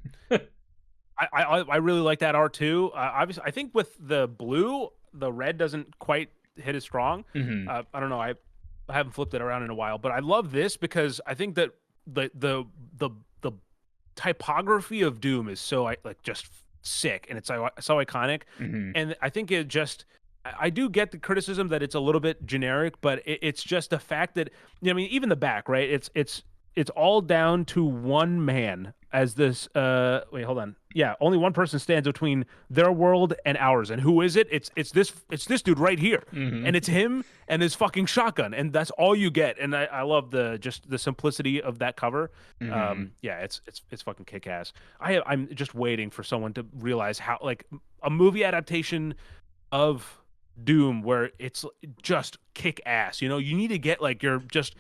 I really like that art too. Obviously, I think with the blue, the red doesn't quite hit as strong. Mm-hmm. I don't know. I haven't flipped it around in a while, but I love this because I think that the typography of Doom is so just sick, and it's so iconic. Mm-hmm. And I think it just, I do get the criticism that it's a little bit generic, but it's just the fact that, I mean, even the back, right? It's all down to one man as this. Wait, hold on. Yeah, only one person stands between their world and ours, and who is it? It's this dude right here, and it's him and his fucking shotgun, and that's all you get. And I love the simplicity of that cover. Mm-hmm. Yeah, it's fucking kick ass. I'm just waiting for someone to realize how, like, a movie adaptation of Doom where it's just kick ass. You know, you need to get like your just,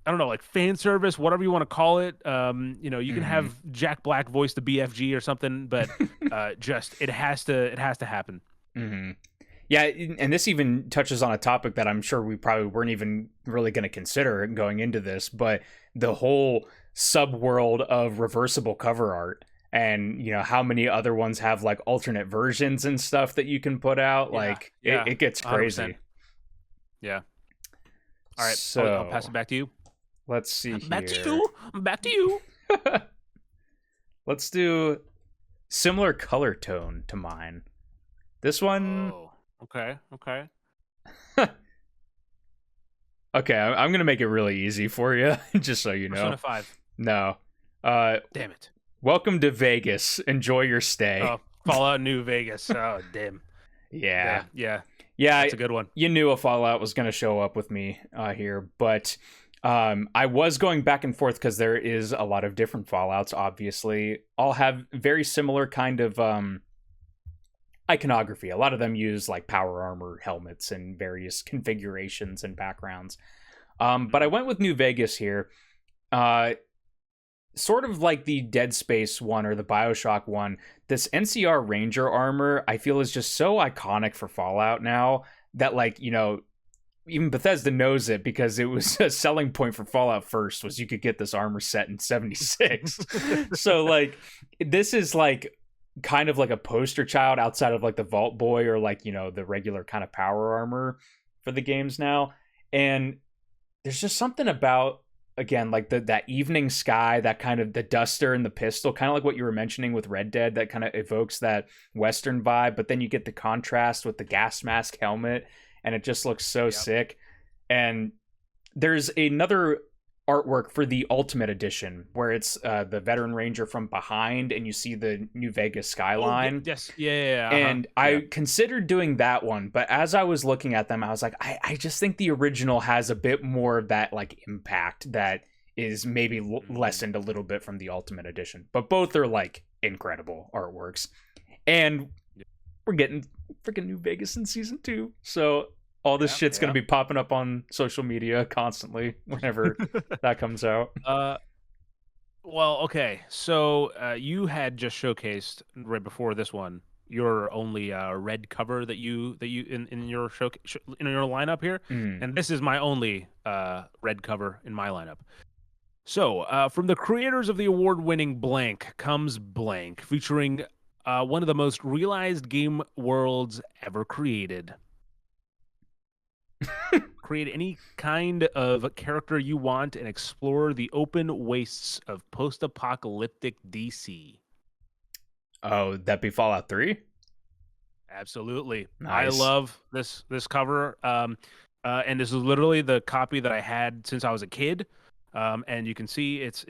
I don't know, like fan service, whatever you want to call it. You know, you can have Jack Black voice the BFG or something, but just it has to happen. Mm-hmm. Yeah, and this even touches on a topic that I'm sure we probably weren't even really going to consider going into this, but the whole subworld of reversible cover art, and you know how many other ones have like alternate versions and stuff that you can put out. It gets crazy. 100%. Yeah. All right, so I'll pass it back to you. Let's see here. Back to you. Let's do similar color tone to mine. This one. Oh, okay. Okay, I'm gonna make it really easy for you, just so you know. Persona 5. No. Damn it. Welcome to Vegas. Enjoy your stay. Oh, Fallout New Vegas. Oh, damn. Yeah. That's a good one. You knew a Fallout was gonna show up with me here, but I was going back and forth because there is a lot of different Fallouts. Obviously, all have very similar kind of iconography. A lot of them use like power armor helmets and various configurations and backgrounds. But I went with New Vegas here. Sort of like the Dead Space one or the BioShock one. This NCR Ranger armor, I feel, is just so iconic for Fallout now that, like, you know, even Bethesda knows it, because it was a selling point for Fallout First was you could get this armor set in 76. So like, this is like kind of like a poster child outside of like the Vault Boy or like, you know, the regular kind of power armor for the games now. And there's just something about, again, like that evening sky, that kind of the duster and the pistol, kind of like what you were mentioning with Red Dead, that kind of evokes that Western vibe, but then you get the contrast with the gas mask helmet, and it just looks so sick. And there's another artwork for the Ultimate Edition, where it's the Veteran Ranger from behind, and you see the New Vegas skyline. Yes, yeah. And I considered doing that one, but as I was looking at them, I was like, I just think the original has a bit more of that like impact that is maybe lessened a little bit from the Ultimate Edition. But both are like incredible artworks, and we're getting freaking New Vegas in season 2, so all this shit's gonna be popping up on social media constantly whenever that comes out. Well, okay. So you had just showcased right before this one your only red cover that you in your in your lineup here, and this is my only red cover in my lineup. So from the creators of the award-winning Blank comes Blank, featuring one of the most realized game worlds ever created. Create any kind of character you want and explore the open wastes of post-apocalyptic DC. Oh, that be Fallout 3? Absolutely. Nice. I love this cover. And this is literally the copy that I had since I was a kid. And you can see it's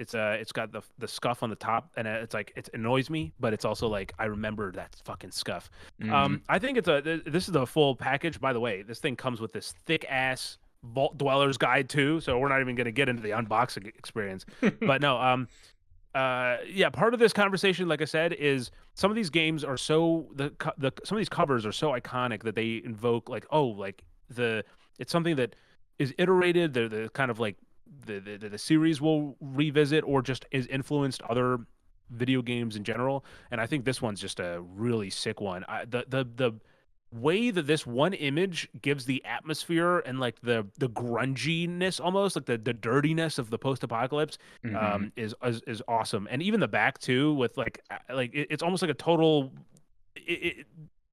got the scuff on the top, and it's like it annoys me, but it's also like I remember that fucking scuff. I think this is the full package. By the way, this thing comes with this thick ass Vault Dweller's Guide too, so we're not even going to get into the unboxing experience. But no, part of this conversation, like I said, is some of these games are some of these covers are so iconic that they invoke it's something that is iterated. They're kind of like the series will revisit or just is influenced other video games in general, and I think this one's just a really sick one. The way that this one image gives the atmosphere and like the grunginess, almost like the dirtiness of the post-apocalypse, is awesome. And even the back too, with it's almost like a total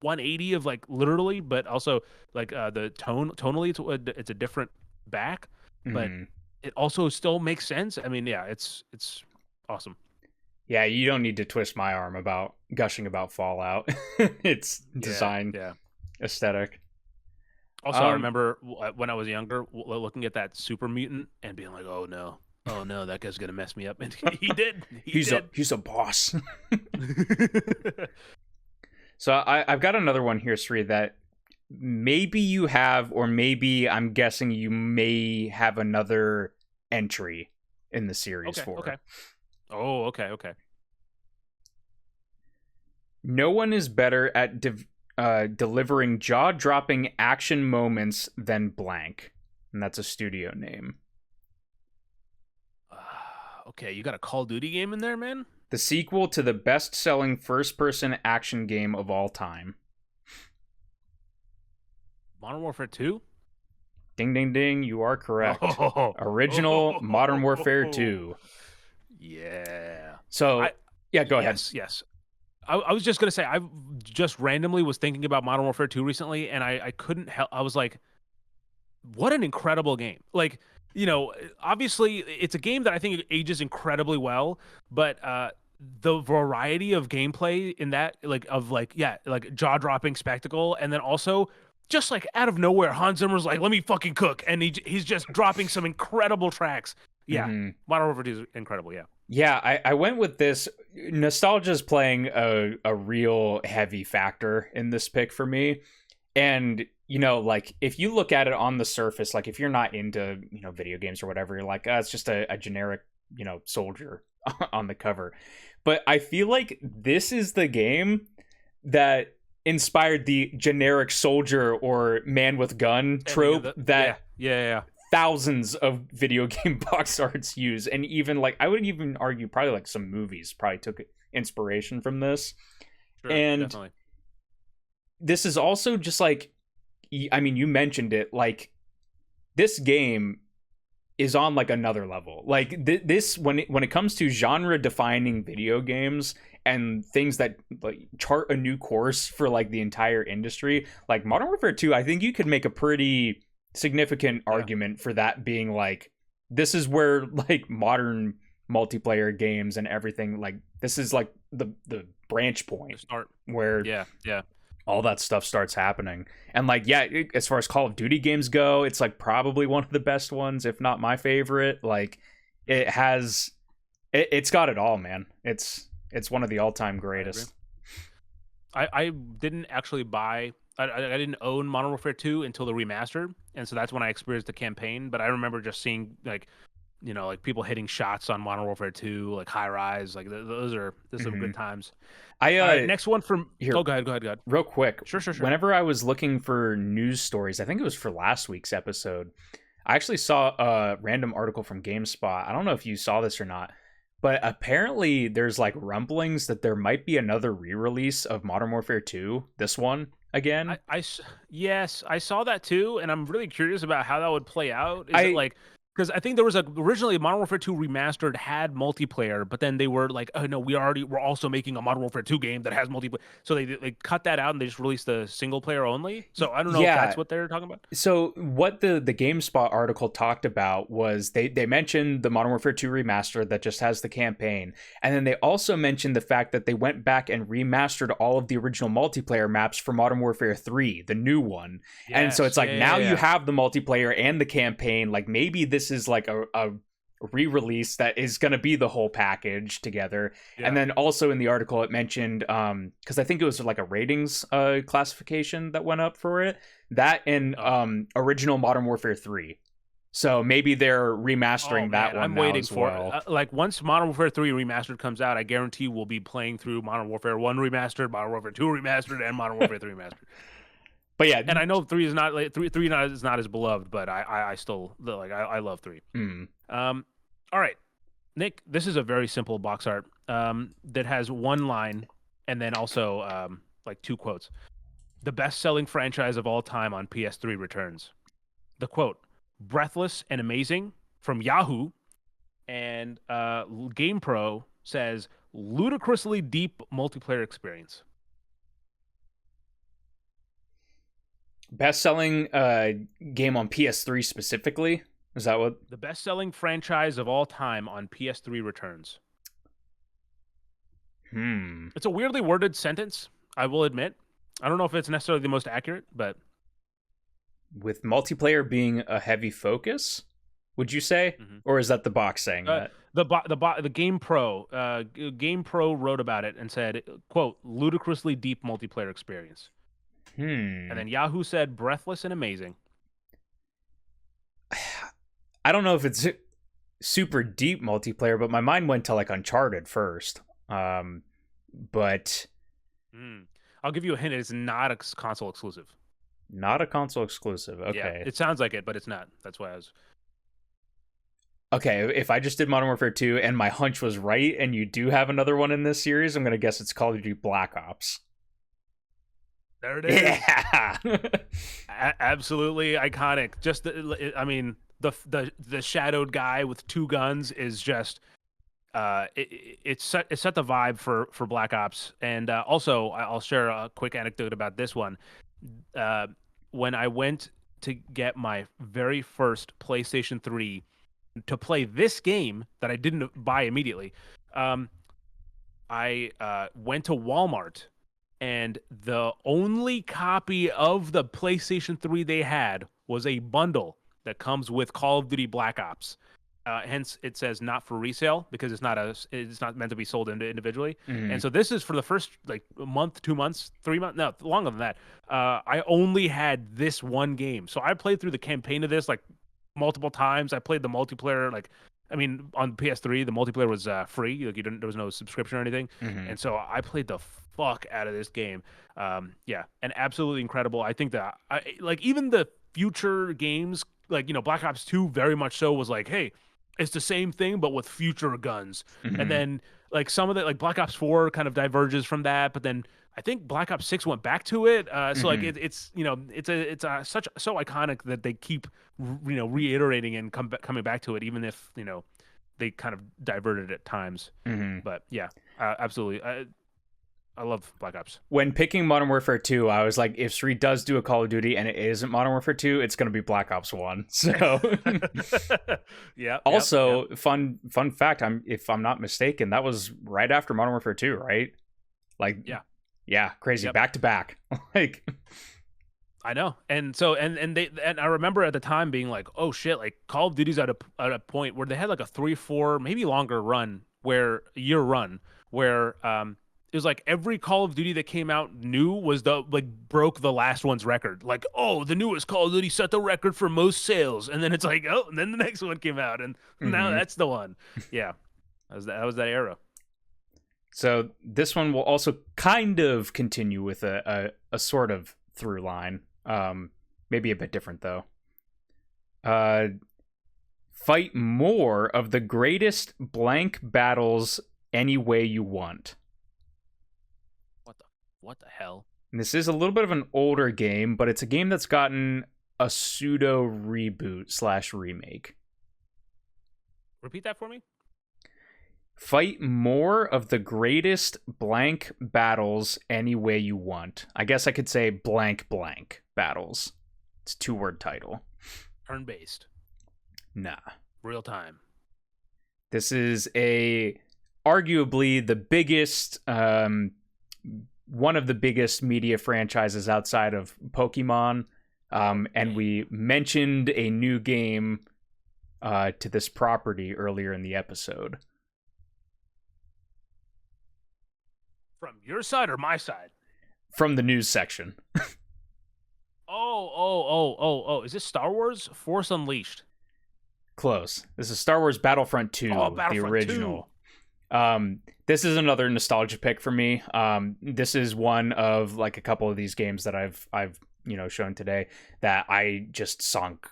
180 of like literally, but also like the tonally it's a different back, but it also still makes sense. I mean, yeah, it's awesome. Yeah, you don't need to twist my arm about gushing about Fallout. It's design aesthetic. Also, I remember when I was younger looking at that super mutant and being like, oh no, that guy's gonna mess me up. And he did. He's a boss. So I've got another one here, Sri, that maybe you have, or maybe I'm guessing you may have another entry in the series for. Okay. Oh, okay. No one is better at delivering jaw-dropping action moments than blank. And that's a studio name. Okay, you got a Call of Duty game in there, man? The sequel to the best-selling first-person action game of all time. Modern Warfare 2? Ding, ding, ding. You are correct. Original Modern Warfare 2. Yeah. So, go ahead. Yes. I was just going to say, I just randomly was thinking about Modern Warfare 2 recently, and I couldn't help. I was like, what an incredible game. Like, you know, obviously, it's a game that I think ages incredibly well, but the variety of gameplay in that, like jaw-dropping spectacle, and then also just like out of nowhere, Hans Zimmer's like, let me fucking cook, and he's just dropping some incredible tracks. Yeah, Modern Warfare 2 is incredible, yeah. Yeah, I went with this. Nostalgia's playing a real heavy factor in this pick for me. And, you know, like, if you look at it on the surface, like, if you're not into, you know, video games or whatever, you're like, it's just a generic, you know, soldier on the cover. But I feel like this is the game that inspired the generic soldier or man with gun trope that thousands of video game box arts use. And even, like, I would even argue probably, like, some movies probably took inspiration from this. Sure, and definitely. This is also just like, I mean, you mentioned it, like, this game is on like another level. Like this, when it comes to genre defining video games and things that like chart a new course for like the entire industry, like Modern Warfare 2, I think you could make a pretty significant argument for that being like, this is where like modern multiplayer games and everything, like this is like the branch point where all that stuff starts happening. And like, as far as Call of Duty games go, it's like probably one of the best ones, if not my favorite. Like it's got it all, man. It's one of the all-time greatest. I didn't actually buy. I didn't own Modern Warfare 2 until the remaster, and so that's when I experienced the campaign. But I remember just seeing like people hitting shots on Modern Warfare 2, like high rise, like those are some good times. Next one from here. Oh, go ahead. Real quick. Sure. Whenever I was looking for news stories, I think it was for last week's episode, I actually saw a random article from GameSpot. I don't know if you saw this or not, but apparently there's like rumblings that there might be another re-release of Modern Warfare 2, this one again. Yes, I saw that too, and I'm really curious about how that would play out. Is it like, because I think there was originally Modern Warfare 2 Remastered had multiplayer, but then they were like, oh no, we're also making a Modern Warfare 2 game that has multiplayer. So they cut that out and they just released the single player only. So I don't know if that's what they're talking about. So what the GameSpot article talked about was they mentioned the Modern Warfare 2 Remastered that just has the campaign. And then they also mentioned the fact that they went back and remastered all of the original multiplayer maps for Modern Warfare 3, the new one. Yes, and so it's like you have the multiplayer and the campaign. Like maybe this is like a re-release that is going to be the whole package together. And then also in the article it mentioned because I think it was like a ratings classification that went up for it, that and original Modern Warfare 3. So maybe they're remastering that one. I'm now waiting as for well. it. Like once Modern Warfare 3 Remastered comes out, I guarantee we'll be playing through Modern Warfare 1 Remastered, Modern Warfare 2 Remastered, and Modern Warfare 3 Remastered. But yeah, and I know 3 is not is not as beloved, but I still like I love 3. All right, Nick, this is a very simple box art that has one line and then also like 2 quotes. The best-selling franchise of all time on PS3 returns. The quote, breathless and amazing, from Yahoo, and GamePro says ludicrously deep multiplayer experience. Best-selling game on PS3 specifically? Is that what? The best-selling franchise of all time on PS3 returns. It's a weirdly worded sentence, I will admit. I don't know if it's necessarily the most accurate, but... With multiplayer being a heavy focus, would you say? Or is that the box saying that? The GamePro. GamePro wrote about it and said, quote, ludicrously deep multiplayer experience. And then Yahoo said breathless and amazing. I don't know if it's super deep multiplayer, but my mind went to like Uncharted first. But I'll give you a hint. It's not a console exclusive. Not a console exclusive. Okay. Yeah, it sounds like it, but it's not. That's why I was... Okay, if I just did Modern Warfare 2 and my hunch was right and you do have another one in this series, I'm going to guess it's Call of Duty Black Ops. There it is. Yeah. Absolutely iconic. Just the shadowed guy with 2 guns is just it set the vibe for Black Ops. And also I'll share a quick anecdote about this one. When I went to get my very first PlayStation 3 to play this game that I didn't buy immediately, I went to Walmart, and the only copy of the PlayStation 3 they had was a bundle that comes with Call of Duty Black Ops. Hence, it says not for resale because it's not meant to be sold individually. And so this is for the first like month, 2 months, 3 months, no, longer than that. I only had this one game, so I played through the campaign of this like multiple times. I played the multiplayer on PS3. The multiplayer was free; like there was no subscription or anything. And so I played the fuck out of this game. And absolutely incredible. I think that even the future games, Black Ops 2 very much so was like, hey, it's the same thing but with future guns. And then some of the Black Ops 4 kind of diverges from that, but then I think Black Ops 6 went back to it. So it's so iconic that they keep reiterating and coming back to it, even if they kind of diverted at times. But yeah, absolutely. I love Black Ops. When picking Modern Warfare 2, I was like, if Sri does do a Call of Duty and it isn't Modern Warfare 2, it's going to be Black Ops 1. So, yeah. Also, fun fact, if I'm not mistaken, that was right after Modern Warfare 2, right? Yeah, crazy, back to back. I know. And so and I remember at the time being like, "Oh shit, like Call of Duty's at a point where they had like a 3 4 maybe longer run where year run where it was like every Call of Duty that came out new was the like broke the last one's record. Like, "Oh, the newest Call of Duty set the record for most sales." And then it's like, "Oh, and then the next one came out and now that's the one." Yeah. That was that era. So this one will also kind of continue with a sort of through line. Maybe a bit different though. Fight more of the greatest blank battles any way you want. What the hell? And this is a little bit of an older game, but it's a game that's gotten a pseudo reboot / remake. Repeat that for me? Fight more of the greatest blank battles any way you want. I guess I could say blank battles. It's a 2-word title. Turn-based. Nah. Real time. This is arguably the biggest, one of the biggest media franchises outside of Pokemon. And we mentioned a new game to this property earlier in the episode. From your side or my side? From the news section. Oh. Is this Star Wars? Force Unleashed. Close. This is Star Wars Battlefront 2, Battlefront the original. This is another nostalgia pick for me. This is one of like a couple of these games that I've shown today that I just sunk.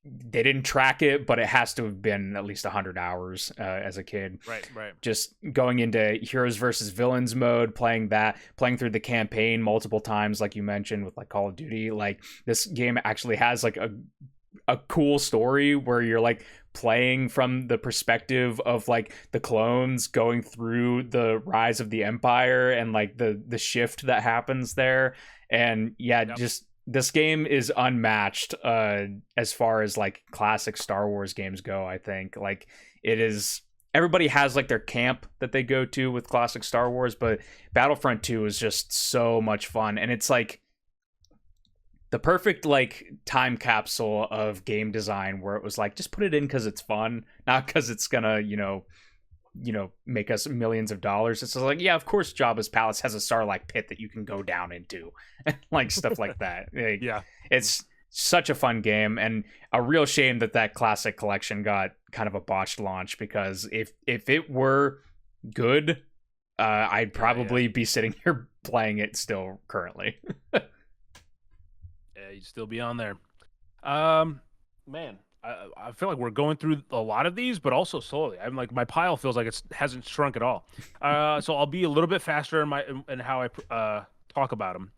They didn't track it, but it has to have been at least 100 hours as a kid. Right. Just going into heroes versus villains mode, playing through the campaign multiple times, like you mentioned with like Call of Duty. Like this game actually has like a cool story where you're like playing from the perspective of like the clones going through the rise of the Empire and like the shift that happens there. And just this game is unmatched as far as like classic Star Wars games go. I think like it is. Everybody has like their camp that they go to with classic Star Wars, but Battlefront 2 is just so much fun, and it's like the perfect like time capsule of game design where it was like just put it in because it's fun, not because it's gonna make us millions of dollars. It's just like, yeah, of course Jabba's palace has a Sarlacc pit that you can go down into and like stuff like that. Like, Yeah. It's such a fun game, and a real shame that classic collection got kind of a botched launch, because if it were good, I'd probably be sitting here playing it still currently. Yeah, you'd still be on there. Man, I feel like we're going through a lot of these, but also slowly. I'm like, my pile feels like it hasn't shrunk at all. So I'll be a little bit faster in how I talk about them.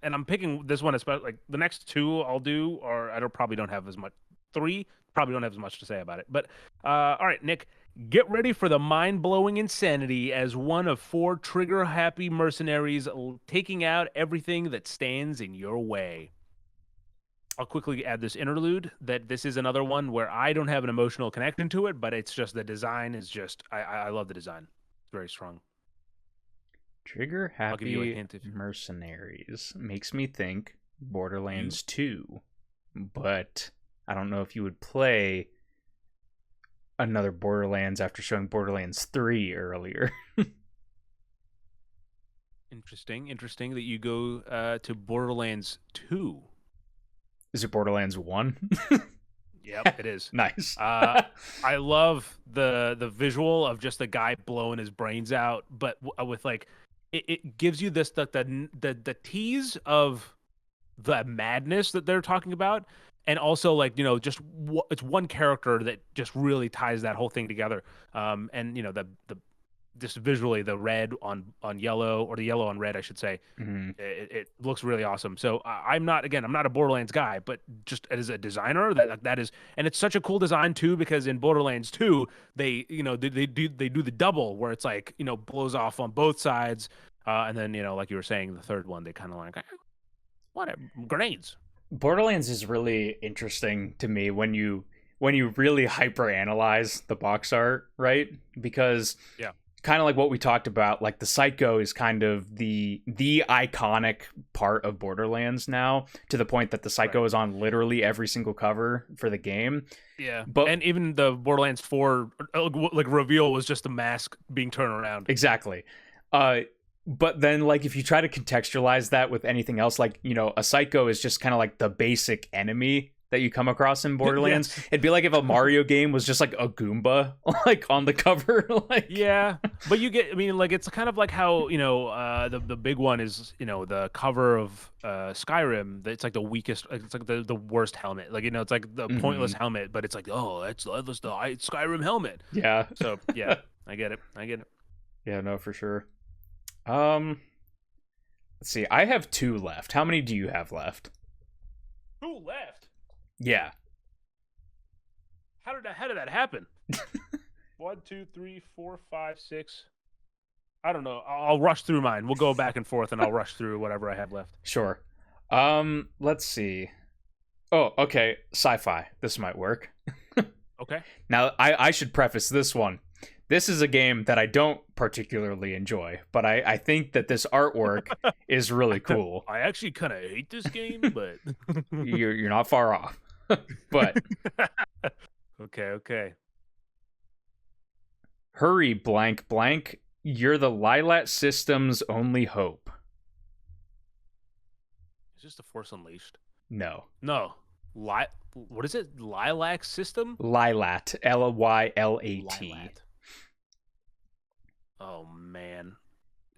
And I'm picking this one, especially like the next two I'll do, or probably don't have as much. 3 probably don't have as much to say about it. But all right, Nick, get ready for the mind-blowing insanity as one of 4 trigger-happy mercenaries taking out everything that stands in your way. I'll quickly add this interlude that this is another one where I don't have an emotional connection to it, but it's just the design is just I love the design. It's very strong. Trigger I'll give you a happy hint if mercenaries makes me think Borderlands 2, but I don't know if you would play another Borderlands after showing Borderlands 3 earlier. Interesting that you go to Borderlands 2. Is it Borderlands 1? Yep, it is. Nice. I love the visual of just the guy blowing his brains out, but with like it gives you this the tease of the madness that they're talking about, and also like just it's one character that just really ties that whole thing together. And the just visually the red on yellow, or the yellow on red, I should say. Mm-hmm. It looks really awesome. So I'm not a Borderlands guy, but just as a designer, that is, and it's such a cool design too, because in Borderlands 2 they do the double where it's like blows off on both sides, and then like you were saying, the third one they kind of like whatever, grenades. Borderlands is really interesting to me when you really hyper analyze the box art, right? Because kind of like what we talked about, like the Psycho is kind of the iconic part of Borderlands now, to the point that the Psycho is on literally every single cover for the game. Yeah, But and even the Borderlands 4 like reveal was just a mask being turned around. Exactly. But then, like, if you try to contextualize that with anything else, like, you know, a Psycho is just kind of like the basic enemy that you come across in Borderlands. Yes. It'd be like if a Mario game was just like a Goomba, like, on the cover. Like, Yeah, but you get, I mean, like, it's kind of like how, you know, the big one is, you know, the cover of Skyrim. It's like the weakest, it's like the worst helmet. Like, you know, it's like the pointless helmet, but it's like, oh, that's the Skyrim helmet. yeah. So yeah, I get it. Yeah, no, for sure. Let's see. I have 2 left. How many do you have left? 2 left. Yeah. How did that happen? 1, 2, 3, 4, 5, 6. I don't know. I'll rush through mine. We'll go back and forth, and I'll rush through whatever I have left. Sure. Let's see. Oh, okay. Sci-fi. This might work. Okay. Now, I should preface this one. This is a game that I don't particularly enjoy, but I think that this artwork is really cool. I actually kind of hate this game, but You're not far off. But okay. hurry, blank, blank. You're the Lilat system's only hope. Is this the Force Unleashed? No. No. What is it? Lilac system? Lilat. Lylat. Lilat. Oh man,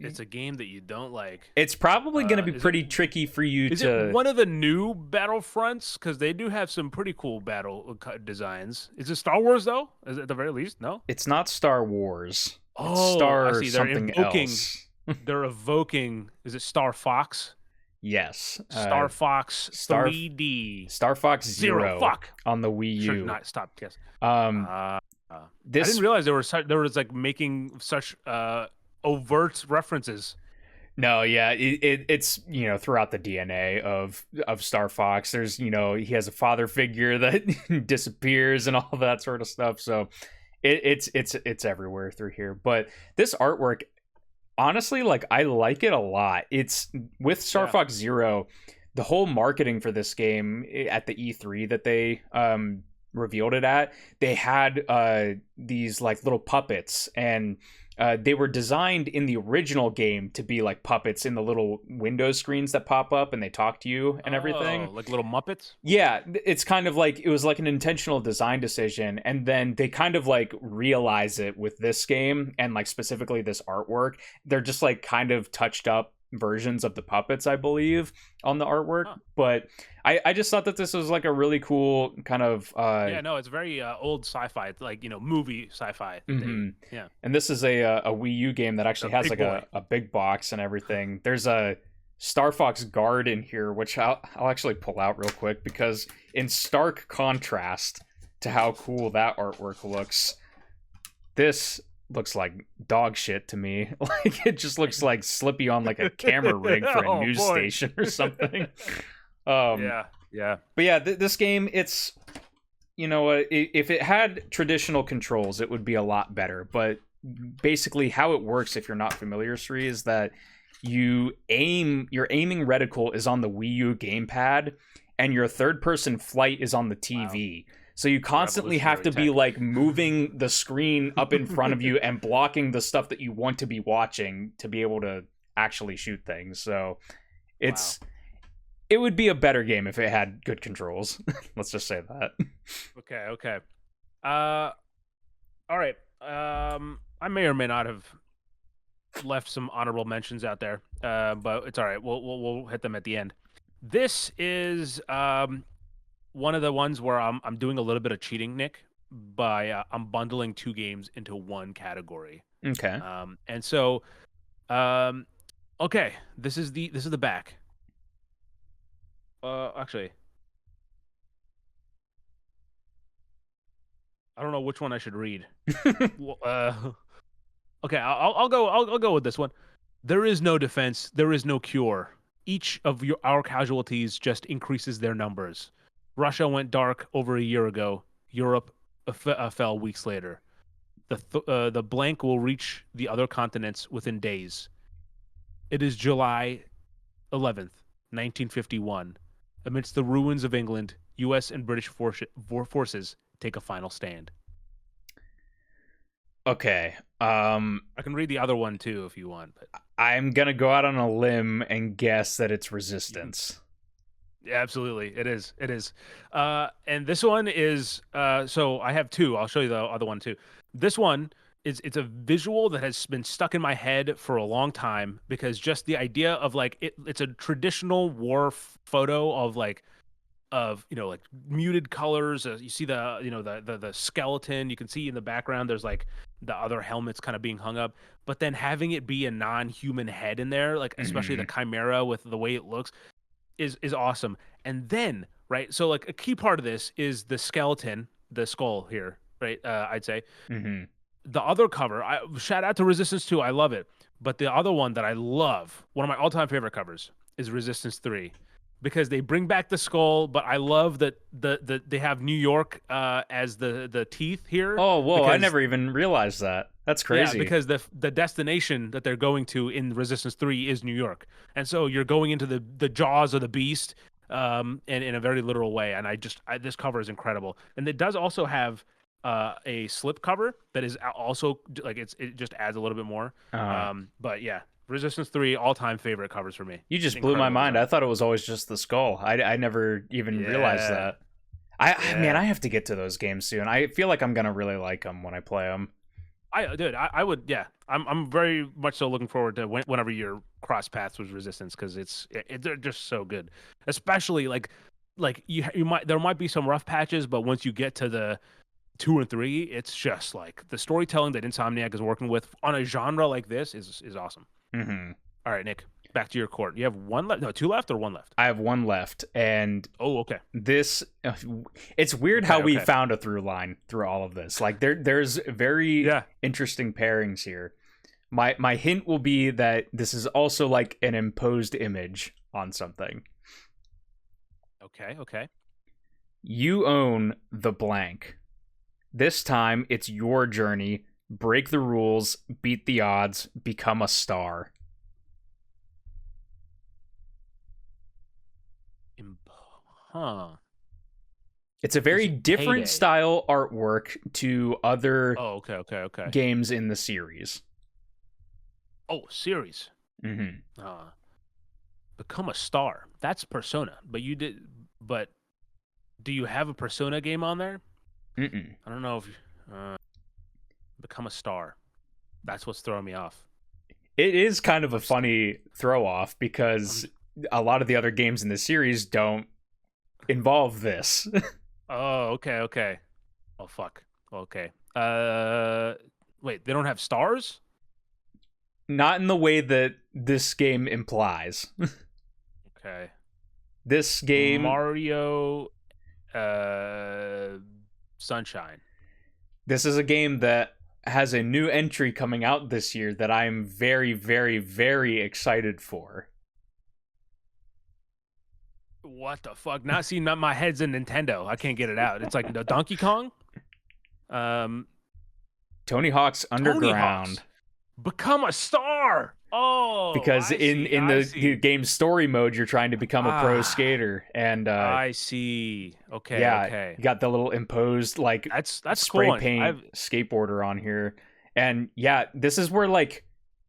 it's a game that you don't like. It's probably going to be is pretty it- tricky for you Is to. it one of the new Battlefronts? Because they do have some pretty cool battle designs. Is it Star Wars though? Is it at the very least? No. It's not Star Wars. Oh, It's Star I see. They're something invoking. else. They're evoking. Is it Star Fox? Yes. Star Fox Star- 3D. Star Fox Zero. Zero Fuck. on the Wii U. Sure, not stop. Yes. I This didn't realize there was like making such overt references. No, yeah, it's, you know, throughout the DNA of Star Fox. There's, you know, he has a father figure that disappears and all that sort of stuff. So it's everywhere through here. But this artwork, honestly, like, I like it a lot. It's with Star Fox Zero, the whole marketing for this game at the E3 that they revealed it at, they had these like little puppets, and they were designed in the original game to be like puppets in the little window screens that pop up and they talk to you and everything. Like little Muppets? Yeah, it's kind of like, it was like an intentional design decision, and then they kind of like realize it with this game, and like specifically this artwork. They're just like kind of touched up versions of the puppets, I believe, on the artwork. But I just thought that this was like a really cool kind of yeah, no, it's very old sci-fi, like, you know, movie sci-fi. Yeah. And this is a Wii U game that actually has big like a big box and everything. There's a Star Fox Guard in here, which I'll actually pull out real quick, because in stark contrast to how cool that artwork looks, this looks like dog shit to me. Like, it just looks like Slippy on like a camera rig for a news station or something. Yeah. But yeah, this game, it's, you know, if it had traditional controls, it would be a lot better. But basically, how it works, if you're not familiar, Sri, is that your aiming reticle is on the Wii U gamepad, and your third-person flight is on the TV. Wow. So you constantly have to be like moving the screen up in front of you and blocking the stuff that you want to be watching to be able to actually shoot things. So it's it would be a better game if it had good controls. Let's just say that. Okay. All right. I may or may not have left some honorable mentions out there, but it's all right. We'll hit them at the end. This is one of the ones where I'm doing a little bit of cheating, Nick, by I'm bundling 2 games into one category. Okay. And so, okay, this is the back. Actually, I don't know which one I should read. Okay, I'll go with this one. There is no defense. There is no cure. Each of our casualties just increases their numbers. Russia went dark over a year ago. Europe fell weeks later. The blank will reach the other continents within days. It is July 11th, 1951. Amidst the ruins of England, U.S. and British forces take a final stand. Okay. I can read the other one too if you want. But I'm gonna go out on a limb and guess that it's Resistance. yeah, absolutely, it is. It is. And this one is. So I have two. I'll show you the other one too. This one is. It's a visual that has been stuck in my head for a long time because just the idea of like it's a traditional war photo of like like muted colors. You see the skeleton. You can see in the background there's like the other helmets kind of being hung up, but then having it be a non-human head in there, like especially the chimera with the way it looks, is awesome. And then right, so like a key part of this is the skeleton, the skull here, right? I'd say the other cover. Shout out to Resistance 2. I love it, but the other one that I love, one of my all-time favorite covers, is Resistance 3. Because they bring back the skull, but I love that they have New York as the teeth here. Oh, whoa! Because, I never even realized that. That's crazy. Yeah, because the destination that they're going to in Resistance 3 is New York, and so you're going into the jaws of the beast, and in a very literal way. And this cover is incredible, and it does also have a slip cover that is also like it just adds a little bit more. But yeah. Resistance 3, all-time favorite covers for me. You just blew my mind. I thought it was always just the skull. I never even realized that. Man, I have to get to those games soon. I feel like I'm gonna really like them when I play them. I would, yeah. I'm very much so looking forward to whenever you cross paths with Resistance because they're just so good. Especially like there might be some rough patches, but once you get to the 2 and 3, it's just like the storytelling that Insomniac is working with on a genre like this is awesome. All right, Nick, back to your court. You have one left? No, two left or one left? I have one left, and okay. This it's weird how we found a through line through all of this. Like there's very interesting pairings here. My hint will be that this is also like an imposed image on something. Okay. You own the blank. This time it's your journey. Break the rules, beat the odds, become a star. It's a very different style artwork to other okay. games in the series. Oh, series. Become a star. That's Persona. But do you have a Persona game on there? I don't know if Become a star. That's what's throwing me off. It is kind of a funny throw off because a lot of the other games in the series don't involve this. Oh, okay. Oh, fuck. Okay. Wait, they don't have stars? Not in the way that this game implies. Okay. This game... Mario Sunshine. This is a game that has a new entry coming out this year that I'm very, very, very excited for. What the fuck? Not my head's in Nintendo. I can't get it out. It's like the Donkey Kong. Tony Hawk's Underground. Become a star. Oh, because in the game's story mode, you're trying to become a pro skater, and I see. Okay, yeah, okay. You got the little imposed like that's spray cool. paint skateboarder on here, and yeah, this is where like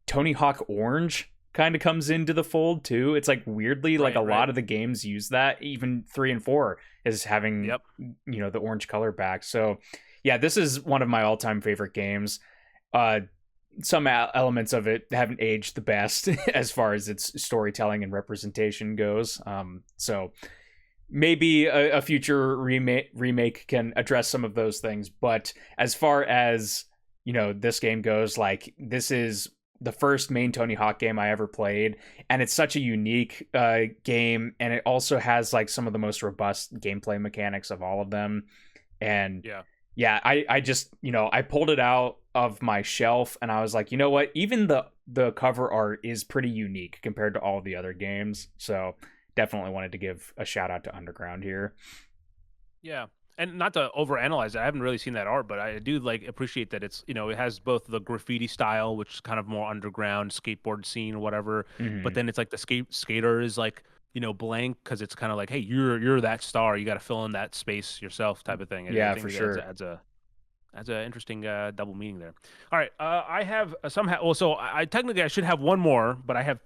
Tony Hawk Orange kind of comes into the fold too. It's like weirdly like a lot of the games use that. Even 3 and 4 is having the orange color back. So yeah, this is one of my all-time favorite games. Some elements of it haven't aged the best as far as its storytelling and representation goes. So maybe a future remake can address some of those things. But as far as, this game goes, like this is the first main Tony Hawk game I ever played. And it's such a unique game. And it also has like some of the most robust gameplay mechanics of all of them. And yeah, I just, I pulled it out of my shelf and I was like, you know what? Even the cover art is pretty unique compared to all the other games. So definitely wanted to give a shout out to Underground here. Yeah. And not to overanalyze it, I haven't really seen that art, but I do appreciate that it's, it has both the graffiti style, which is kind of more underground skateboard scene or whatever, but then it's like the skater is like blank because it's kind of like, hey, you're that star. You got to fill in that space yourself, type of thing. And I Yeah, think for that sure. adds a interesting double meaning there. All right, I have somehow. Well, so I technically I should have one more, but I have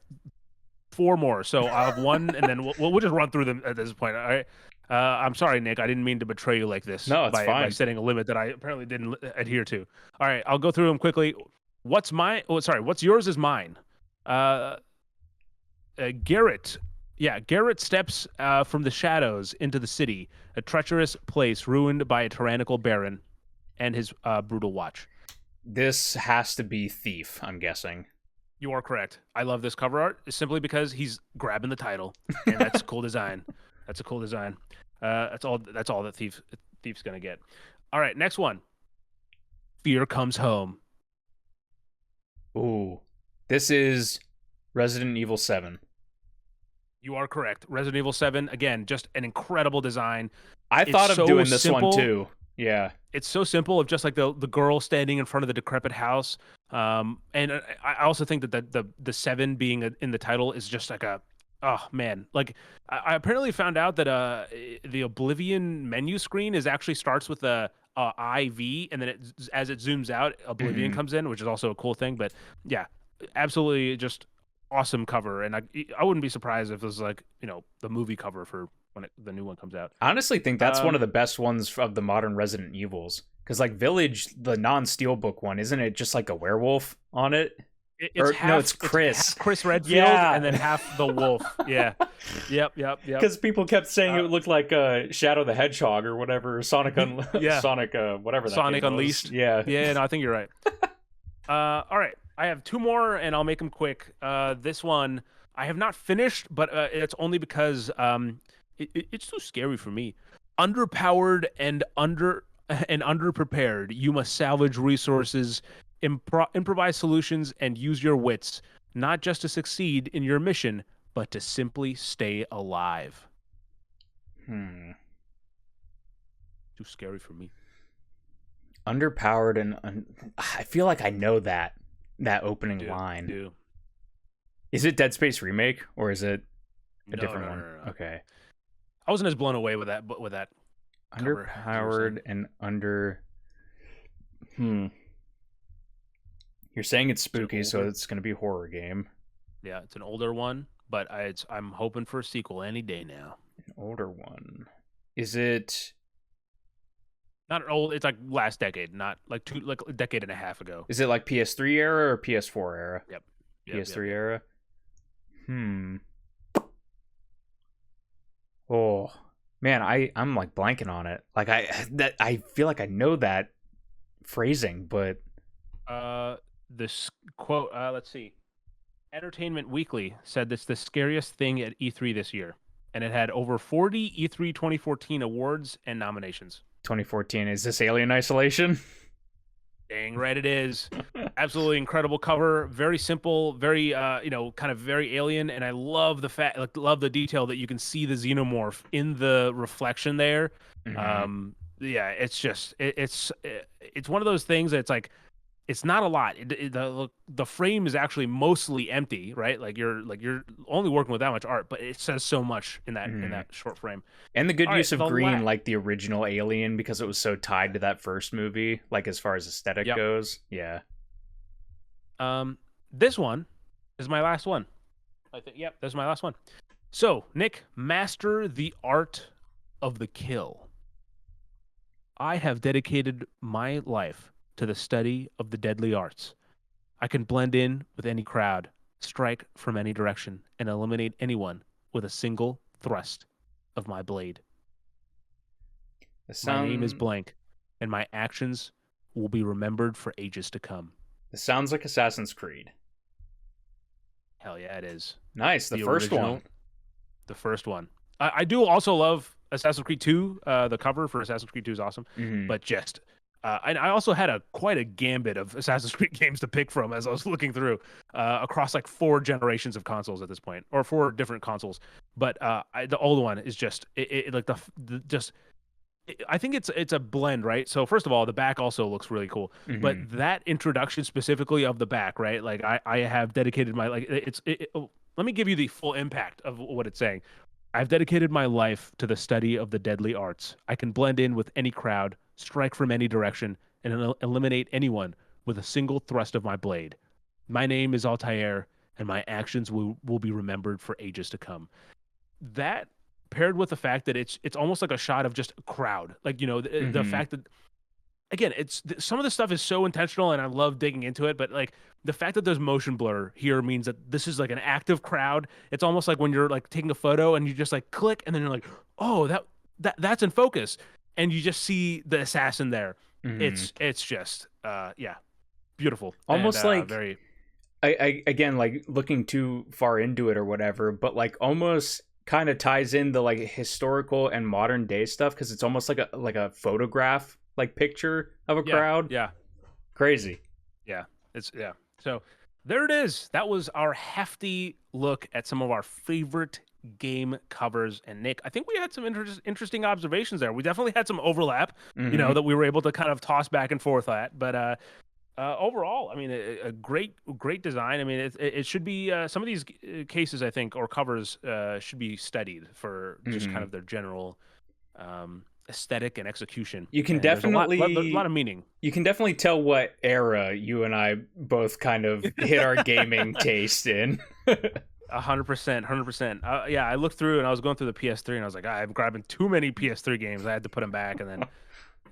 four more. So I'll have one, and then we'll just run through them at this point. All right. I'm sorry, Nick. I didn't mean to betray you like this No, it's by fine. setting a limit that I apparently didn't adhere to. All right, I'll go through them quickly. What's mine? Oh, sorry. What's yours is mine. Garrett. Yeah, Garrett steps from the shadows into the city, a treacherous place ruined by a tyrannical baron and his brutal watch. This has to be Thief, I'm guessing. You are correct. I love this cover art simply because he's grabbing the title, and that's a cool design. That's a cool design. That's all that Thief's gonna get. All right, next one. Fear Comes Home. Ooh, this is Resident Evil 7. You are correct. Resident Evil 7, again, just an incredible design. I thought of doing this simple. one too. Yeah. It's so simple, of just like the girl standing in front of the decrepit house. And I also think that the 7 being in the title is just like oh man. Like I apparently found out that the Oblivion menu screen actually starts with a IV, and then as it zooms out, Oblivion comes in, which is also a cool thing. But yeah, absolutely just awesome cover, and I wouldn't be surprised if it was like the movie cover for when the new one comes out. I honestly think that's one of the best ones of the modern Resident Evils, because like Village, the non-Steelbook one, isn't it just like a werewolf on it? It's Chris. It's half Chris Redfield, Yeah. and then half the wolf. Yeah. Yep. Because people kept saying it looked like Shadow the Hedgehog or whatever, Sonic whatever that Sonic game was. Unleashed. Yeah. Yeah, no, I think you're right. All right. I have two more, and I'll make them quick. This one I have not finished, but it's only because it's too scary for me. Underpowered and underprepared, you must salvage resources, improvise solutions, and use your wits, not just to succeed in your mission, but to simply stay alive. Too scary for me. Underpowered and I feel like I know that opening line. Do. Is it Dead Space Remake or is it a different one? No. Okay. I wasn't as blown away with that, but with that. Underpowered and under. You're saying it's spooky, so it's going to be a horror game. Yeah, it's an older one, but I'm hoping for a sequel any day now. An older one. Is it? Not old. It's like last decade, not like a decade and a half ago. Is it like PS3 era or PS4 era? Yep. PS3 era. Oh man, I'm like blanking on it. Like I feel like I know that phrasing, but this quote. Let's see. Entertainment Weekly said it's the scariest thing at E3 this year, and it had over 40 E3 2014 awards and nominations. 2014. Is this Alien Isolation? Dang right it is. Absolutely incredible cover. Very simple, very kind of very alien, and I love love the detail that you can see the xenomorph in the reflection there. Yeah, it's just it's one of those things that's like it's not a lot. The frame is actually mostly empty, right? Like you're only working with that much art, but it says so much in that short frame. And the good use of green, like the original Alien, because it was so tied to that first movie, like as far as aesthetic goes. Yeah. This one is my last one. I think. Yep, this is my last one. So, Nick, master the art of the kill. I have dedicated my life to the study of the deadly arts. I can blend in with any crowd, strike from any direction, and eliminate anyone with a single thrust of my blade. My name is blank, and my actions will be remembered for ages to come. This sounds like Assassin's Creed. Hell yeah, it is. Nice, the first original, one. The first one. I do also love Assassin's Creed 2. The cover for Assassin's Creed 2 is awesome, but just... and I also had quite a gambit of Assassin's Creed games to pick from as I was looking through across like 4 generations of consoles at this point, or 4 different consoles. But the old one is just I think it's a blend, right? So first of all, the back also looks really cool, but that introduction specifically of the back, right? Like I have dedicated my let me give you the full impact of what it's saying. I've dedicated my life to the study of the deadly arts. I can blend in with any crowd, strike from any direction, and eliminate anyone with a single thrust of my blade. My name is Altair, and my actions will be remembered for ages to come. That paired with the fact that it's almost like a shot of just a crowd. Like, the fact that, again, some of the stuff is so intentional and I love digging into it, but like the fact that there's motion blur here means that this is like an active crowd. It's almost like when you're like taking a photo and you just like click and then you're like, oh, that's in focus. And you just see the assassin there. It's just, beautiful. Almost and, like very, I again, like looking too far into it or whatever, but like almost kind of ties in the like historical and modern day stuff, because it's almost like a photograph like picture of a crowd. Yeah. Crazy. Yeah. So there it is. That was our hefty look at some of our favorite game covers. And Nick, I think we had some interesting observations there. We definitely had some overlap, that we were able to kind of toss back and forth at. But overall, I mean, a great design. I mean, it should be some of these cases, I think, or covers should be studied for just kind of their general aesthetic and exception. You can and definitely there's a lot of meaning. You can definitely tell what era you and I both kind of hit our gaming taste in. 100%. Yeah, I looked through and I was going through the PS3 and I was like, I'm grabbing too many PS3 games. I had to put them back, and then,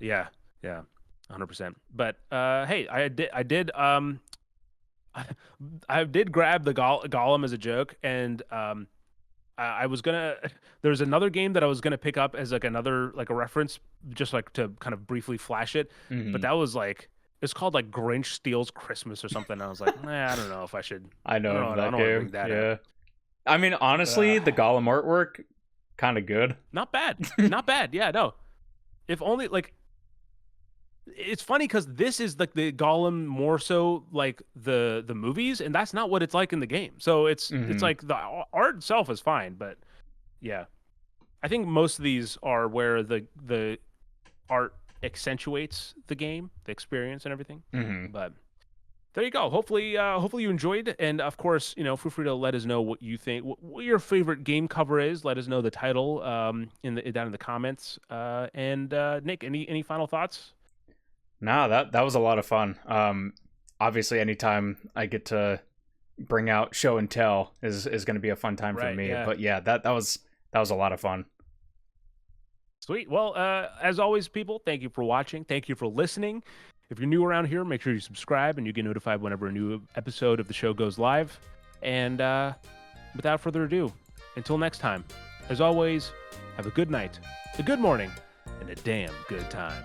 yeah, 100%. But hey, I did grab the Golem as a joke, and I was gonna. There's another game that I was gonna pick up as like another like a reference, just like to kind of briefly flash it. But that was like, it's called like Grinch Steals Christmas or something. And I was like, I don't know if I should. I know I don't that wanna game. bring that Yeah. up. I mean, honestly, the Gollum artwork, kind of good. Not bad. Not bad. Yeah, no. If only like. It's funny because this is like the Gollum more so like the movies, and that's not what it's like in the game. So it's like the art itself is fine, but yeah, I think most of these are where the art accentuates the game, the experience, and everything. But there you go. Hopefully you enjoyed, and of course, feel free to let us know what you think, what your favorite game cover is. Let us know the title down in the comments. And Nick, any final thoughts? Nah, that was a lot of fun. Obviously, anytime I get to bring out show and tell is going to be a fun time for me. Yeah. But yeah, that was a lot of fun. Sweet. Well, as always, people, thank you for watching. Thank you for listening. If you're new around here, make sure you subscribe and you get notified whenever a new episode of the show goes live. And without further ado, until next time, as always, have a good night, a good morning, and a damn good time.